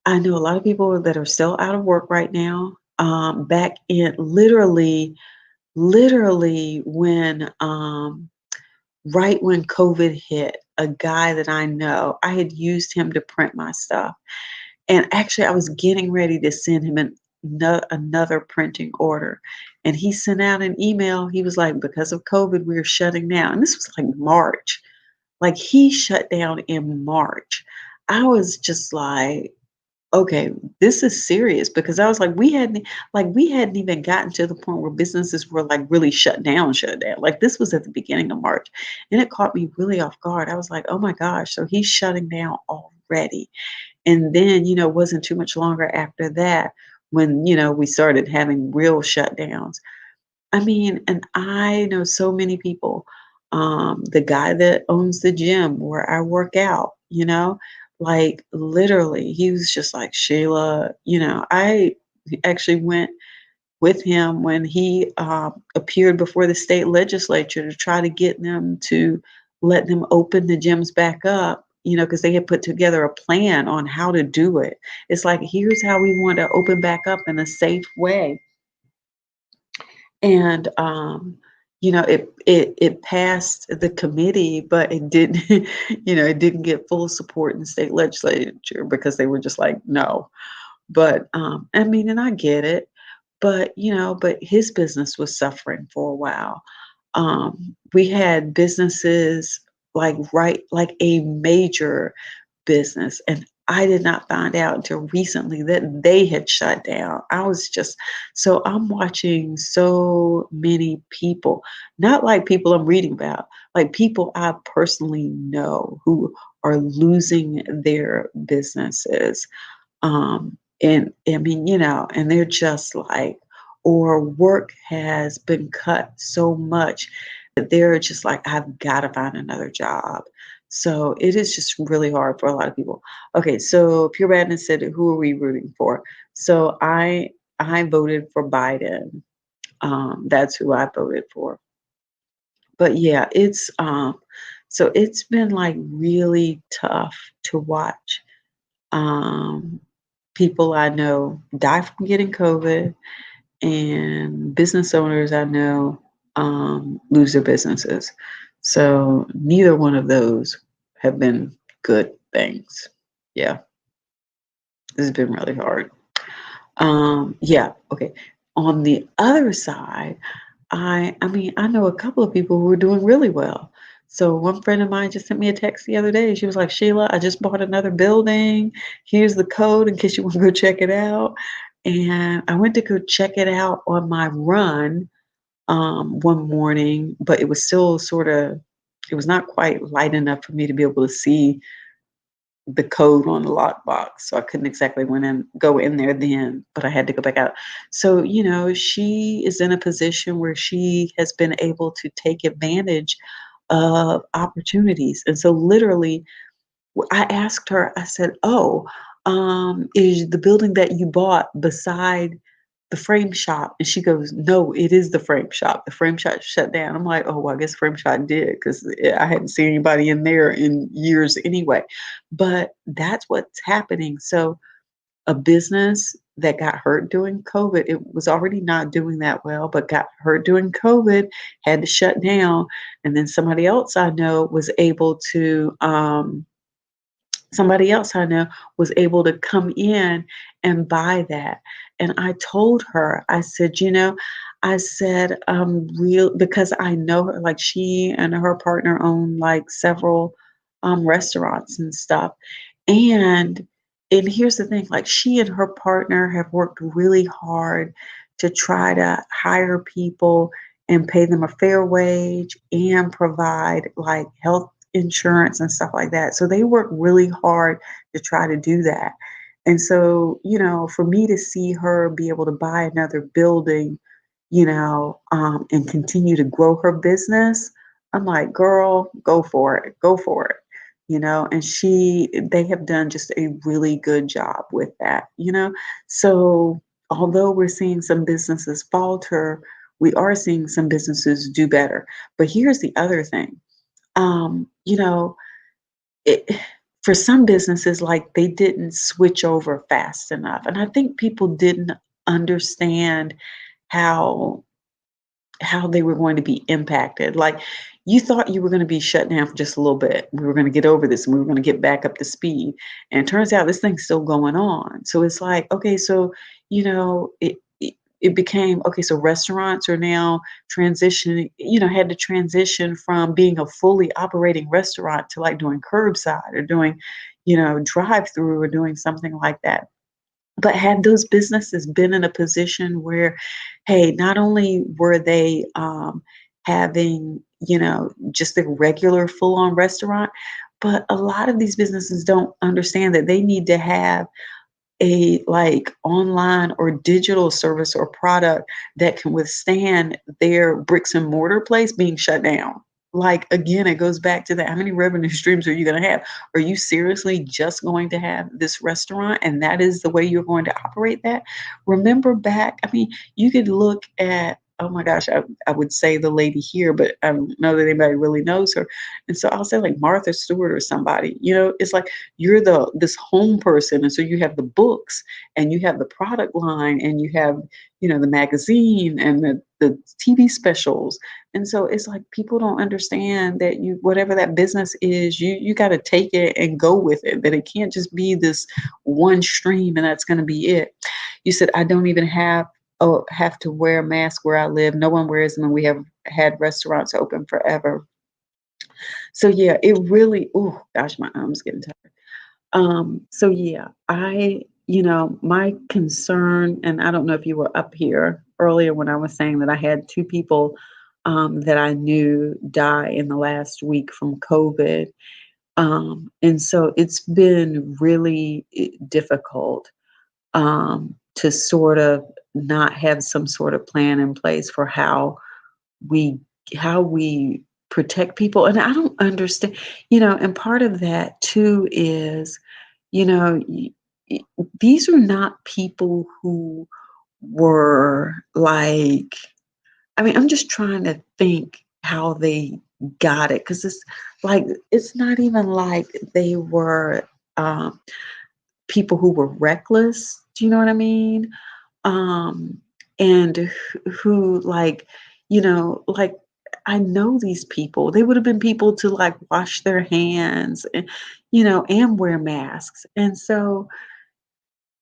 C: I know a lot of people that are still out of work right now. Back in literally when right when COVID hit, a guy that I know, I had used him to print my stuff. And actually, I was getting ready to send him another printing order. And he sent out an email. He was like, because of COVID, we're shutting down. And this was like March. Like, he shut down in March. I was just like, okay, this is serious, because I was like, we hadn't even gotten to the point where businesses were like really shut down. Like, this was at the beginning of March, and it caught me really off guard. I was like, oh my gosh, so he's shutting down already. And then, it wasn't too much longer after that when, we started having real shutdowns. And I know so many people. The guy that owns the gym where I work out, like, literally, he was just like, Sheila, I actually went with him when he appeared before the state legislature to try to get them to let them open the gyms back up, because they had put together a plan on how to do it. It's like, here's how we want to open back up in a safe way. And it passed the committee, but it didn't it didn't get full support in the state legislature because they were just like, no. But and I get it, but his business was suffering for a while. We had businesses like a major business, and I did not find out until recently that they had shut down. I was just, so I'm watching so many people, not like people I'm reading about, like people I personally know who are losing their businesses. And I mean, and they're just like, or work has been cut so much that they're just like, I've got to find another job. So it is just really hard for a lot of people. Okay, so Pure Badness said, who are we rooting for? So I voted for Biden. That's who I voted for. But yeah, so it's been like really tough to watch. Um, People I know die from getting COVID, and business owners I know lose their businesses. So neither one of those have been good things. Yeah, this has been really hard. Yeah, okay. On the other side, I mean, I know a couple of people who are doing really well. So one friend of mine just sent me a text the other day. She was like, Sheila, I just bought another building. Here's the code in case you want to go check it out. And I went to go check it out on my run one morning, but it was still sort of, it was not quite light enough for me to be able to see the code on the lockbox. So I couldn't exactly go in there then, but I had to go back out. So, she is in a position where she has been able to take advantage of opportunities. And so literally I asked her, I said, "Oh, is the building that you bought beside the frame shop?" And she goes, "No, it is the frame shop. The frame shop shut down." I'm like, "Oh, well, I guess frame shop did because I hadn't seen anybody in there in years anyway." But that's what's happening. So a business that got hurt during COVID, it was already not doing that well, but got hurt during COVID, had to shut down. And then somebody else I know was able to come in and buy that. And I told her, I said, real because I know her, like she and her partner own like several restaurants and stuff. And and here's the thing, like she and her partner have worked really hard to try to hire people and pay them a fair wage and provide like health insurance and stuff like that. So they work really hard to try to do that. And so, for me to see her be able to buy another building, and continue to grow her business, I'm like, girl, go for it, go for it. And they have done just a really good job with that. So although we're seeing some businesses falter, we are seeing some businesses do better. But here's the other thing, um, you know, it, for some businesses, like they didn't switch over fast enough. And I think people didn't understand how they were going to be impacted. Like you thought you were going to be shut down for just a little bit. We were going to get over this and we were going to get back up to speed. And it turns out this thing's still going on. So it's like, okay, so, it became, okay, so restaurants are now transitioning, had to transition from being a fully operating restaurant to like doing curbside or doing, drive through or doing something like that. But had those businesses been in a position where, hey, not only were they having, just a regular full on restaurant, but a lot of these businesses don't understand that they need to have a like online or digital service or product that can withstand their bricks and mortar place being shut down. Like again, it goes back to that. How many revenue streams are you going to have? Are you seriously just going to have this restaurant and that is the way you're going to operate that? Remember back, I mean, you could look at, oh my gosh, I would say the lady here, but I don't know that anybody really knows her. And so I'll say like Martha Stewart or somebody, it's like you're this home person. And so you have the books and you have the product line and you have, the magazine and the TV specials. And so it's like people don't understand that whatever that business is, you got to take it and go with it, that it can't just be this one stream and that's going to be it. You said, I don't even have to wear a mask where I live. No one wears them and we have had restaurants open forever. So yeah, it really, oh gosh, my arm's getting tired. So yeah, my concern, and I don't know if you were up here earlier when I was saying that I had two people that I knew die in the last week from COVID. And so it's been really difficult to sort of not have some sort of plan in place for we how we protect people. And I don't understand, and part of that too is, you know, y- y- these are not people who were like, I mean, I'm just trying to think how they got it, because it's not even like they were um, people who were reckless. Do you know what I mean? um and who, like, like, I know these people. They would have been people to like wash their hands and and wear masks. And so,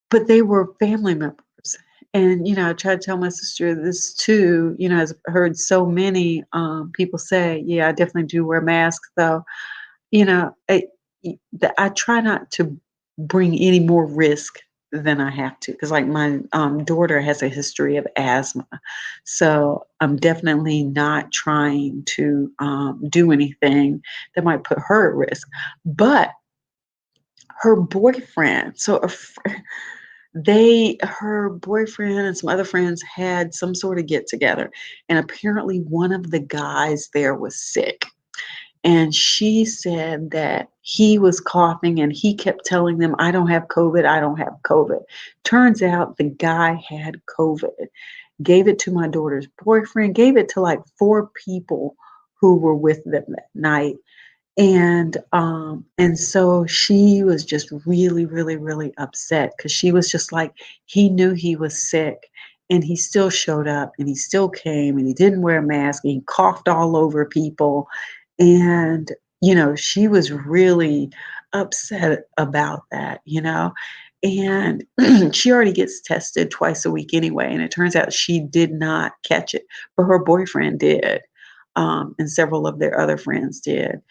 C: but they were family members. And I tried to tell my sister this too. I've heard so many people say, yeah, I definitely do wear masks though. you know, I, I try not to bring any more risk than I have to, because like my daughter has a history of asthma, so I'm definitely not trying to do anything that might put her at risk. But her boyfriend, her boyfriend and some other friends had some sort of get together, and apparently one of the guys there was sick. And she said that he was coughing and he kept telling them, I don't have COVID, I don't have COVID. Turns out the guy had COVID, gave it to my daughter's boyfriend, gave it to like four people who were with them that night. And so she was just really, really, really upset, because she was just like, he knew he was sick and he still showed up and he still came and he didn't wear a mask and he coughed all over people. And she was really upset about that. And she already gets tested twice a week anyway, and it turns out she did not catch it, but her boyfriend did. And several of their other friends did.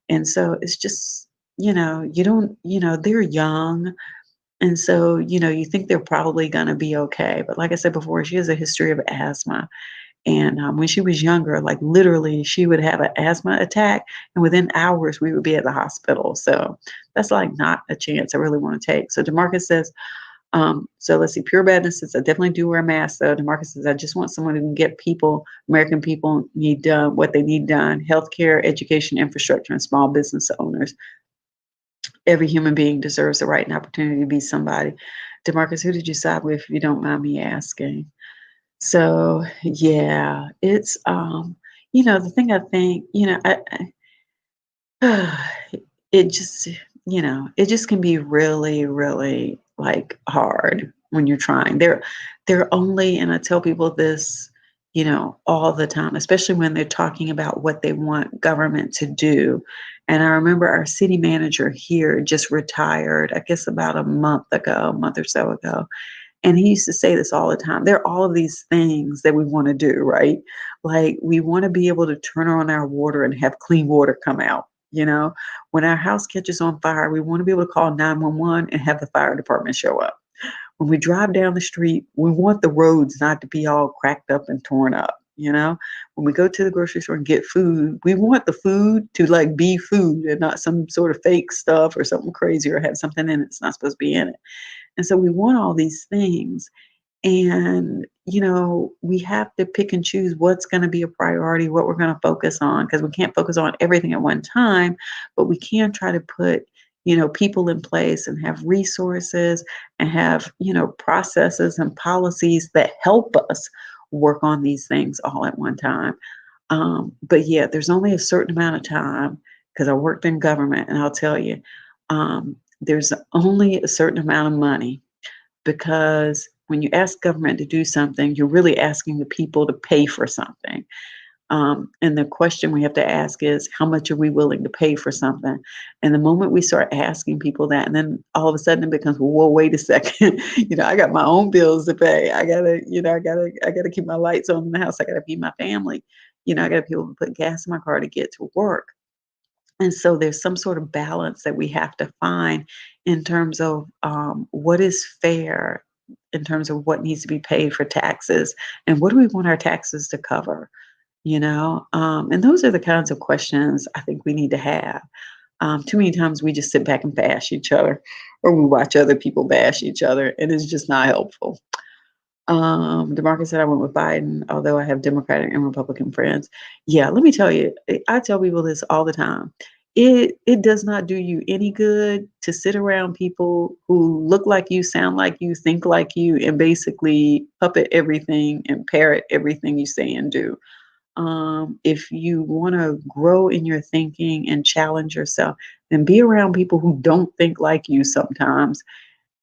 C: And so it's just, you don't, they're young. And so, you think they're probably going to be okay. But like I said before, she has a history of asthma. And when she was younger, like literally, she would have an asthma attack, and within hours, we would be at the hospital. So that's like not a chance I really want to take. So Demarcus says, so let's see, Pure Badness says, I definitely do wear a mask though. Demarcus says, I just want someone who can get American people need done what they need done: healthcare, education, infrastructure, and small business owners. Every human being deserves the right and opportunity to be somebody. Demarcus, who did you side with, if you don't mind me asking? So yeah, it's the thing I think, it just, it just can be really, really like hard when you're trying. They're only, and I tell people this, all the time, especially when they're talking about what they want government to do. And I remember our city manager here just retired, I guess about a month or so ago. And he used to say this all the time. There are all of these things that we want to do, right? Like we want to be able to turn on our water and have clean water come out. When our house catches on fire, we want to be able to call 911 and have the fire department show up. When we drive down the street, we want the roads not to be all cracked up and torn up. When we go to the grocery store and get food, we want the food to like be food and not some sort of fake stuff or something crazy or have something in it that's not supposed to be in it. And so we want all these things. And, we have to pick and choose what's going to be a priority, what we're going to focus on, because we can't focus on everything at one time, but we can try to put, people in place and have resources and have, processes and policies that help us work on these things all at one time. But yeah, there's only a certain amount of time, because I worked in government, and I'll tell you, there's only a certain amount of money, because when you ask government to do something, you're really asking the people to pay for something. And the question we have to ask is, how much are we willing to pay for something? And the moment we start asking people that, and then all of a sudden it becomes, well, wait a second, I got my own bills to pay. I gotta keep my lights on in the house. I gotta feed my family. I gotta be able to put gas in my car to get to work. And so there's some sort of balance that we have to find in terms of what is fair, in terms of what needs to be paid for taxes, and what do we want our taxes to cover, and those are the kinds of questions I think we need to have. Too many times we just sit back and bash each other, or we watch other people bash each other, and it's just not helpful. DeMarcus said I went with Biden, although I have Democratic and Republican friends. Yeah, let me tell you, I tell people this all the time. It does not do you any good to sit around people who look like you, sound like you, think like you, and basically puppet everything and parrot everything you say and do. If you want to grow in your thinking and challenge yourself, then be around people who don't think like you sometimes,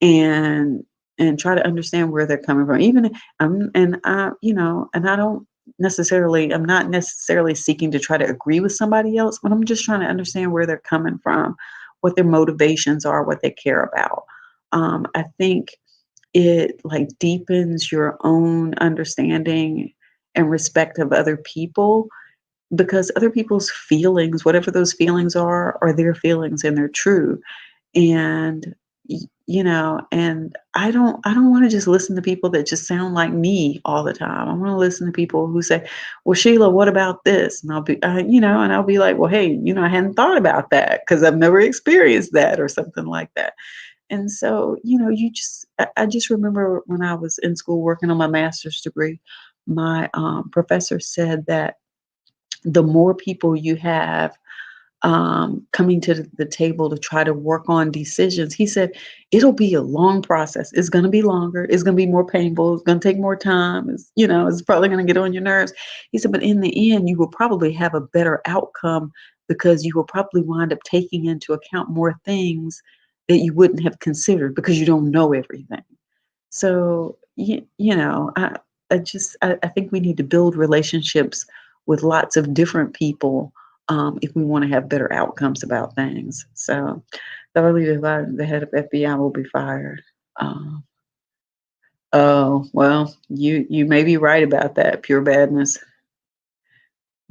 C: and try to understand where they're coming from. Even and I, and I'm not necessarily seeking to try to agree with somebody else, but I'm just trying to understand where they're coming from, what their motivations are, what they care about. I think it like deepens your own understanding and respect of other people, because other people's feelings, whatever those feelings are their feelings and they're true. And and I don't want to just listen to people that just sound like me all the time. I want to listen to people who say, well, Sheila, what about this? And I'll be and I'll be like, well, hey, I hadn't thought about that because I've never experienced that, or something like that. And so, I just remember when I was in school working on my master's degree, my professor said that the more people you have coming to the table to try to work on decisions, he said, it'll be a long process. It's going to be longer. It's going to be more painful. It's going to take more time. It's probably going to get on your nerves. He said, but in the end, you will probably have a better outcome, because you will probably wind up taking into account more things that you wouldn't have considered because you don't know everything. So, I think we need to build relationships with lots of different people, if we want to have better outcomes about things. So, I believe the head of FBI will be fired. Um, oh, well, you may be right about that. Pure badness.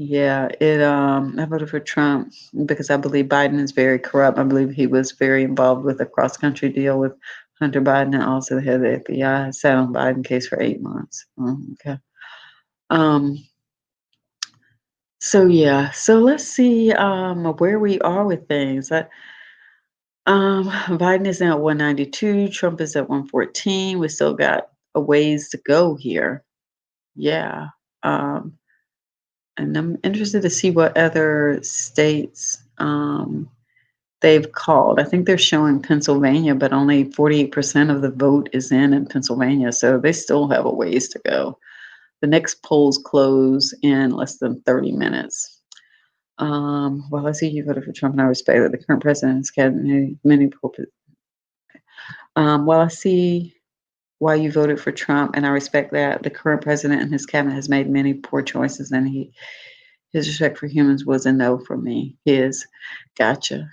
C: Yeah, I voted for Trump because I believe Biden is very corrupt. I believe he was very involved with a cross-country deal with Hunter Biden, and also the head of the FBI. Sat on Biden case for 8 months. Oh, okay. Um, so yeah, so let's see where we are with things. Biden is now at 192, Trump is at 114. We still got a ways to go here. Yeah. Um, and I'm interested to see what other states they've called. I think they're showing Pennsylvania, but only 48% of the vote is in Pennsylvania, so they still have a ways to go. The next polls close in less than 30 minutes. Well, I see you voted for Trump, and I respect that the current president has had many pulpit. Well, I see why you voted for Trump, and I respect that the current president and his cabinet has made many poor choices, and his respect for humans was a no for me. Gotcha.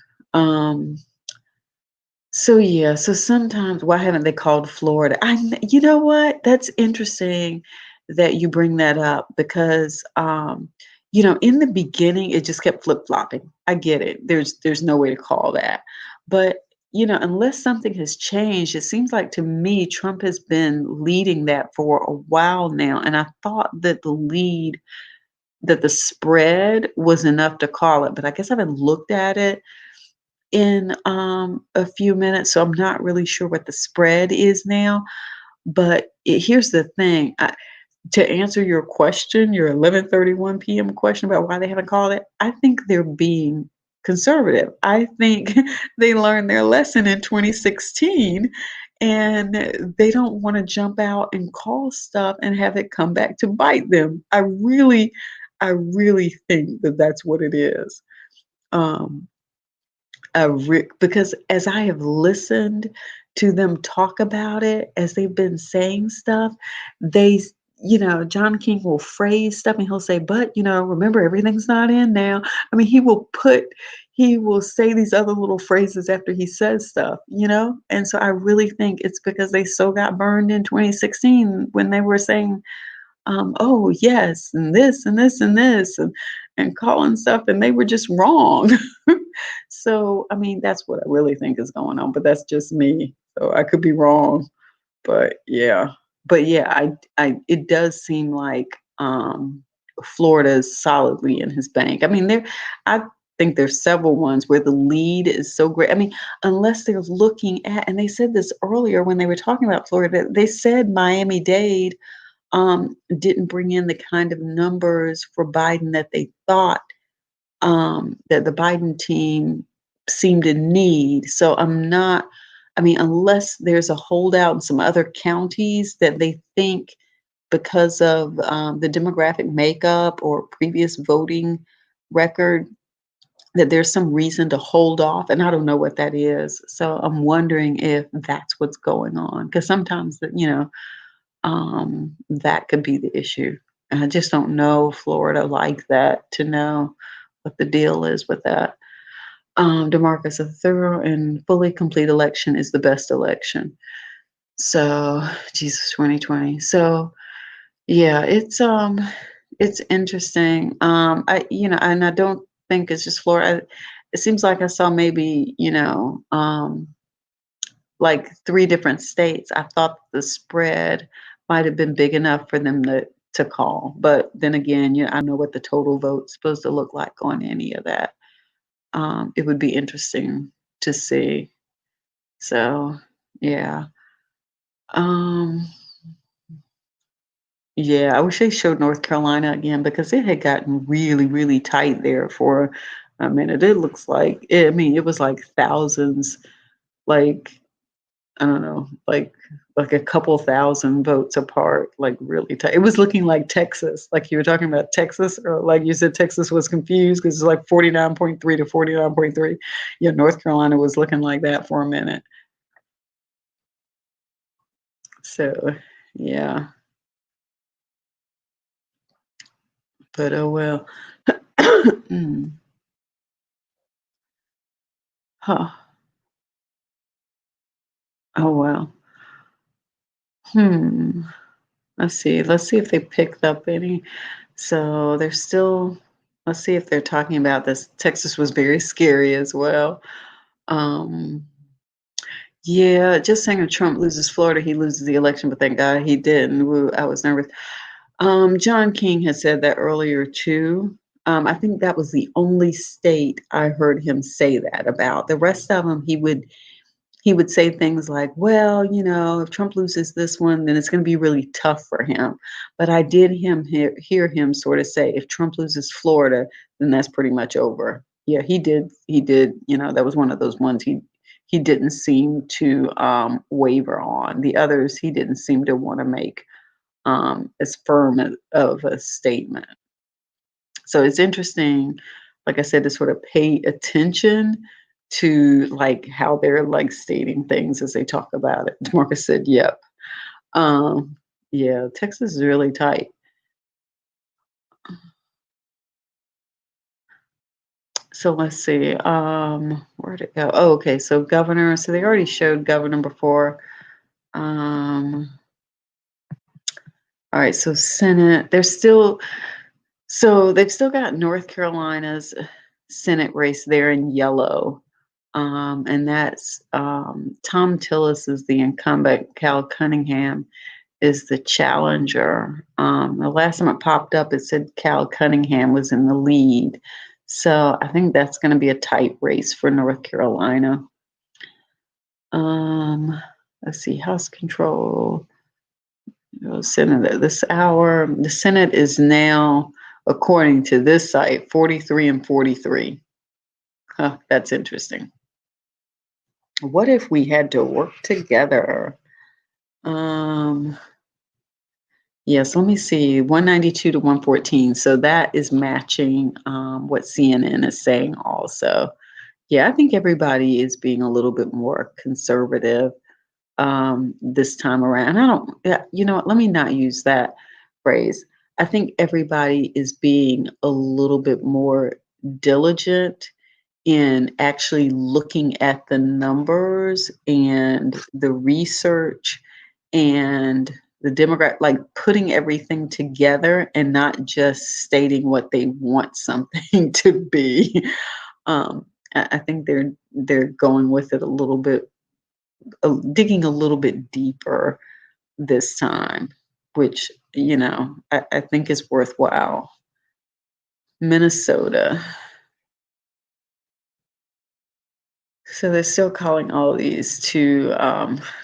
C: So yeah, so sometimes why haven't they called Florida? You know what? That's interesting that you bring that up, because in the beginning it just kept flip-flopping. I get it. There's no way to call that. But unless something has changed, it seems like to me Trump has been leading that for a while now. And I thought that the spread was enough to call it, but I guess I haven't looked at it in a few minutes, so I'm not really sure what the spread is now. But here's the thing. To answer your question, your 11:31 p.m. question about why they haven't called it, I think they're being conservative. I think they learned their lesson in 2016, and they don't want to jump out and call stuff and have it come back to bite them. I really think that that's what it is. Um, because as I have listened to them talk about it, as they've been saying stuff, John King will phrase stuff and he'll say, but, remember, everything's not in now. I mean, he will say these other little phrases after he says stuff, And so I really think it's because they so got burned in 2016 when they were saying, oh, yes, and this and this and this, and calling stuff, and they were just wrong. So, I mean, that's what I really think is going on, but that's just me. So I could be wrong, but yeah. But yeah, it does seem like Florida is solidly in his bank. I mean, I think there's several ones where the lead is so great. I mean, unless they're looking at, and they said this earlier when they were talking about Florida, they said Miami-Dade didn't bring in the kind of numbers for Biden that they thought that the Biden team seemed to need. So I mean, unless there's a holdout in some other counties that they think because of the demographic makeup or previous voting record, that there's some reason to hold off. And I don't know what that is. So I'm wondering if that's what's going on. Because sometimes, that could be the issue. And I just don't know Florida like that to know what the deal is with that. DeMarcus, a thorough and fully complete election is the best election. So, Jesus 2020. So, yeah, it's interesting. And I don't think it's just Florida. It seems like I saw maybe, like 3 different states. I thought the spread might have been big enough for them to call. But then again, I know what the total vote's supposed to look like on any of that. It would be interesting to see. So, yeah. Um, yeah, I wish they showed North Carolina again because it had gotten really, really tight there for a minute. It looks like, I mean, it was like thousands, like, I don't know, like a couple thousand votes apart, like really tight. It was looking like Texas, like you were talking about Texas, or like you said, Texas was confused because it's like 49.3 to 49.3. Yeah, North Carolina was looking like that for a minute. So, yeah, but oh well. Mm. Huh. Oh well. Hmm. Let's see. Let's see if they picked up any. So they're still. Let's see if they're talking about this. Texas was very scary as well. Um, yeah, just saying if Trump loses Florida, he loses the election, but thank God he didn't. Woo, I was nervous. John King had said that earlier too. I think that was the only state I heard him say that about. The rest of them, he would say things like, well, if Trump loses this one, then it's going to be really tough for him. But I did hear him sort of say, if Trump loses Florida, then that's pretty much over. Yeah, he did. He did. That was one of those ones he didn't seem to waver on. The others, he didn't seem to want to make as firm of a statement. So it's interesting, like I said, to sort of pay attention to like how they're like stating things as they talk about it. Marcus said, "Yep, yeah, Texas is really tight." So let's see, where'd it go? Oh, okay. So governor. So they already showed governor before. All right. So Senate. So they've still got North Carolina's Senate race there in yellow. And that's Tom Tillis is the incumbent. Cal Cunningham is the challenger. The last time it popped up, it said Cal Cunningham was in the lead. So I think that's going to be a tight race for North Carolina. Let's see, House control. Senate this hour. The Senate is now, according to this site, 43 and 43. Huh, that's interesting. What if we had to work together? Yes, let me see. 192 to 114. So that is matching what CNN is saying also. Yeah, I think everybody is being a little bit more conservative this time around. I don't, yeah, you know what? Let me not use that phrase. I think everybody is being a little bit more diligent in actually looking at the numbers and the research and the demographic, like putting everything together and not just stating what they want something to be. I think they're going with it a little bit, digging a little bit deeper this time, which, I think is worthwhile. Minnesota. So they're still calling all these to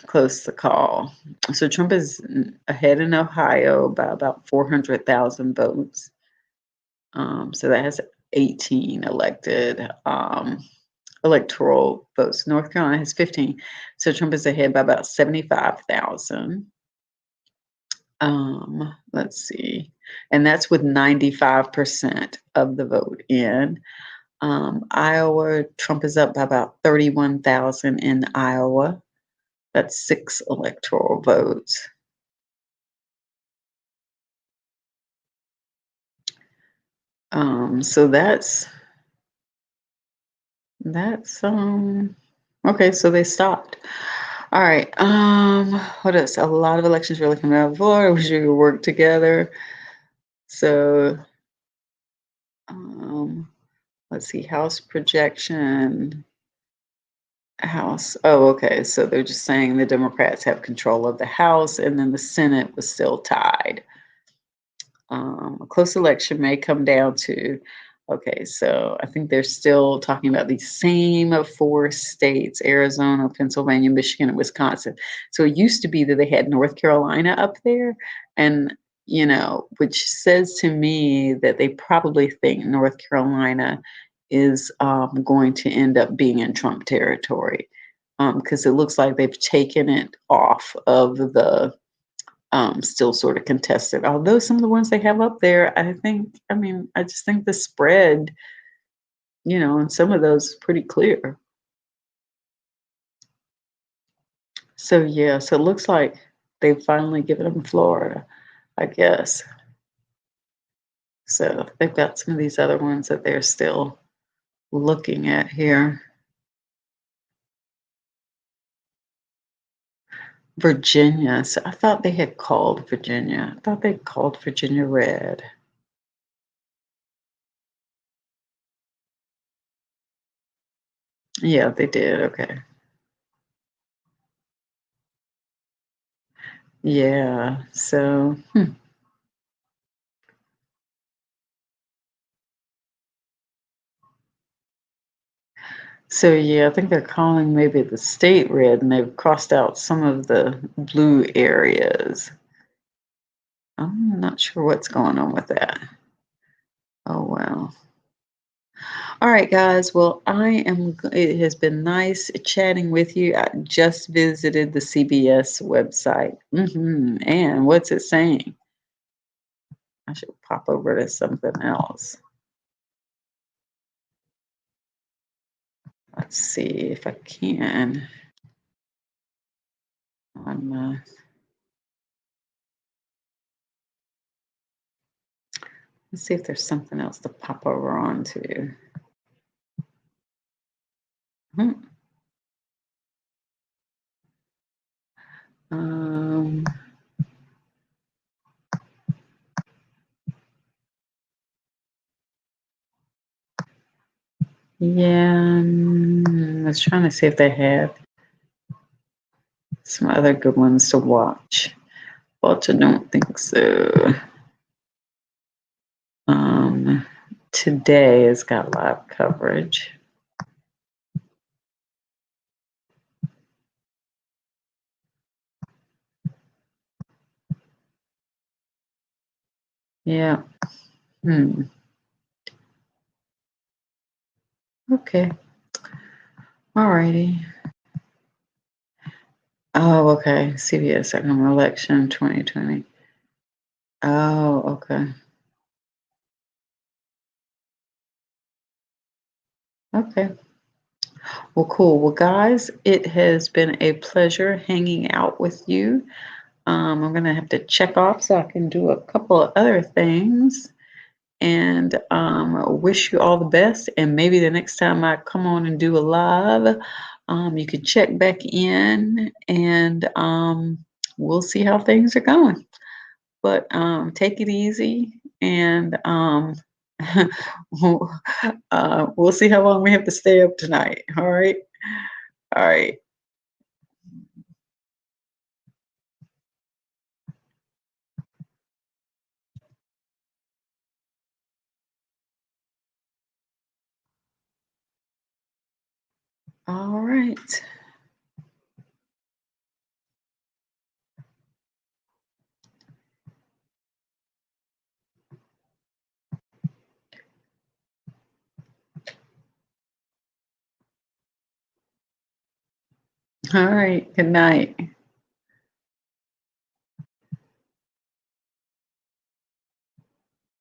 C: close the call. So Trump is ahead in Ohio by about 400,000 votes. So that has 18 elected electoral votes. North Carolina has 15. So Trump is ahead by about 75,000. Let's see. And that's with 95% of the vote in. Iowa, Trump is up by about 31,000 in Iowa. That's 6 electoral votes. So that's okay, so they stopped. All right. What else? A lot of elections really coming out of Florida. We should work together. So let's see, House projection. House. Oh, okay. So they're just saying the Democrats have control of the House, and then the Senate was still tied. A close election may come down to, okay, so I think they're still talking about these same 4 states: Arizona, Pennsylvania, Michigan, and Wisconsin. So it used to be that they had North Carolina up there, and which says to me that they probably think North Carolina is going to end up being in Trump territory, because it looks like they've taken it off of the still sort of contested. Although some of the ones they have up there, I just think the spread, in some of those is pretty clear. So yeah, so it looks like they've finally given them Florida, I guess. So they've got some of these other ones that they're still looking at here. Virginia. So I thought they had called Virginia. I thought they called Virginia red. Yeah, they did. Okay. Yeah. So, So yeah, I think they're calling maybe the state red, and they've crossed out some of the blue areas. I'm not sure what's going on with that. Oh well. All right, guys. Well, it has been nice chatting with you. I just visited the CBS website. And what's it saying? I should pop over to something else. Let's see if I can. Let's see if there's something else to pop over onto. Yeah, I was trying to see if they had some other good ones to watch, but I don't think so. Today has got live coverage. Yeah. Okay. Alrighty. Oh, okay. CBS second election 2020. Oh, okay. Okay. Well, cool. Well, guys, it has been a pleasure hanging out with you. I'm going to have to check off so I can do a couple of other things, and wish you all the best. And maybe the next time I come on and do a live, you can check back in, and we'll see how things are going. But take it easy, and We'll see how long we have to stay up tonight. All right. All right. All right. All right. Good night.